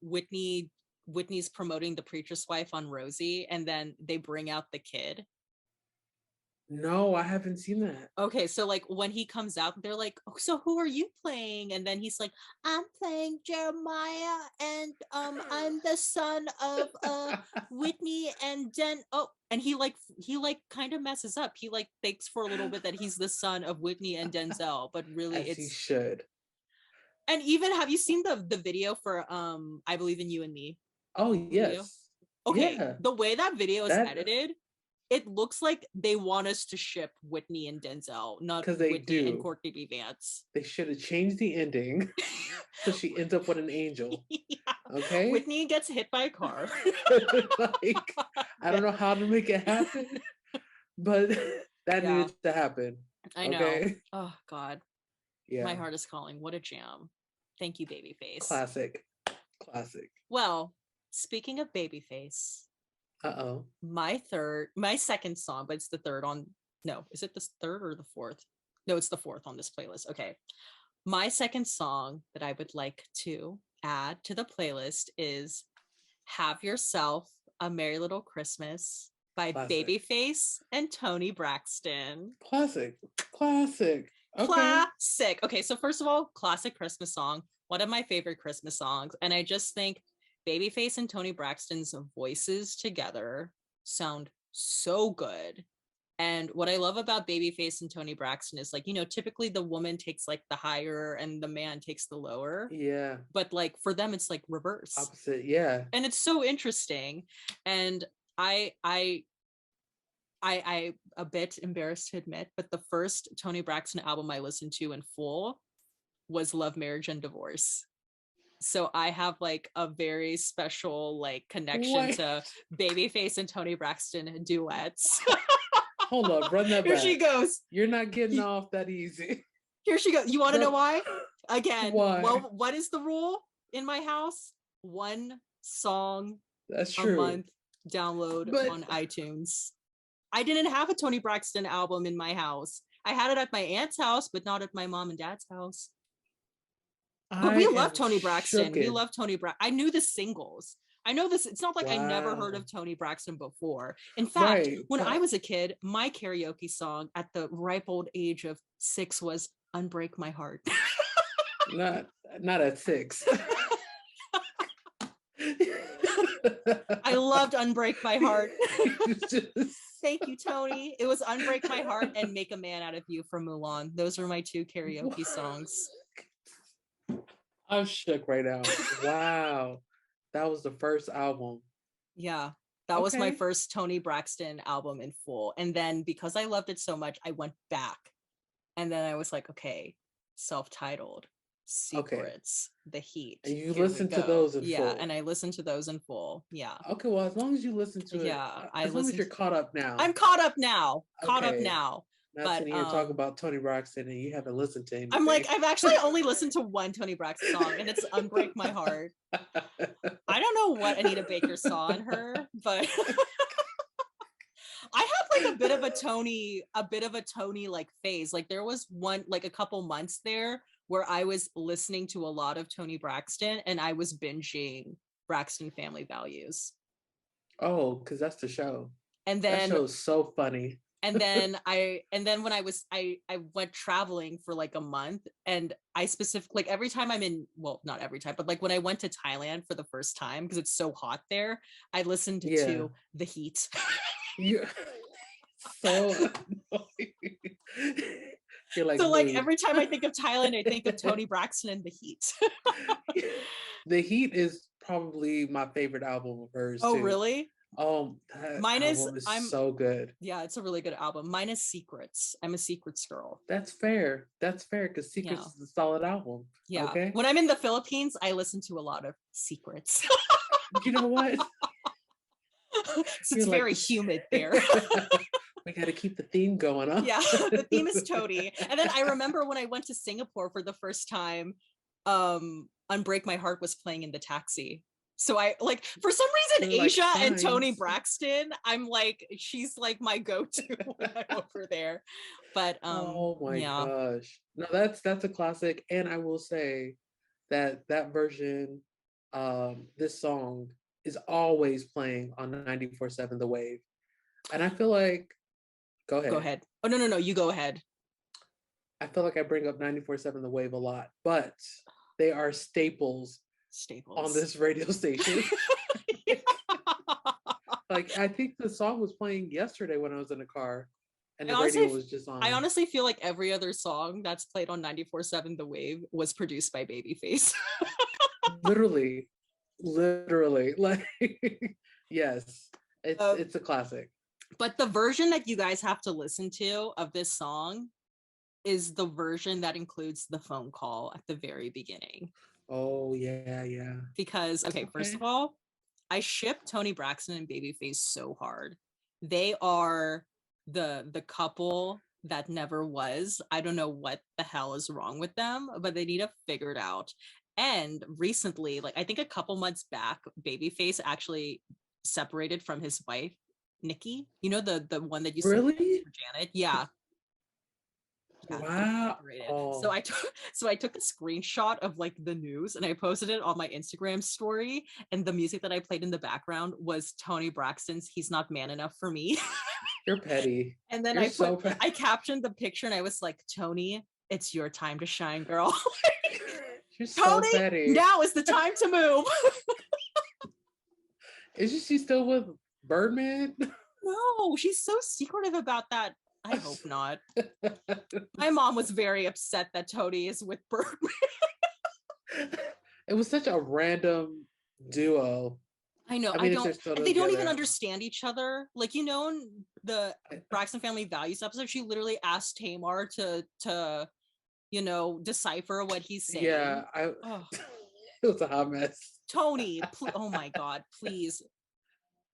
A: Whitney's promoting The Preacher's Wife on Rosie, and then they bring out the kid?
B: No, I haven't seen that.
A: Okay, so like when he comes out, they're like, oh, so who are you playing? And then he's like, I'm playing Jeremiah, and I'm the son of Whitney and and he kind of messes up. He like thinks for a little bit that he's the son of Whitney and Denzel, but really
B: he should.
A: And even have you seen the video for I Believe in You and Me?
B: Oh yes. Video?
A: Okay, yeah. The way that video is edited, it looks like they want us to ship Whitney and Denzel, not Whitney and Courtney B. Vance.
B: They should have changed the ending so she ends up with an angel. Yeah. Okay.
A: Whitney gets hit by a car.
B: Like, I don't know how to make it happen, but that needed to happen.
A: I know.
B: Okay?
A: Oh God. Yeah. My Heart Is Calling. What a jam. Thank you, Babyface.
B: Classic.
A: Well, speaking of Babyface. My second song, but it's the third on. No, is it the third or the fourth? No, it's the fourth on this playlist. Okay. My second song that I would like to add to the playlist is Have Yourself a Merry Little Christmas by Babyface and Toni Braxton.
B: Classic. Okay.
A: Classic. Okay, so first of all, classic Christmas song. One of my favorite Christmas songs. And I just think Babyface and Toni Braxton's voices together sound so good. And what I love about Babyface and Toni Braxton is like, you know, typically the woman takes like the higher and the man takes the lower.
B: Yeah.
A: But like for them, it's like reverse.
B: Opposite, yeah.
A: And it's so interesting. And I a bit embarrassed to admit, but the first Toni Braxton album I listened to in full was Love, Marriage, and Divorce. So I have like a very special like connection to Babyface and Toni Braxton duets.
B: Hold up, run that back.
A: Here she goes.
B: You're not getting off that easy.
A: Here she goes. You want to know why? Again,
B: why?
A: Well, what is the rule in my house? One song
B: a
A: month download on iTunes. I didn't have a Toni Braxton album in my house. I had it at my aunt's house, but not at my mom and dad's house. But we love Toni Braxton. We love Toni Braxton. I knew the singles. I know this. It's not like I never heard of Toni Braxton before. In fact, when I was a kid, my karaoke song at the ripe old age of 6 was Unbreak My Heart.
B: not at 6.
A: I loved Unbreak My Heart. Thank you, Toni. It was Unbreak My Heart and Make a Man Out of You from Mulan. Those were my 2 karaoke songs.
B: I'm shook right now. Wow. That was the first album.
A: Yeah. That was my first Toni Braxton album in full. And then because I loved it so much, I went back. And then I was like, okay, self-titled, Secrets, The Heat.
B: And you listened to those in full.
A: Yeah, and I listened to those in full. Yeah.
B: Okay, well, as long as you listen to it.
A: Yeah.
B: As long as you're caught up now.
A: I'm caught up now. Caught up now.
B: Not sitting here talking about Toni Braxton and you haven't listened to anything.
A: I'm like, I've actually only listened to one Toni Braxton song, and it's Unbreak My Heart. I don't know what Anita Baker saw in her, but I have like a bit of a Toni like phase. Like there was a couple months there where I was listening to a lot of Toni Braxton and I was binging Braxton Family Values.
B: Oh, because that's the show.
A: And then
B: that show's so funny.
A: And then when I went traveling for like a month, and I specifically, like every time I'm in, well, not every time, but like when I went to Thailand for the first time, because it's so hot there, I listened to The Heat.
B: Yeah. So annoying. You're like,
A: so like every time I think of Thailand, I think of Toni Braxton and The Heat.
B: The Heat is probably my favorite album of hers.
A: Oh,
B: too.
A: Really?
B: Oh, mine is so good.
A: Yeah, it's a really good album. Mine is Secrets. I'm a Secrets girl.
B: That's fair. Because Secrets is a solid album.
A: Yeah.
B: Okay.
A: When I'm in the Philippines, I listen to a lot of Secrets.
B: You know what?
A: It's very humid there.
B: We got to keep the theme going on.
A: Yeah, the theme is Toni. And then I remember when I went to Singapore for the first time, Unbreak My Heart was playing in the taxi. So I like, for some reason, Asia and Toni Braxton, I'm like, she's like my go-to when I'm over there. But
B: oh my gosh, no, that's a classic. And I will say that version, this song is always playing on 94.7 The Wave, and I feel like, go ahead.
A: Oh no, you go ahead.
B: I feel like I bring up 94.7 The Wave a lot, but they are staples on this radio station. Like, I think the song was playing yesterday when I was in the car and the radio was just on.
A: I honestly feel like every other song that's played on 94.7 The Wave was produced by Babyface.
B: literally like, yes, it's a classic.
A: But the version that you guys have to listen to of this song is the version that includes the phone call at the very beginning.
B: Oh, yeah.
A: Because, okay, first of all, I ship Toni Braxton and Babyface so hard. They are the couple that never was. I don't know what the hell is wrong with them, but they need to figure it out. And recently, like I think a couple months back, Babyface actually separated from his wife, Nikki. You know, the one that you
B: really
A: for Janet? Yeah.
B: Wow.
A: So I took a screenshot of like the news and I posted it on my Instagram story, and the music that I played in the background was Toni Braxton's He's Not Man Enough for Me.
B: You're petty.
A: And then I captioned the picture and I was like, Toni, it's your time to shine, girl.
B: You're so petty.
A: Now is the time to move.
B: Isn't she still with Birdman?
A: No, she's so secretive about that. I hope not. My mom was very upset that Toni is with Birdman.
B: It was such a random duo.
A: I know. They don't even understand each other. Like, you know, in the Braxton Family Values episode, she literally asked Tamar to you know, decipher what he's saying.
B: Yeah, it was a hot mess.
A: Toni, oh my God, please.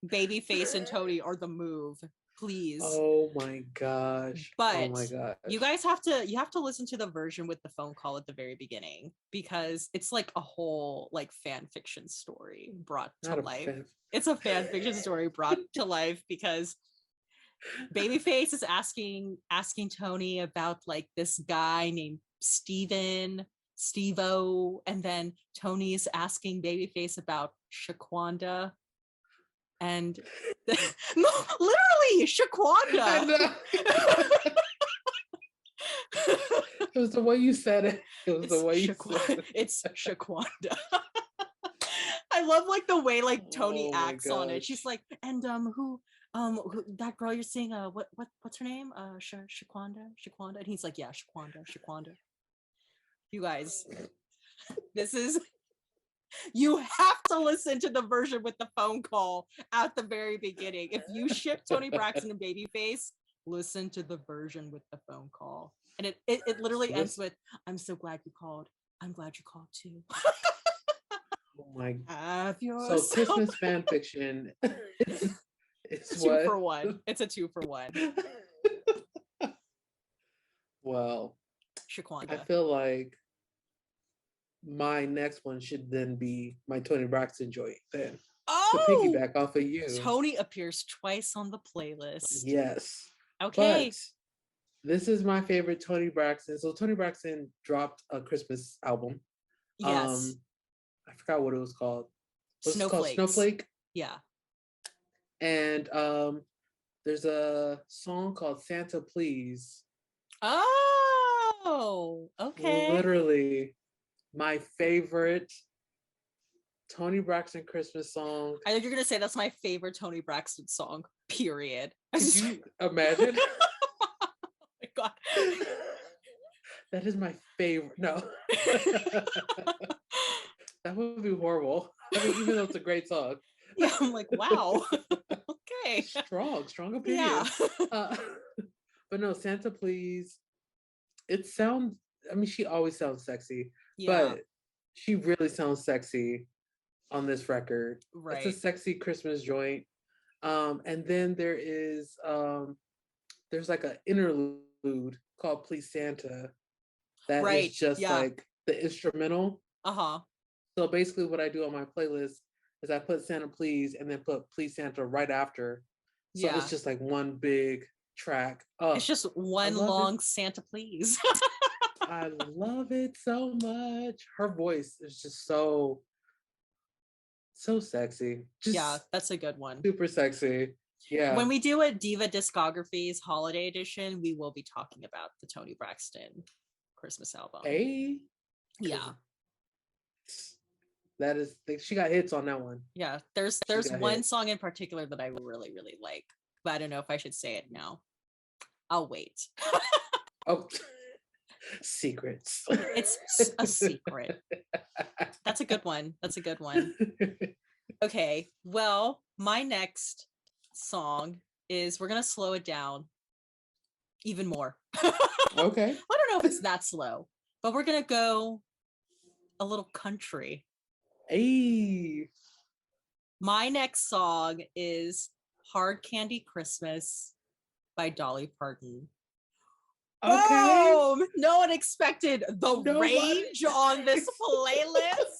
A: Babyface and Toni are the move. Please.
B: Oh my gosh.
A: But you guys have to listen to the version with the phone call at the very beginning, because it's like a whole like fan fiction story brought to life. It's a fan fiction story brought to life because Babyface is asking Toni about like this guy named Steve-O, and then Toni is asking Babyface about Shaquanda. And literally Shaquanda.
B: It was the way you said it.
A: It's Shaquanda. I love like the way like Toni acts on it. She's like, and who that girl you're seeing, what's her name? Shaquanda. And he's like, yeah, Shaquanda. You guys, you have to listen to the version with the phone call at the very beginning. If you ship Toni Braxton and Babyface, listen to the version with the phone call. And it literally ends with, I'm so glad you called. I'm glad you called too.
B: Oh my
A: God.
B: So Christmas fan fiction. It's
A: a 2 for 1. It's a 2 for 1.
B: Well,
A: Shaquanda.
B: I feel like my next one should then be my Toni Braxton joint then. To
C: Oh,
B: piggyback off of you.
C: Toni appears twice on the playlist.
B: Yes.
C: Okay.
B: But this is my favorite Toni Braxton. So Toni Braxton dropped a Christmas album.
C: Yes.
B: I forgot what it was called. What's it called?
C: Snowflakes.
B: Snowflake?
C: Yeah.
B: And there's a song called Santa Please.
C: Oh, okay.
B: Literally my favorite Toni Braxton Christmas song.
C: I think you're gonna say that's my favorite Toni Braxton song, period.
B: Could you imagine?
C: Oh my God.
B: That is my favorite. No. That would be horrible. I mean, even though it's a great song.
C: Yeah, I'm like, wow. Okay.
B: Strong opinion.
C: Yeah.
B: But no, Santa Please. It sounds, I mean, she always sounds sexy,
C: Yeah.
B: but she really sounds sexy on this record.
C: Right.
B: It's a sexy Christmas joint. And then there's like an interlude called Please Santa that
C: Right,
B: is just
C: yeah.
B: like the instrumental.
C: Uh-huh.
B: So basically what I do on my playlist is I put Santa Please and then put Please Santa right after. So
C: Yeah.
B: it's just like one big track.
C: It's just one long Santa Please.
B: I love it so much. Her voice is just so sexy. Just
C: Yeah, that's a good one.
B: super sexy. Yeah.
C: When we do a Diva Discographies holiday edition, we will be talking about the Toni Braxton Christmas album.
B: Hey.
C: Yeah.
B: That is, she got hits on that one.
C: Yeah. There's one song in particular that I really, really like, but I don't know if I should say it now. I'll wait.
B: Oh, secrets.
C: It's a secret. That's a good one. Okay. Well, my next song is, we're going to slow it down even more.
B: Okay.
C: I don't know if it's that slow, but we're going to go a little country.
B: Hey.
C: My next song is Hard Candy Christmas by Dolly Parton.
B: Okay.
C: Boom! No one expected the range on this playlist.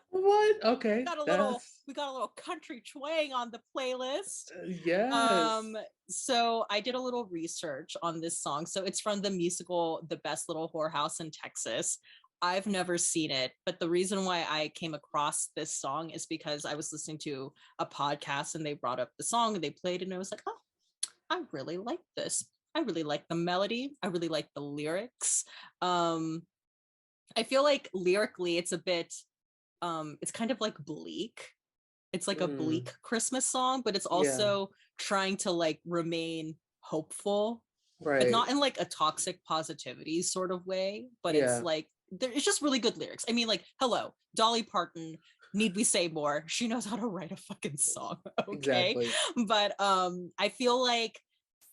B: What? Okay.
C: We got a little country twang on the playlist.
B: Yes.
C: So I did a little research on this song. So it's from the musical The Best Little Whorehouse in Texas. I've never seen it, but the reason why I came across this song is because I was listening to a podcast and they brought up the song and they played it, and I was like, oh, I really like this. I really like the melody. I really like the lyrics. I feel like lyrically it's a bit, it's kind of like bleak. It's like a bleak Christmas song, but it's also trying to like remain hopeful.
B: Right.
C: But not in like a toxic positivity sort of way, but it's like, it's just really good lyrics. I mean, like, hello, Dolly Parton, need we say more? She knows how to write a fucking song. Okay.
B: Exactly.
C: But I feel like,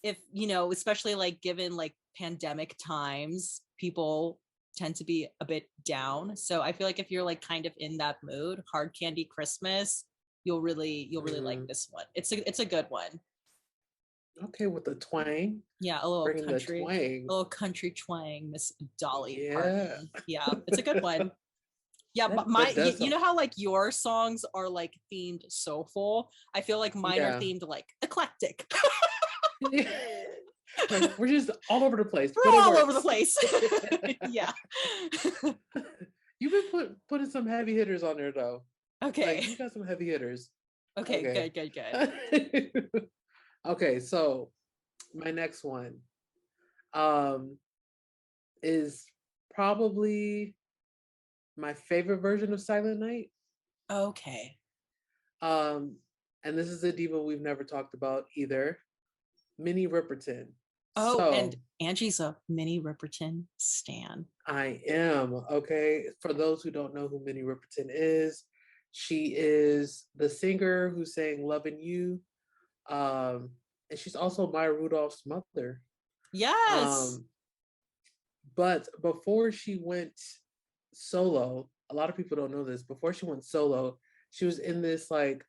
C: if, you know, especially like given like pandemic times, people tend to be a bit down. So I feel like if you're like kind of in that mood, Hard Candy Christmas, you'll really like this one. It's a good one.
B: Okay, with the twang.
C: Yeah, a little
B: Bringing
C: country,
B: the twang.
C: a little country twang, Miss Dolly
B: Yeah.
C: Parton. Yeah, it's a good one. Yeah, but you know how like your songs are like themed soulful? I feel like mine are themed like eclectic.
B: Like, we're just all over the place.
C: We're all over the place. Yeah.
B: You've been putting some heavy hitters on there though.
C: Okay.
B: Like, you got some heavy hitters.
C: Okay. Good.
B: Okay, so my next one is probably my favorite version of Silent Night.
C: Okay.
B: And this is a diva we've never talked about either. Minnie Riperton.
C: Oh, so, and Angie's a Minnie Riperton stan.
B: I am. Okay. For those who don't know who Minnie Riperton is, she is the singer who sang Lovin' You. And she's also Maya Rudolph's mother.
C: Yes.
B: But before she went solo, a lot of people don't know this. Before she went solo, she was in this like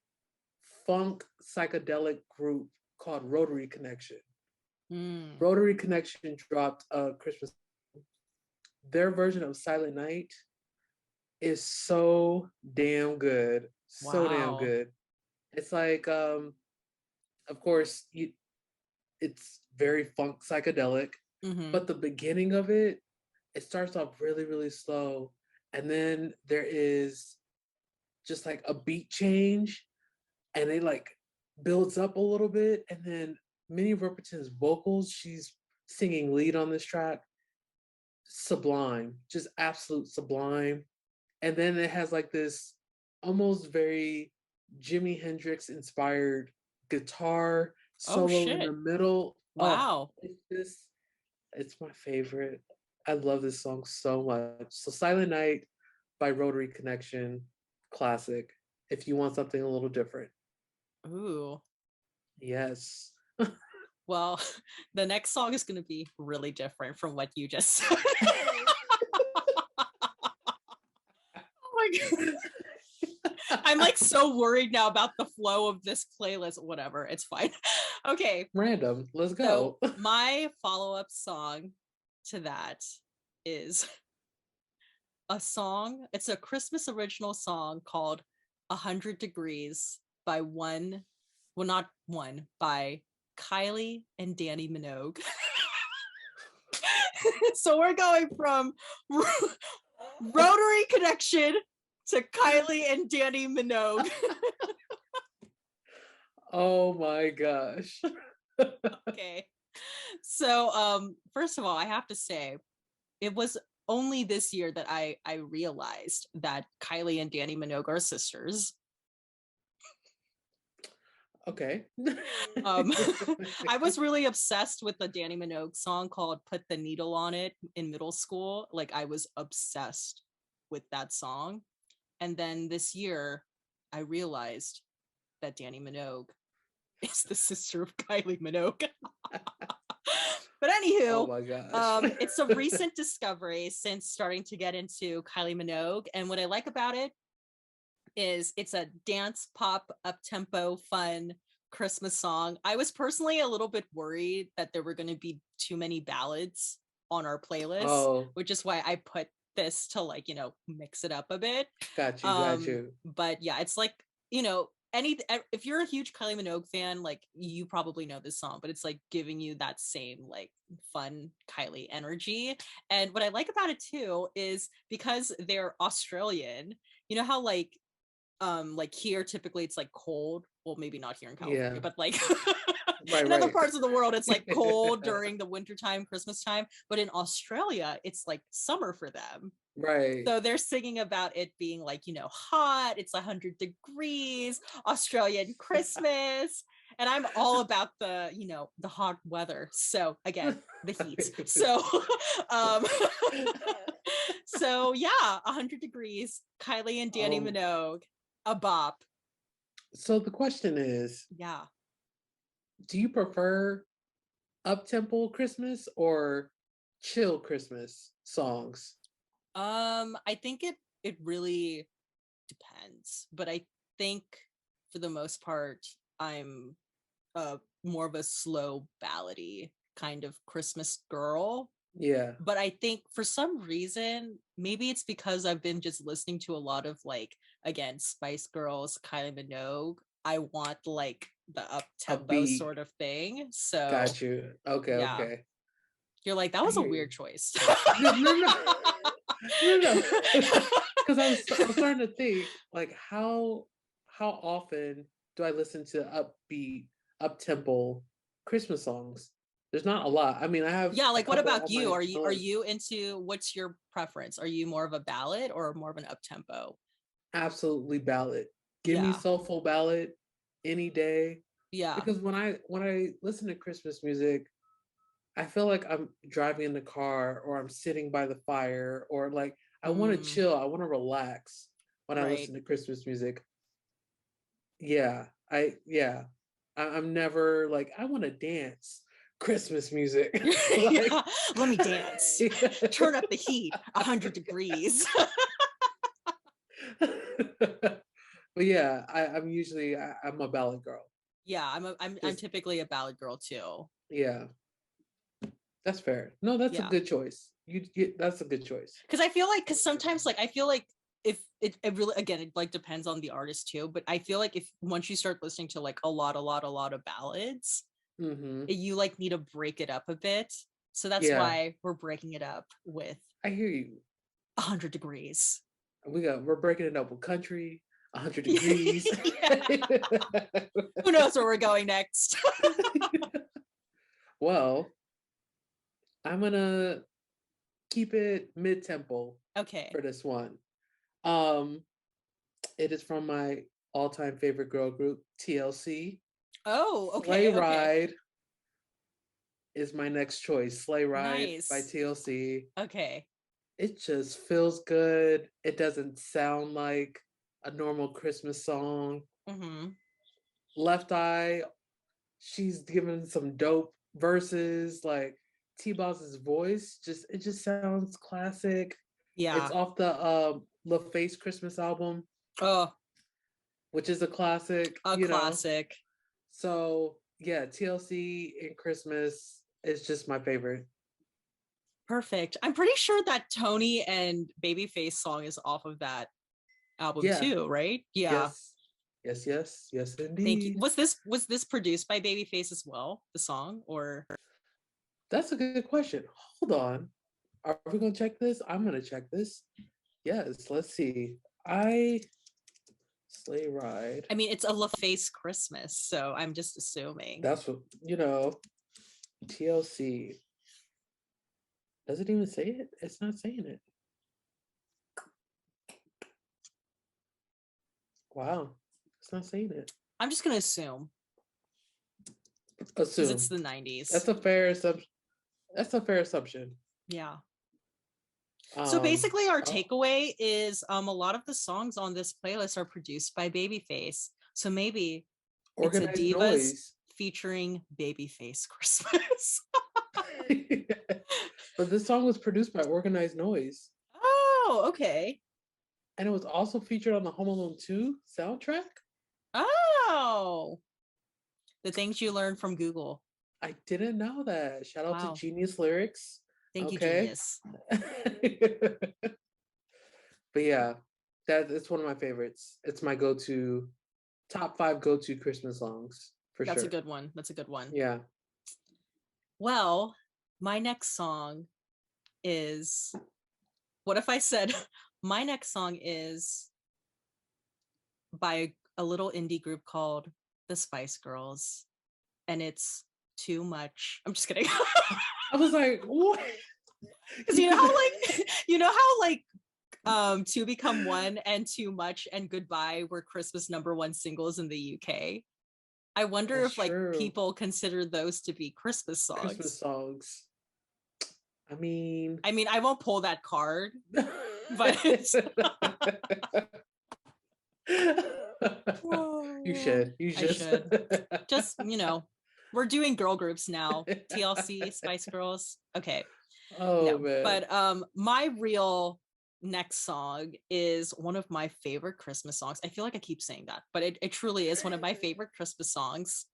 B: funk psychedelic group called Rotary Connection. Rotary Connection dropped a Christmas. Their version of Silent Night is so damn good. So damn
C: Wow.
B: good. It's like, of course, it's very funk psychedelic, but the beginning of it, it starts off really, really slow. And then there is just like a beat change and it like builds up a little bit. And then Minnie Riperton's vocals, she's singing lead on this track. Sublime, just absolute sublime. And then it has like this almost very Jimi Hendrix inspired guitar
C: Oh
B: solo in the
C: shit.
B: middle.
C: Wow.
B: It's my favorite. I love this song so much. So Silent Night by Rotary Connection, classic. If you want something a little different.
C: Ooh.
B: Yes.
C: Well, the next song is going to be really different from what you just said. Oh my god. I'm like so worried now about the flow of this playlist. Whatever, it's fine. Okay.
B: Random. Let's go.
C: So my follow-up song to that is a song. It's a Christmas original song called 100 Degrees by by Kylie and Dannii Minogue. So we're going from Rotary Connection to Kylie and Dannii Minogue.
B: Oh my gosh.
C: Okay. So first of all, I have to say it was only this year that I realized that Kylie and Dannii Minogue are sisters.
B: Okay.
C: I was really obsessed with the Dannii Minogue song called Put the Needle on It in middle school. Like I was obsessed with that song. And then this year I realized that Dannii Minogue is the sister of Kylie Minogue. But anywho,
B: oh my gosh.
C: It's a recent discovery since starting to get into Kylie Minogue. And what I like about it is it's a dance pop up-tempo fun Christmas song. I was personally a little bit worried that there were going to be too many ballads on our playlist, which is why I put this to like, you know, mix it up a bit.
B: Got you.
C: But yeah, it's like, you know, if you're a huge Kylie Minogue fan, like you probably know this song, but it's like giving you that same like fun Kylie energy. And what I like about it too is because they're Australian, you know how like here typically it's like cold, well maybe not here in California, but like in other parts of the world it's like cold during the winter time, Christmas time, but in Australia it's like summer for them.
B: Right.
C: So they're singing about it being like, you know, hot, it's 100 degrees, Australian Christmas. And I'm all about the, you know, the hot weather. So again, the heat. So so yeah, 100 Degrees, Kylie and Dannii Minogue, a bop.
B: So the question is,
C: yeah,
B: do you prefer up-tempo Christmas or chill Christmas songs?
C: I think it really depends, but I think for the most part I'm more of a slow ballady kind of Christmas girl.
B: Yeah.
C: But I think for some reason, maybe it's because I've been just listening to a lot of like, again, Spice Girls, Kylie Minogue. I want like the up-tempo sort of thing. So
B: got you. Okay,
C: yeah.
B: okay.
C: You're like, that was a weird choice.
B: No. Because I was starting to think like how often do I listen to upbeat, up-tempo Christmas songs? There's not a lot. I mean, I have.
C: Yeah, like what about you? Are you into, what's your preference? Are you more of a ballad or more of an up-tempo?
B: Absolutely ballad. Give me soulful ballad any day.
C: Yeah.
B: Because when I listen to Christmas music, I feel like I'm driving in the car or I'm sitting by the fire or like I want to chill. I want to relax when I listen to Christmas music. Yeah. I'm never like, I want to dance Christmas music.
C: Like, yeah. Let me dance. Turn up the heat, 100 degrees.
B: But yeah, I'm a ballad girl.
C: Yeah, I'm typically a ballad girl too.
B: Yeah. That's fair. No, that's a good choice. That's a good choice.
C: Because I feel like, sometimes like I feel like if it really, again, it like depends on the artist too, but I feel like if once you start listening to like a lot of ballads, you like need to break it up a bit. So that's why we're breaking it up with
B: I hear you.
C: 100 Degrees.
B: We're breaking it up with country, 100 Degrees.
C: Who knows where we're going next?
B: Well, I'm gonna keep it mid-tempo.
C: Okay.
B: For this one. It is from my all-time favorite girl group, TLC.
C: Oh, okay.
B: Sleigh Ride is my next choice. Sleigh Ride by
C: Nice.
B: TLC.
C: Okay.
B: It just feels good. It doesn't sound like a normal Christmas song. Left Eye, she's given some dope verses. Like T-Boss's voice, it just sounds classic.
C: Yeah.
B: It's off the LaFace Christmas album. Oh. Which is a classic.
C: Classic.
B: So yeah, TLC in Christmas is just my favorite.
C: Perfect. I'm pretty sure that Toni and Babyface song is off of that album too, right? Yeah.
B: Yes, indeed.
C: Thank you. Was this produced by Babyface as well, the song, or?
B: That's a good question. Hold on. Are we gonna check this? I'm gonna check this. Yes, let's see. Sleigh Ride.
C: I mean, it's a LaFace Christmas, so I'm just assuming.
B: That's what, TLC. Does it even say it? It's not saying it. Wow. It's not saying it.
C: I'm just gonna assume. Because it's the 90s.
B: That's a fair assumption.
C: Yeah. So basically our takeaway is a lot of the songs on this playlist are produced by Babyface. So maybe Organized it's a Divas noise. Featuring Babyface Christmas.
B: But this song was produced by Organized Noise.
C: Oh, okay.
B: And it was also featured on the Home Alone 2 soundtrack.
C: Oh. The things you learn from Google.
B: I didn't know that. Shout out to Genius Lyrics.
C: Thank you, Genius.
B: But yeah, it's one of my favorites. It's my top 5 go-to Christmas songs for sure.
C: That's a good one. That's a good one.
B: Yeah.
C: Well, my next song is, what if I said my next song is by a little indie group called the Spice Girls, and it's Too Much. I'm just kidding.
B: I was like, what?
C: Because you know how Two Become One and Too Much and Goodbye were Christmas #1 singles in the UK. I wonder if people consider those to be Christmas songs.
B: Christmas songs. I mean,
C: I won't pull that card, but
B: you should.
C: I should. Just, we're doing girl groups now. TLC, Spice Girls. Okay.
B: Oh, no, man.
C: But my real next song is one of my favorite Christmas songs. I feel like I keep saying that, but it truly is one of my favorite Christmas songs.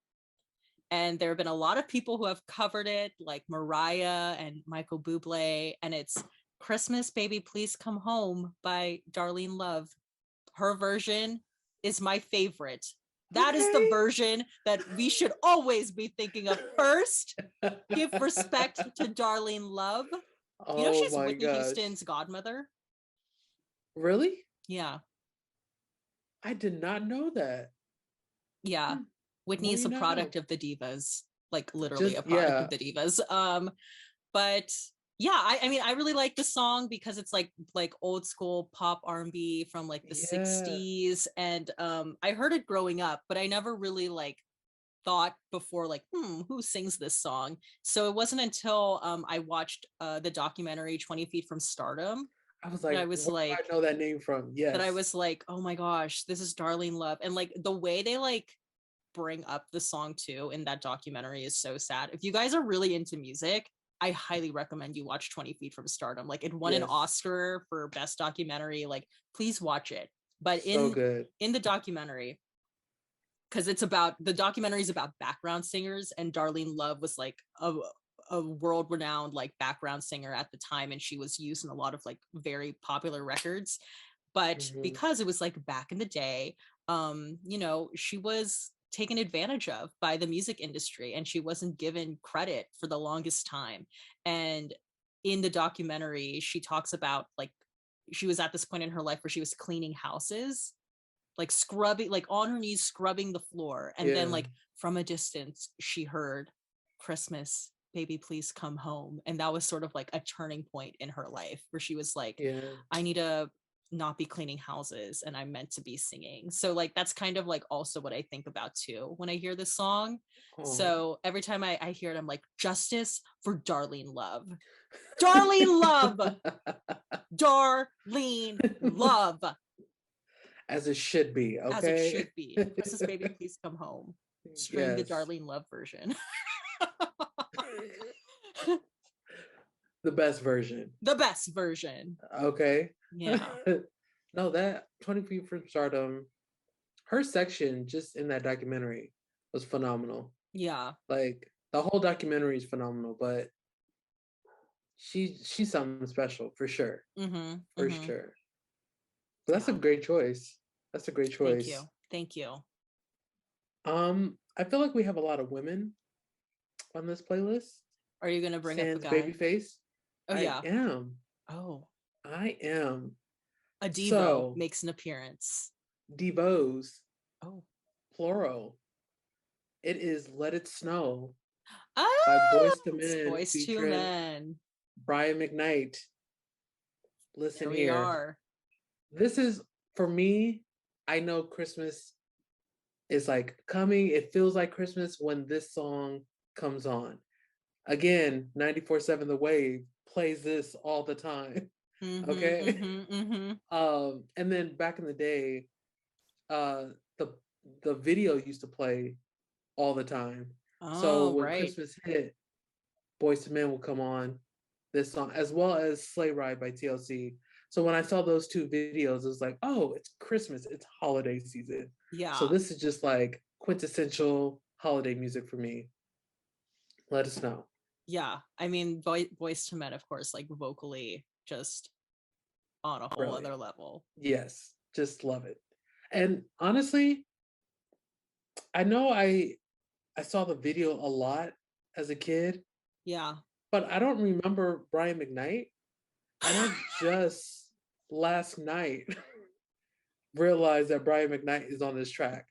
C: And there have been a lot of people who have covered it, like Mariah and Michael Bublé, and it's Christmas Baby Please Come Home by Darlene Love. Her version is my favorite. That is the version that we should always be thinking of first. Give respect to Darlene Love. She's Whitney Houston's godmother.
B: Really?
C: Yeah.
B: I did not know that.
C: Yeah. Whitney is a product of the Divas, like literally a product of the Divas. But yeah, I really like the song because it's like old school pop R&B from like the 60s. And I heard it growing up, but I never really thought before who sings this song? So it wasn't until I watched the documentary 20 Feet from Stardom.
B: I was like, I know that name from. Yes.
C: That I was like, oh my gosh, this is Darlene Love. And the way they bring up the song too in that documentary is so sad. If you guys are really into music, I highly recommend you watch 20 Feet from Stardom. It won an Oscar for best documentary. Please watch it. But in the documentary, because the documentary is about background singers, and Darlene Love was a world-renowned background singer at the time, and she was used in a lot of very popular records. But because it was like back in the day, you know, she was taken advantage of by the music industry and she wasn't given credit for the longest time. And in the documentary, she talks about like she was at this point in her life where she was cleaning houses, like scrubbing, like on her knees, scrubbing the floor. And then like from a distance, she heard Christmas, baby, please come home. And that was sort of like a turning point in her life where she was like, I need to not be cleaning houses and I'm meant to be singing. So like that's kind of like also what I think about too when I hear this song. So every time I hear it, I'm like, justice for Darlene Love. Darlene Love. Darlene Love.
B: As it should be, okay?
C: As it should be. Christmas baby, please come home. String the Darlene Love version.
B: The best version.
C: The best version.
B: Okay.
C: Yeah.
B: No, that 20 Feet from Stardom, her section just in that documentary was phenomenal.
C: Yeah.
B: Like the whole documentary is phenomenal, but she's something special for sure. For sure. But that's a great choice. That's a great choice.
C: Thank you.
B: I feel like we have a lot of women on this playlist.
C: Are you gonna bring up the guy?
B: Babyface?
C: Oh yeah.
B: I am.
C: Oh.
B: I am.
C: A Devo makes an appearance.
B: Divos.
C: Oh.
B: Plural. It is Let It Snow.
C: Oh,
B: by Boyz II Men.
C: Boyz II Men.
B: Brian McKnight. Listen
C: here.
B: We
C: are.
B: This is, for me, I know Christmas is like coming. It feels like Christmas when this song comes on. Again, 94.7 The Wave plays this all the time. Okay? And then back in the day, the video used to play all the time. So when Christmas hit, Boyz II Men will come on this song, as well as Sleigh Ride by TLC. So when I saw those two videos, it was like, oh, it's Christmas, it's holiday season.
C: Yeah.
B: So this is just like quintessential holiday music for me. Let us know.
C: Yeah. I mean, Boyz II Men, of course, like vocally just on a whole other level.
B: Yes. Just love it. And honestly, I know I saw the video a lot as a kid.
C: Yeah.
B: But I don't remember Brian McKnight. And I just last night realized that Brian McKnight is on this track.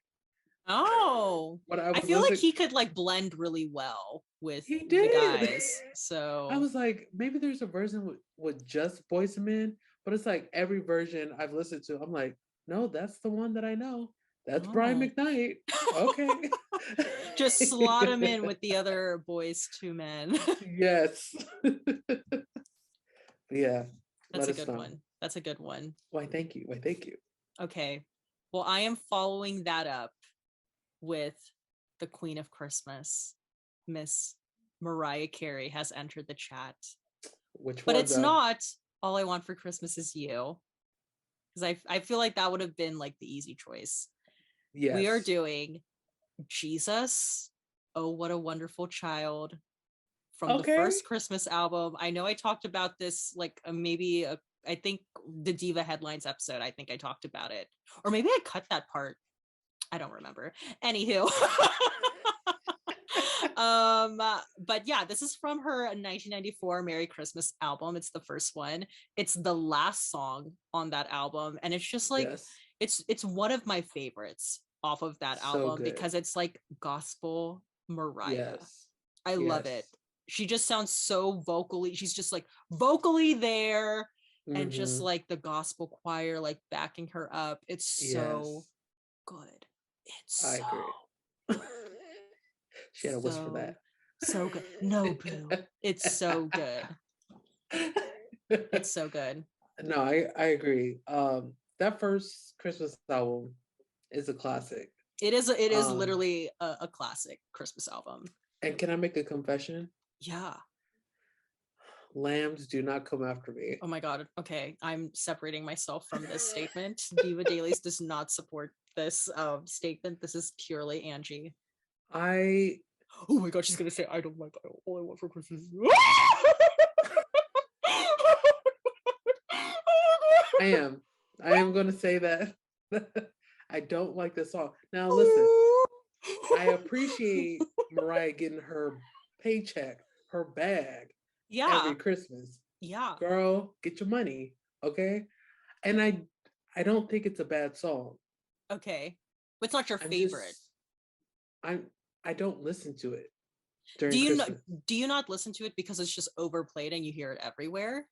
C: Oh. I feel like he could like blend really well with the guys. So
B: I was like, maybe there's a version with just Boyz II Men, but it's like every version I've listened to, I'm like, no, that's the one that I know. That's Brian McKnight. Okay.
C: Just slot him in with the other Boyz II Men.
B: Yes. Yeah.
C: That's a good one. That's a good one.
B: Why, thank you.
C: Okay. Well, I am following that up with the Queen of Christmas, Miss Mariah Carey has entered the chat. But it's not All I Want for Christmas Is You. Because I feel like that would have been like the easy choice. Yes. We are doing Jesus, Oh What a Wonderful Child, from the first Christmas album. I know I talked about this like I think the Diva Headlines episode, I think I talked about it. Or maybe I cut that part. I don't remember. Anywho. But yeah, this is from her 1994 Merry Christmas album. It's the first one. It's the last song on that album. And it's just like, it's one of my favorites off of that album because it's like gospel Mariah. I love it. She just sounds so vocally, she's just like vocally there and just like the gospel choir like backing her up. It's so good. I agree.
B: She had a whisper that.
C: So good. No, boo. It's so good. It's so good.
B: No, I agree. That first Christmas album is a classic.
C: It is literally a classic Christmas album.
B: And can I make a confession?
C: Yeah.
B: Lambs do not come after me.
C: Oh my God. Okay. I'm separating myself from this statement. Diva Dailies does not support this statement. This is purely Angie.
B: Oh my God, she's gonna say, I don't like All I Want for Christmas. I I am going to say that I don't like this song. Now, listen, I appreciate Mariah getting her paycheck, her bag
C: Yeah.
B: every Christmas.
C: Yeah.
B: Girl, get your money, okay? And I don't think it's a bad song.
C: Okay. But it's not your
B: I'm
C: favorite.
B: just I don't listen to it
C: Do
B: during
C: you
B: Christmas.
C: do you not listen to it because it's just overplayed and you hear it everywhere?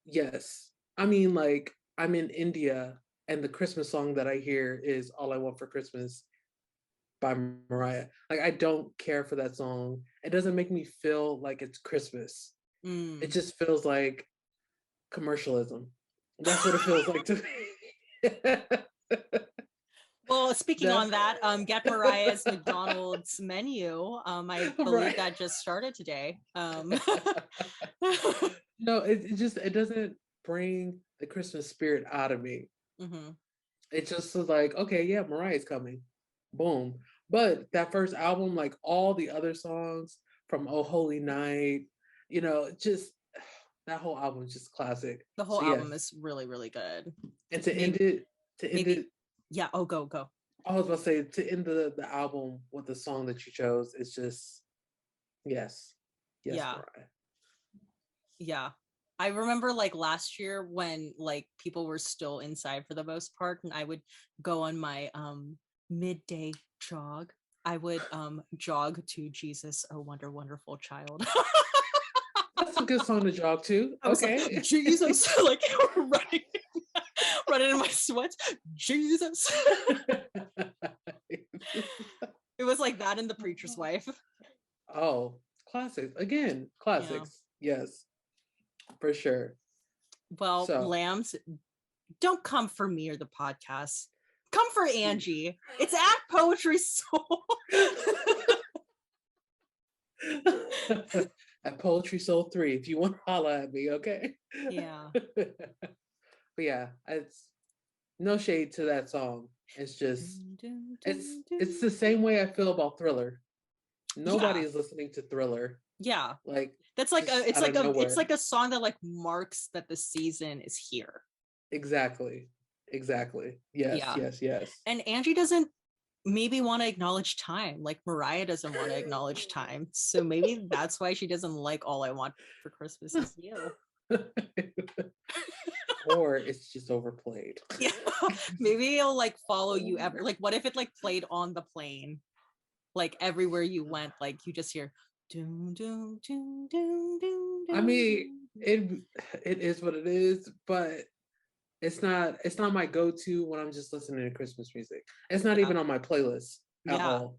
B: Yes. I mean, like, I'm in India and the Christmas song that I hear is All I Want for Christmas by Mariah. Like, I don't care for that song. It doesn't make me feel like it's Christmas. It just feels like commercialism. That's what it feels like to me.
C: Well, speaking on that, get Mariah's McDonald's menu. I believe that just started today.
B: No, it doesn't bring the Christmas spirit out of me.
C: Mm-hmm.
B: It just was like, okay, yeah, Mariah's coming, boom. But that first album, like all the other songs from Oh Holy Night, just that whole album is just classic.
C: The whole album is really, really good.
B: And to end it,
C: yeah. Oh, go.
B: I was about to say to end the album with the song that you chose. It's just yes,
C: yeah.
B: Mariah.
C: Yeah. I remember like last year when like people were still inside for the most part, and I would go on my midday jog. I would jog to Jesus, oh wonder, wonderful child.
B: That's a good song to jog to. Okay.
C: Like, Jesus, like running in my sweats. Jesus. It was like that in The Preacher's Wife.
B: Oh, classics. Again, classics. Yeah. Yes. For sure.
C: Well, lambs, don't come for me or the podcast. Come for Angie. It's at Poetry Soul.
B: At Poetry Soul 3, if you want to holla at me, okay?
C: Yeah.
B: But yeah, it's no shade to that song. It's just it's the same way I feel about Thriller. Nobody is listening to Thriller.
C: Yeah.
B: Like
C: that's like it's like a song that like marks that the season is here.
B: Exactly. Yes.
C: And Angie doesn't maybe want to acknowledge time, like Mariah doesn't want to acknowledge time. So maybe that's why she doesn't like All I Want for Christmas Is You.
B: Or it's just overplayed.
C: Yeah. Maybe it'll like follow you ever. Like what if it like played on the plane? Like everywhere you went, like you just hear doom doom doom doom doom.
B: I mean, it is what it is, but it's not my go-to when I'm just listening to Christmas music. It's not even on my playlist at all.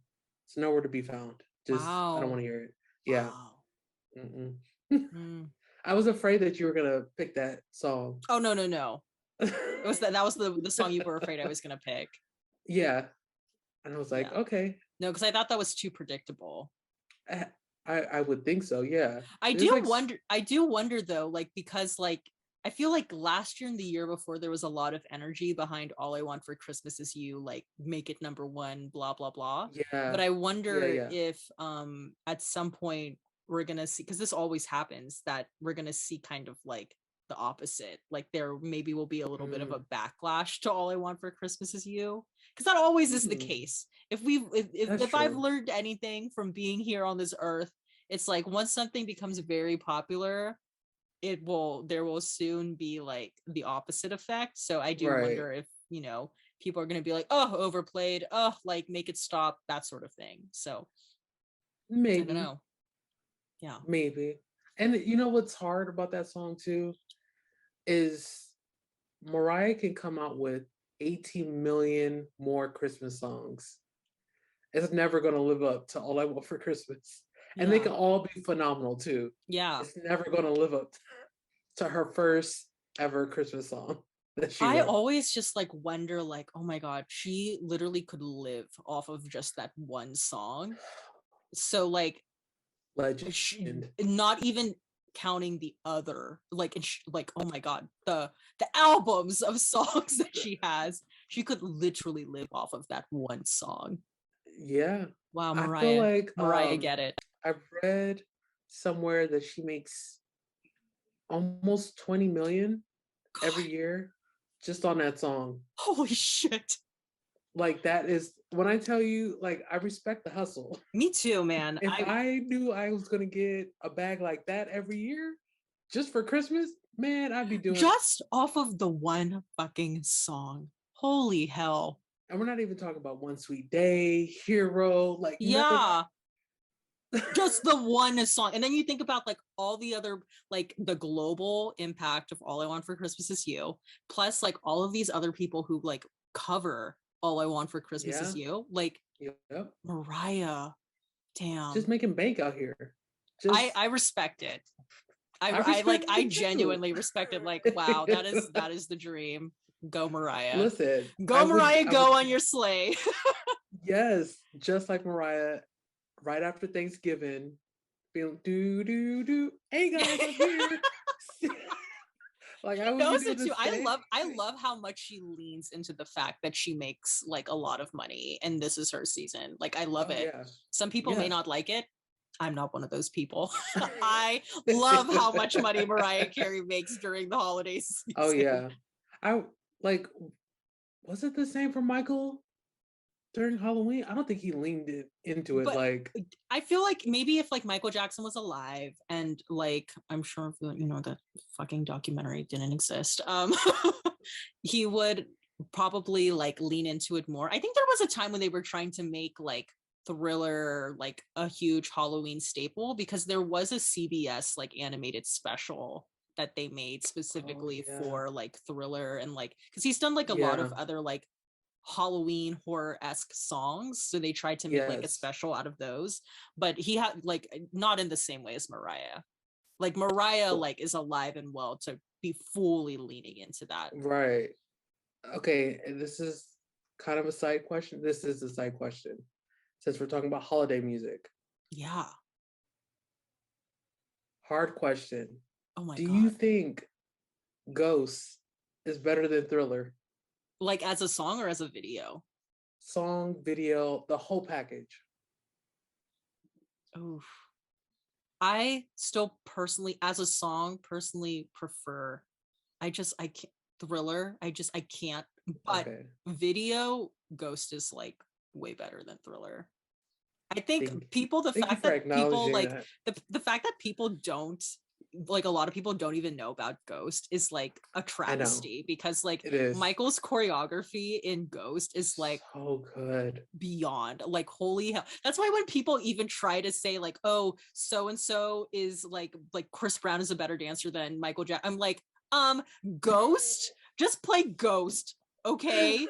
B: It's nowhere to be found. Just I don't want to hear it. Yeah. Wow. I was afraid that you were gonna pick that song.
C: Oh no. It was that was the song you were afraid I was gonna pick.
B: Yeah. And I was like, okay.
C: No, because I thought that was too predictable.
B: I would think so, yeah.
C: I do wonder though, like because like I feel like last year and the year before there was a lot of energy behind All I Want for Christmas Is You, like make it number one, blah blah blah.
B: Yeah.
C: But I wonder if at some point we're gonna see, because this always happens, that we're gonna see kind of like the opposite. Like there maybe will be a little bit of a backlash to All I Want for Christmas Is You. Because that always is the case. If I've learned anything from being here on this earth, it's like once something becomes very popular, there will soon be like the opposite effect. So I do wonder if people are going to be like, oh, overplayed, oh, like make it stop, that sort of thing. So
B: maybe,
C: I don't know. Yeah,
B: maybe. And you know what's hard about that song too is Mariah can come out with 18 million more Christmas songs. It's never going to live up to All I Want for Christmas. And they can all be phenomenal too.
C: Yeah.
B: It's never going to live up to her first ever Christmas song that she wrote.
C: Always just like wonder, like, oh my God, she literally could live off of just that one song. So like,
B: legend.
C: Not even counting the other, like oh my God, the albums of songs that she has, she could literally live off of that one song.
B: Yeah.
C: Wow, Mariah.
B: I feel like
C: Mariah get it.
B: I've read somewhere that she makes almost 20 million every year just on that song.
C: Holy shit.
B: Like, that is, when I tell you, like, I respect the hustle.
C: Me too, man.
B: If I knew I was going to get a bag like that every year, just for Christmas, man, I'd be doing
C: just off of the one fucking song. Holy hell.
B: And we're not even talking about One Sweet Day, Hero, like,
C: yeah. Just the one song. And then you think about like all the other, like the global impact of All I Want for Christmas Is You, plus like all of these other people who like cover All I Want for Christmas Is You, like Mariah. Damn.
B: Just making bank out here.
C: I respect it. I genuinely respect it. Like, wow, that is the dream. Go Mariah.
B: Listen.
C: Go Mariah, go on your sleigh.
B: Yes, just like Mariah, right after Thanksgiving, being do. Hey guys, I'm here. Like, I
C: knows it too. I love how much she leans into the fact that she makes like a lot of money and this is her season. Like, I love it. Yeah. Some people may not like it. I'm not one of those people. I love how much money Mariah Carey makes during the holidays.
B: Oh yeah. I like, was it the same for Michael during Halloween? I don't think he leaned into it. But like,
C: I feel like maybe if like Michael Jackson was alive and like, I'm sure if the fucking documentary didn't exist, he would probably like lean into it more. I think there was a time when they were trying to make like Thriller like a huge Halloween staple, because there was a CBS like animated special that they made specifically for like Thriller, and like because he's done like a lot of other like Halloween horror-esque songs, so they tried to make like a special out of those, but he had like not in the same way as Mariah. Like Mariah like is alive and well to be fully leaning into that.
B: Right. Okay, and this is kind of a side question. This is a side question since we're talking about holiday music.
C: Yeah.
B: Hard question.
C: Oh my God.
B: Do you think Ghost is better than Thriller?
C: Like as a song or as a video?
B: Song, video, the whole package.
C: Oh, I still personally, as a song, prefer. I can't Thriller. I can't. But video, Ghost is like way better than Thriller. I think the fact that people like the fact that people don't like, a lot of people don't even know about Ghost is like a travesty, because like Michael's choreography in Ghost is like
B: so good, beyond
C: like holy hell. That's why when people even try to say like, oh, so and so is like Chris Brown is a better dancer than Michael Jackson, I'm like, Ghost, just play Ghost, okay?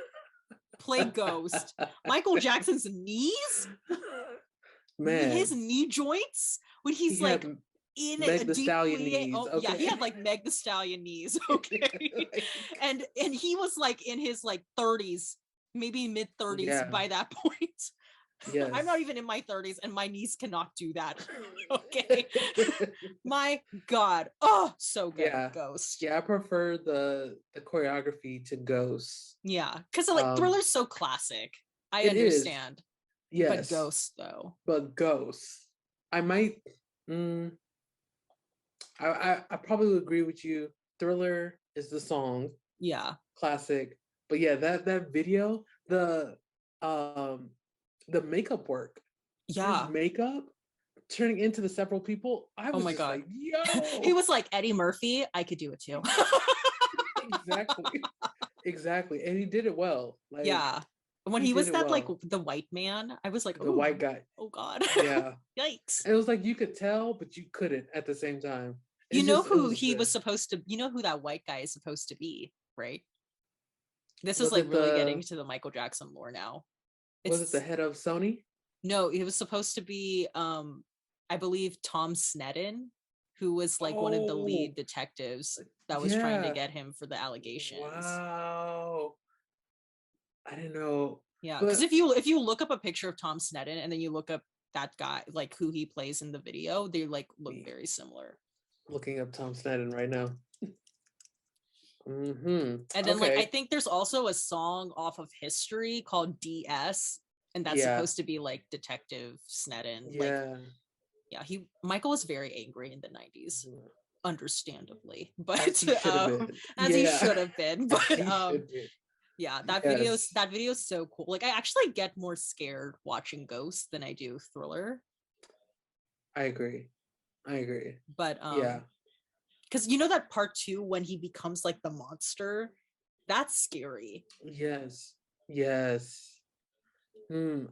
C: Play Ghost. Michael Jackson's knees,
B: man,
C: his knee joints when he's like in
B: Meg the Stallion knees.
C: Yeah, he had like Meg the Stallion knees. Okay. and he was like in his like 30s, maybe mid 30s by that point. Yes. I'm not even in my 30s and my knees cannot do that. Okay. My God. Oh, so good.
B: Yeah.
C: Ghost.
B: Yeah, I prefer the choreography to Ghost.
C: Yeah, because like Thriller's so classic. I understand.
B: Yes.
C: But Ghost though.
B: But Ghost. I might I probably would agree with you. Thriller is the song.
C: Yeah.
B: Classic. But yeah, that video, the makeup work.
C: Yeah.
B: His makeup turning into the several people. I was God. Like, yo.
C: He was like Eddie Murphy. I could do it too.
B: Exactly. And he did it well. Like,
C: yeah. When he was that like the white man, I was like,
B: the white guy.
C: Oh God.
B: Yeah.
C: Yikes.
B: It was like you could tell, but you couldn't at the same time.
C: You know who he was supposed to, you know who that white guy is supposed to be, right? This is like really getting to the Michael Jackson lore now.
B: Was it the head of Sony?
C: No, it was supposed to be I believe Tom Sneddon, who was like one of the lead detectives that was trying to get him for the allegations.
B: Wow. I didn't know.
C: Yeah, because if you look up a picture of Tom Sneddon and then you look up that guy, like who he plays in the video, they like look very similar.
B: Looking up Tom Sneddon right now.
C: And then like I think there's also a song off of History called DS, and that's supposed to be like Detective Sneddon.
B: Yeah.
C: Like, yeah, Michael was very angry in the 90s. understandably, but
B: as he should have been.
C: as he should have been. But
B: He should be.
C: yeah, that
B: Yes.
C: video is so cool. Like I actually get more scared watching Ghost than I do Thriller.
B: I agree.
C: But
B: Yeah.
C: because you know that part 2 when he becomes like the monster, that's scary.
B: Yes.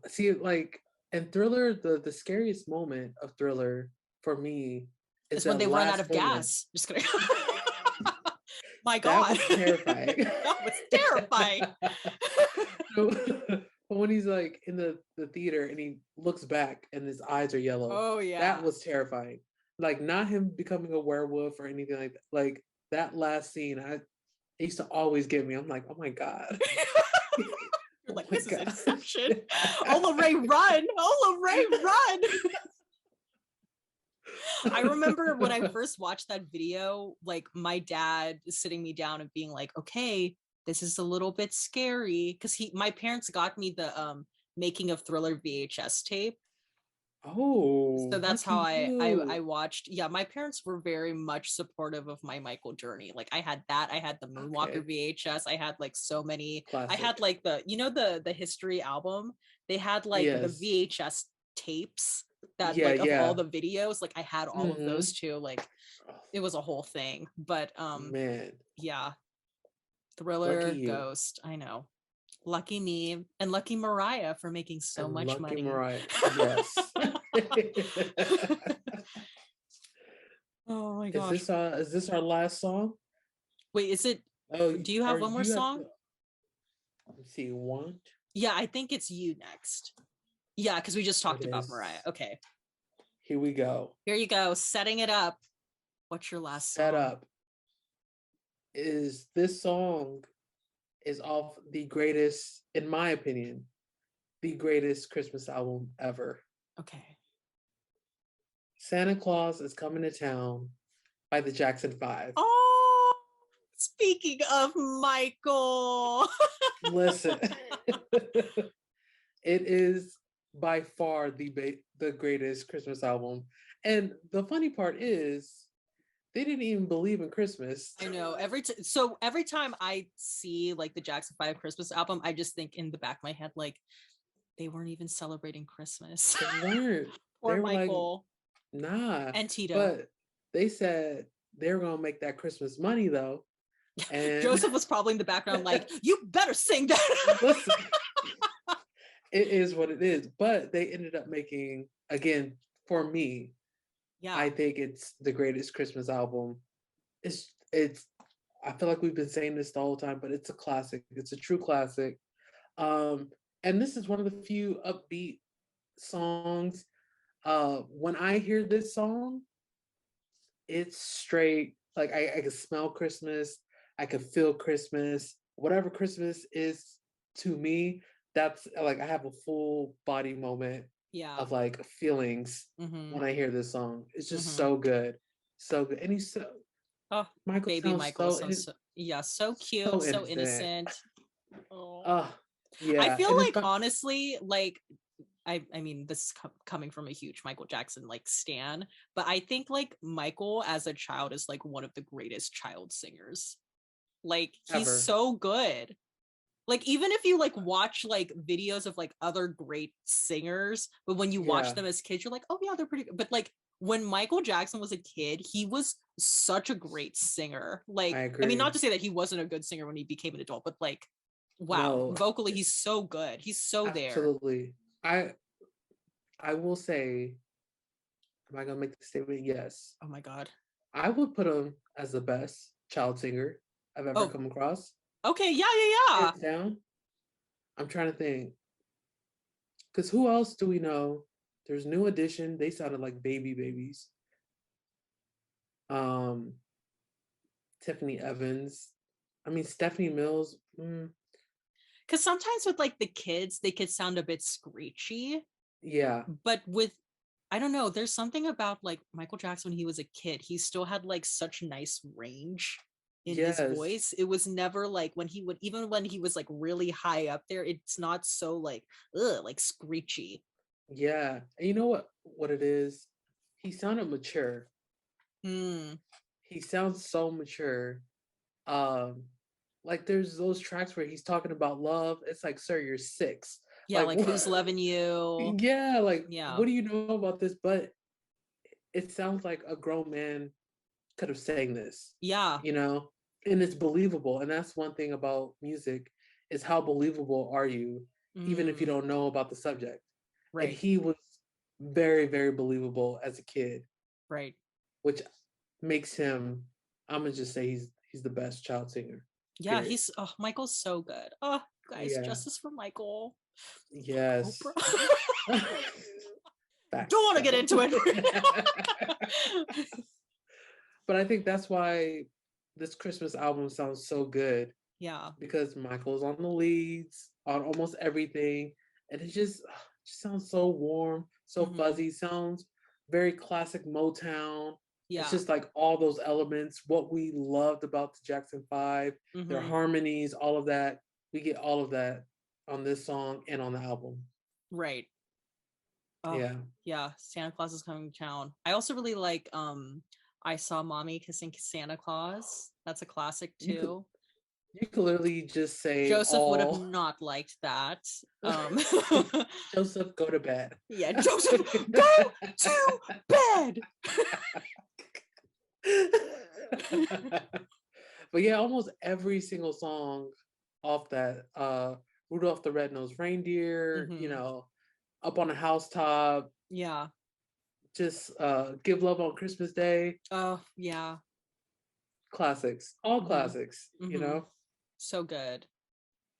B: See, like in Thriller, the scariest moment of Thriller for me is
C: It's when they run out
B: last
C: of
B: moment.
C: gas. Just kidding. My
B: That
C: God,
B: was terrifying.
C: that was terrifying.
B: So, when he's like in the theater and he looks back and his eyes are yellow.
C: Oh yeah,
B: That was terrifying. Like not him becoming a werewolf or anything like that. Like that last scene, it used to always get me. I'm like, oh my God.
C: You're like,
B: my
C: this
B: God.
C: is Inception. Ola Ray, run! Ola Ray, run! I remember when I first watched that video, like my dad sitting me down and being like, okay, this is a little bit scary. Because my parents got me the Making of Thriller VHS tape.
B: Oh,
C: So that's how I
B: cute.
C: watched. Yeah, my parents were very much supportive of my Michael journey. Like I had that, I had the Moonwalker VHS, I had like so many. I had
B: Classic.
C: like the history album. They had like the
B: Yes.
C: VHS tapes that
B: Yeah,
C: like of
B: yeah.
C: all the videos. Like I had all of those too. Like
B: Oh,
C: it was a whole thing. But
B: man,
C: yeah,
B: lucky
C: Thriller,
B: you.
C: Ghost. I know. Lucky me and lucky Mariah for making so
B: And
C: much
B: lucky
C: money.
B: Mariah. Yes.
C: Oh my gosh.
B: Is this our last song?
C: Wait, is it?
B: Oh,
C: Do you have one more song?
B: Let's see, want?
C: Yeah, I think it's you next. Yeah, because we just talked
B: It
C: about
B: is.
C: Mariah. Okay,
B: Here we go.
C: here you go. Setting it up. What's your last
B: Set
C: song?
B: up. This song is off the greatest, in my opinion, the greatest Christmas album ever.
C: Okay.
B: Santa Claus is Coming to Town by the Jackson 5.
C: Oh, speaking of Michael.
B: Listen, it is by far the greatest Christmas album. And the funny part is, they didn't even believe in Christmas.
C: I know. Every time I see like the Jackson 5 Christmas album, I just think in the back of my head, like, they weren't even celebrating Christmas.
B: They weren't.
C: Poor
B: They were
C: Michael.
B: like, nah.
C: And Tito.
B: But they said they were gonna make that Christmas money though. And
C: Joseph was probably in the background like, you better sing that.
B: listen, it is what it is. But they ended up making, again, for me,
C: Yeah.
B: I think it's the greatest Christmas album. It's I feel like we've been saying this the whole time, but it's a classic. It's a true classic. And this is one of the few upbeat songs. When I hear this song, it's straight, like I can smell Christmas, I can feel Christmas. Whatever Christmas is to me, that's like I have a full body moment of like feelings when I hear this song. It's just so good. So good. And he's so Michael
C: baby Michael so cute, so innocent. Oh.
B: Yeah.
C: I feel like honestly, like I mean, this is coming from a huge Michael Jackson like stan, but I think like Michael as a child is like one of the greatest child singers. Like he's so good. Like even if you like watch like videos of like other great singers, but when you watch them as kids, you're like, oh yeah, they're pretty good. But like when Michael Jackson was a kid, he was such a great singer. Like I mean, not to say that he wasn't a good singer when he became an adult, but like wow, vocally he's so good. He's so there.
B: Absolutely. I will say, am I gonna make the statement? Yes.
C: Oh my God.
B: I would put him as the best child singer I've ever come across.
C: Okay, yeah.
B: Hands down. I'm trying to think. Because who else do we know? There's New Edition. They sounded like babies. Tiffany Evans. I mean, Stephanie Mills.
C: Because sometimes with like the kids, they could sound a bit screechy.
B: Yeah.
C: But with, I don't know, there's something about like Michael Jackson when he was a kid, he still had like such nice range in his voice. It was never like when he would, even when he was like really high up there, it's not so like screechy.
B: Yeah. And you know what it is? He sounded mature. he sounds so mature. Like there's those tracks where he's talking about love. It's like, sir, you're 6.
C: Yeah, like who's loving you?
B: Yeah, like
C: Yeah.
B: what do you know about this? But it sounds like a grown man could have sang this.
C: Yeah.
B: You know? And it's believable. And that's one thing about music is how believable are you, even if you don't know about the subject.
C: Right.
B: And he was very, very believable as a kid.
C: Right.
B: Which makes him, I'm gonna just say he's the best child singer.
C: Yeah, he's Michael's so good. Oh, guys,
B: Yeah.
C: justice for Michael.
B: Yes.
C: Don't want to get into it.
B: But I think that's why this Christmas album sounds so good.
C: Yeah.
B: Because Michael's on the leads, on almost everything. And it just sounds so warm, so fuzzy, sounds very classic Motown.
C: Yeah.
B: It's just like all those elements, what we loved about the Jackson 5, their harmonies, all of that. We get all of that on this song and on the album.
C: Right.
B: Yeah.
C: Yeah. Santa Claus is coming to town. I also really like I Saw Mommy Kissing Santa Claus. That's a classic too.
B: You could literally just say
C: Joseph would have not liked that.
B: Joseph, go to bed.
C: Yeah, Joseph, go to bed.
B: But yeah, almost every single song off that Rudolph the Red-Nosed Reindeer, you know, Up on a Housetop.
C: Yeah.
B: Just Give Love on Christmas Day.
C: Oh, yeah.
B: Classics. All classics, you know?
C: So good.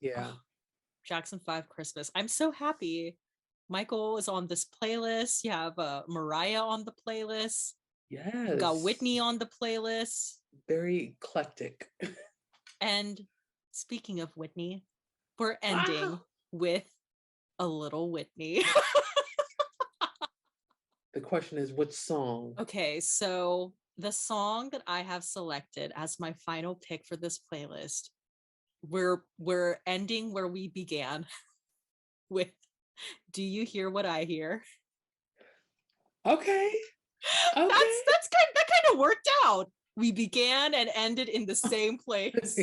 B: Yeah.
C: Oh, Jackson 5 Christmas. I'm so happy. Michael is on this playlist. You have Mariah on the playlist.
B: Yes.
C: You got Whitney on the playlist.
B: Very eclectic.
C: And speaking of Whitney, we're ending with a little Whitney.
B: The question is, which song?
C: Okay, so the song that I have selected as my final pick for this playlist, we're ending where we began with Do You Hear What I Hear?
B: Okay.
C: That kind of worked out. We began and ended in the same place.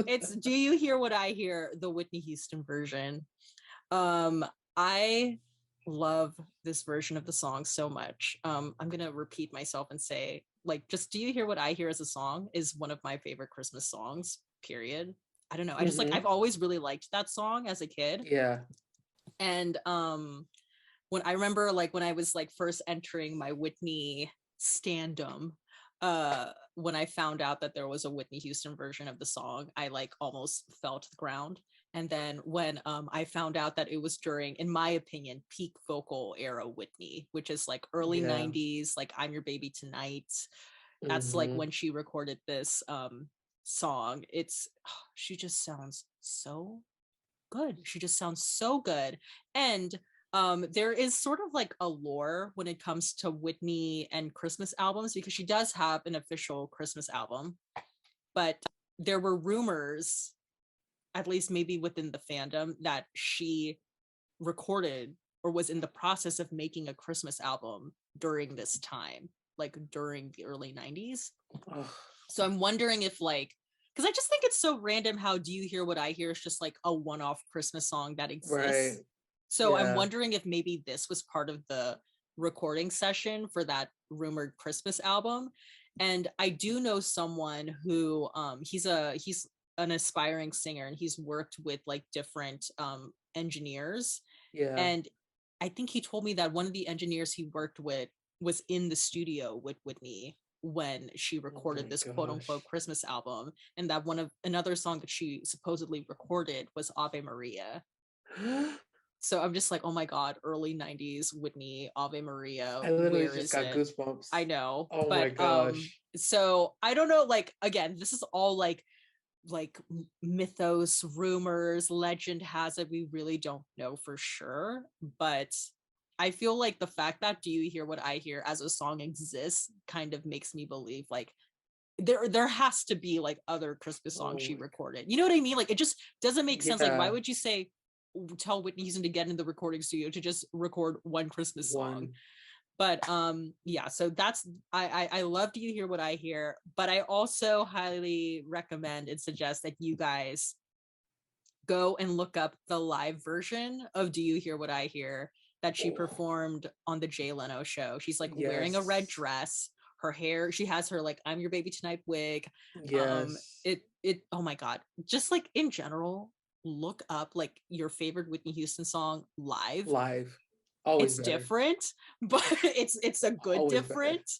C: It's Do You Hear What I Hear, the Whitney Houston version. I love this version of the song so much. I'm gonna repeat myself and say, like, just Do You Hear What I Hear as a song is one of my favorite Christmas songs, period. I don't know. I just like, I've always really liked that song as a kid.
B: Yeah.
C: And when I remember, like, when I was like first entering my Whitney standum, when I found out that there was a Whitney Houston version of the song, I like almost fell to the ground. And then when I found out that it was during, in my opinion, peak vocal era Whitney, which is like early 90s, like I'm Your Baby Tonight. That's like when she recorded this song. She just sounds so good. She just sounds so good. And there is sort of like a lore when it comes to Whitney and Christmas albums, because she does have an official Christmas album, but there were rumors, at least maybe within the fandom, that she recorded or was in the process of making a Christmas album during this time, like during the early 90s. So I'm wondering if, like, because I just think it's so random how Do You Hear What I Hear is just like a one-off Christmas song that exists. Right. So I'm wondering if maybe this was part of the recording session for that rumored Christmas album. And I do know someone who he's an aspiring singer, and he's worked with like different engineers. Yeah. And I think he told me that one of the engineers he worked with was in the studio with Whitney when she recorded this quote unquote Christmas album, and that another song that she supposedly recorded was Ave Maria. So I'm just like, oh my God, early 90s Whitney, Ave Maria.
B: I literally just got goosebumps.
C: I know.
B: Oh my gosh.
C: So I don't know, like, again, this is all like mythos, rumors, legend has it. We really don't know for sure. But I feel like the fact that Do You Hear What I Hear as a song exists kind of makes me believe like there has to be like other Christmas songs she recorded. You know what I mean? Like, it just doesn't make sense. Like, why would you tell Whitney Houston to get in the recording studio to just record one Christmas song? But yeah, so that's I love Do You Hear What I Hear, but I also highly recommend and suggest that you guys go and look up the live version of Do You Hear What I Hear that she performed on the Jay Leno show. She's like wearing a red dress, her hair, she has her like I'm Your Baby Tonight wig. It oh my god, just like in general, look up like your favorite Whitney Houston song live.
B: Always
C: it's
B: better.
C: Different, but it's a good
B: Always
C: different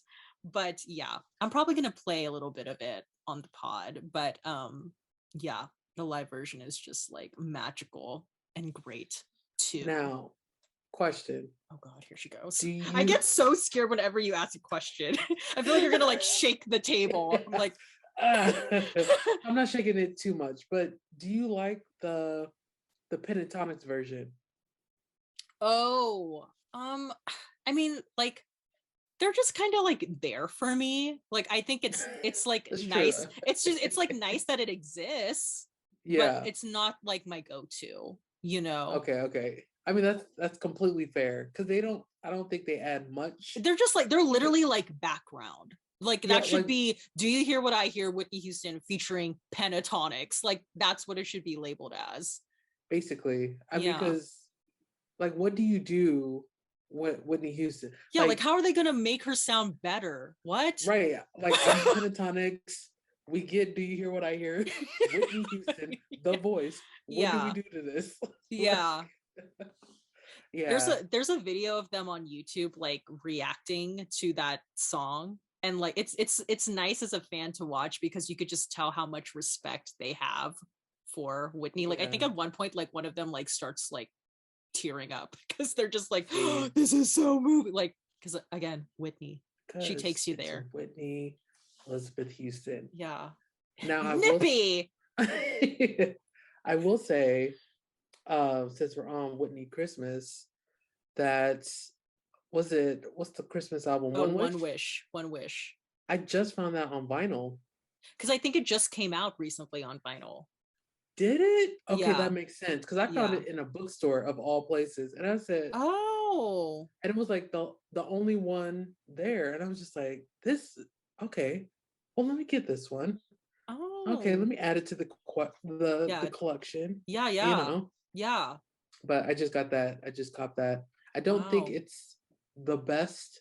C: better. But yeah, I'm probably gonna play a little bit of it on the pod, but yeah, the live version is just like magical and great too.
B: Now, question.
C: Oh god, here she goes. I get so scared whenever you ask a question. I feel like you're gonna like shake the table. I'm like
B: I'm not shaking it too much, but do you like the Pentatonics version?
C: Oh, I mean, like they're just kind of like there for me. Like I think it's like
B: That's
C: nice.
B: true.
C: It's like nice that it exists.
B: Yeah,
C: but it's not like my go-to. You know.
B: Okay. I mean that's completely fair because I don't think they add much.
C: They're just like they're literally like background. Like that should
B: like,
C: be Do You Hear What I Hear, Whitney Houston featuring Pentatonics. Like that's what it should be labeled as.
B: Basically, because like what do you do with Whitney Houston?
C: Yeah, like how are they gonna make her sound better? What?
B: Right, like Pentatonics. We get Do You Hear What I Hear? Whitney Houston, the voice. What do we do to this?
C: Yeah.
B: Yeah.
C: There's a video of them on YouTube like reacting to that song. And like it's nice as a fan to watch because you could just tell how much respect they have for Whitney. Like I think at one point like one of them like starts like tearing up because they're just like, oh, this is so moving. Like because again, Whitney, she takes you there.
B: Whitney Elizabeth Houston.
C: Yeah.
B: Now
C: Nippy.
B: I will say, since we're on Whitney Christmas, what's the Christmas album?
C: One Wish.
B: I just found that on vinyl.
C: Because I think it just came out recently on vinyl.
B: Did it? Okay, that makes sense. Because I found it in a bookstore of all places. And I said, oh. And it was like the only one there. And I was just like, okay. Well, let me get this one. Oh. Okay, let me add it to the collection.
C: Yeah.
B: You know?
C: Yeah.
B: But I just got that. I just copped that. I don't think it's the best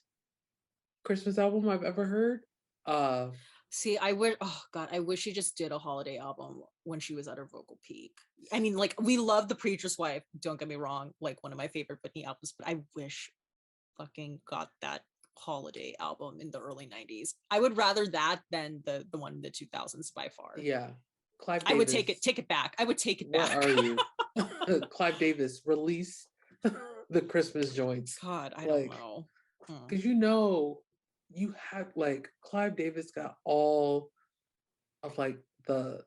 B: Christmas album I've ever heard.
C: See, I wish she just did a holiday album when she was at her vocal peak. I mean, like, we love The Preacher's Wife, don't get me wrong, like one of my favorite Whitney albums, but I wish fucking got that holiday album in the early 90s. I would rather that than the one in the 2000s by far.
B: Yeah. Clive Davis.
C: I would take it back. I would take it back.
B: Where are you? Clive Davis, release the Christmas joints.
C: God, I don't know.
B: Because you have like Clive Davis got all of like the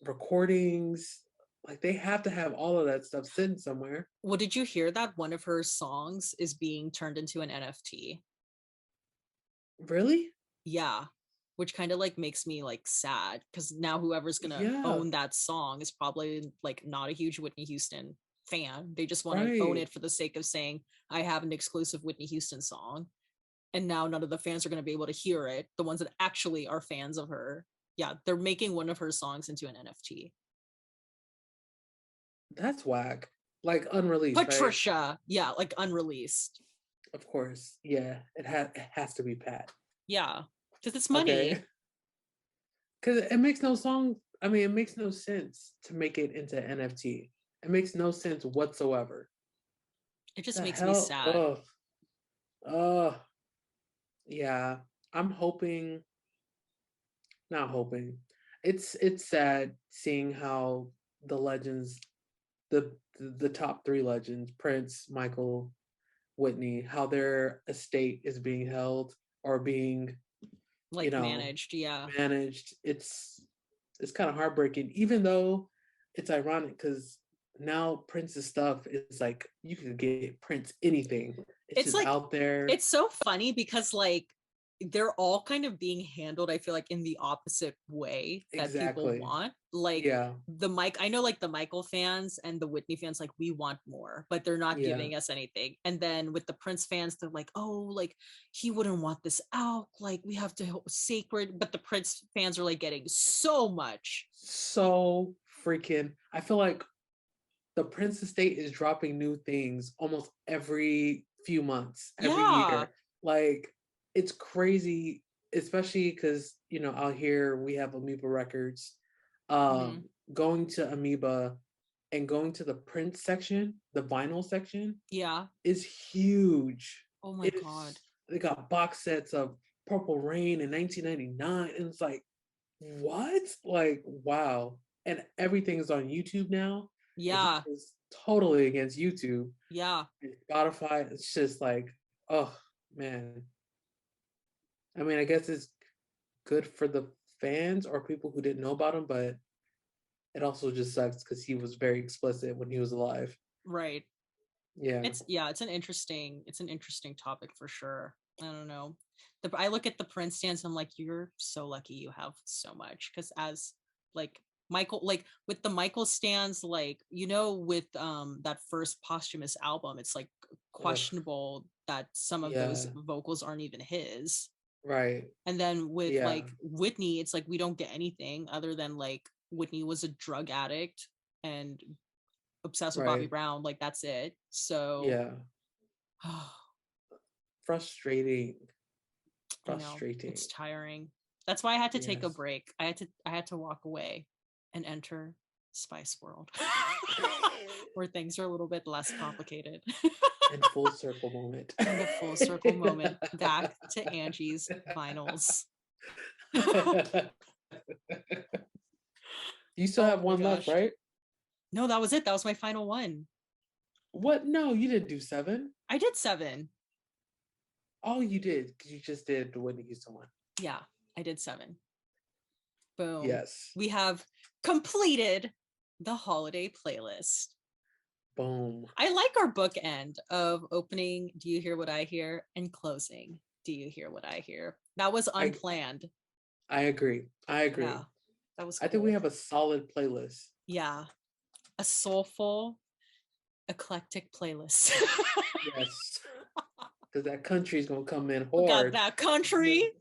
B: recordings. Like they have to have all of that stuff sitting somewhere.
C: Well, did you hear that one of her songs is being turned into an NFT?
B: Really?
C: Yeah. Which kind of like makes me like sad because now whoever's gonna own that song is probably like not a huge Whitney Houston fan. They just want to own it for the sake of saying I have an exclusive Whitney Houston song. And now none of the fans are going to be able to hear it. The ones that actually are fans of her. Yeah, they're making one of her songs into an NFT.
B: That's whack. Like unreleased.
C: Patricia.
B: Right?
C: Yeah, like unreleased.
B: Of course. Yeah, it has to be Pat.
C: Yeah, because it's money.
B: Because it makes no song. I mean, it makes no sense to make it into NFT. It makes no sense whatsoever.
C: It just makes me sad.
B: Yeah, I'm hoping. Not hoping. It's sad seeing how the legends, the top three legends, Prince, Michael, Whitney, how their estate is being held or being
C: like managed. Yeah,
B: managed. It's kind of heartbreaking, even though it's ironic because now Prince's stuff is like you can get Prince anything. It's just like out there.
C: It's so funny because like they're all kind of being handled, I feel like, in the opposite way that people want. Like the Mike, I know like the Michael fans and the Whitney fans, like, we want more, but they're not giving us anything. And then with the Prince fans, they're like, oh, like he wouldn't want this out, like we have to sacred, but the Prince fans are like getting so much.
B: So freaking, I feel like the Prince estate is dropping new things almost every few months, every year. Like, it's crazy, especially because, you know, out here we have Amoeba Records. Going to Amoeba and going to the Prince section, the vinyl section, is huge.
C: Oh my God.
B: They got box sets of Purple Rain in 1999, and it's like, what? Like, wow. And everything's on YouTube now.
C: Yeah.
B: It's totally against YouTube.
C: Yeah.
B: And Spotify, it's just like, oh man. I mean, I guess it's good for the fans or people who didn't know about him, but it also just sucks because he was very explicit when he was alive.
C: Right.
B: Yeah.
C: It's an interesting topic for sure. I don't know. I look at the Prince stands and I'm like, you're so lucky you have so much. Because as like Michael, like with the Michael stands, like, you know, with that first posthumous album, it's like questionable that some of those vocals aren't even his.
B: Right.
C: And then with like Whitney, it's like we don't get anything other than like Whitney was a drug addict and obsessed with Bobby Brown. Like that's it. So
B: frustrating.
C: It's tiring. That's why I had to take a break. I had to walk away and enter Spice World where things are a little bit less complicated.
B: And full circle moment.
C: And the full circle moment back to Angie's vinyls.
B: You still have one left, right?
C: No, that was it. That was my final one.
B: What? No, you didn't do 7.
C: I did 7.
B: Oh, you did, because you just did the Whitney Houston one.
C: Yeah, I did 7. Boom.
B: Yes.
C: We have completed the holiday playlist.
B: Boom.
C: I like our bookend of opening Do You Hear What I Hear and closing Do You Hear What I Hear. That was unplanned.
B: I agree. Yeah,
C: that was cool.
B: I think we have a solid playlist.
C: Yeah. A soulful, eclectic playlist.
B: Yes. Because that country's gonna come in hard.
C: We got that country.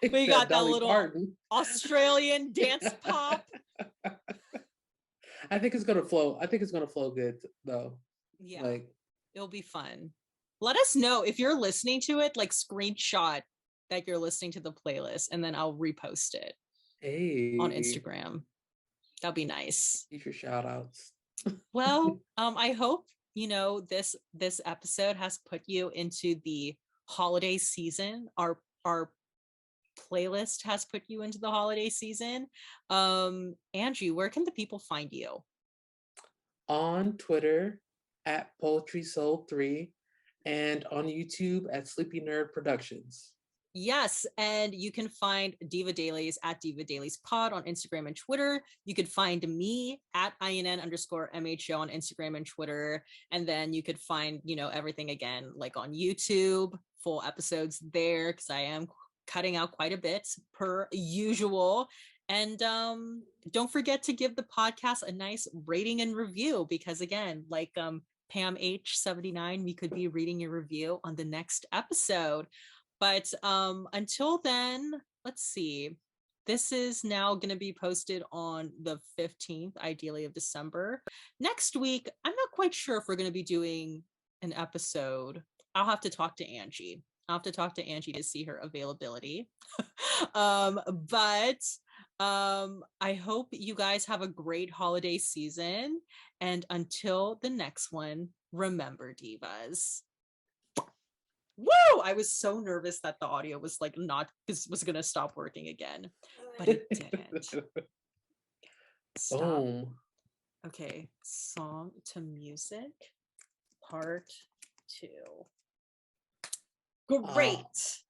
C: We got that little
B: Parton.
C: Australian dance pop.
B: I think it's gonna flow. I think it's gonna flow good though.
C: Yeah, like it'll be fun. Let us know if you're listening to it. Like screenshot that you're listening to the playlist, and then I'll repost it on Instagram. That'll be nice.
B: Keep your shout outs.
C: Well, I hope this episode has put you into the holiday season. Our playlist has put you into the holiday season. Angie, where can the people find you?
B: On Twitter at PoetrySoul3 and on YouTube at Sleepy Nerd Productions.
C: Yes, and you can find Diva Dailies at Diva Dailies Pod on Instagram and Twitter. You could find me at INN_MHO on Instagram and Twitter. And then you could find, everything again, like on YouTube, full episodes there, because I am cutting out quite a bit per usual. And don't forget to give the podcast a nice rating and review, because again, like Pam H79, we could be reading your review on the next episode. But until then, let's see. This is now going to be posted on the 15th, ideally, of December. Next week, I'm not quite sure if we're going to be doing an episode. I'll have to talk to Angie. To see her availability. But I hope you guys have a great holiday season. And until the next one, remember, divas. Woo! I was so nervous that the audio was like was gonna stop working again, but it didn't. Stop.
B: Boom.
C: Okay, song to music, part 2. Great.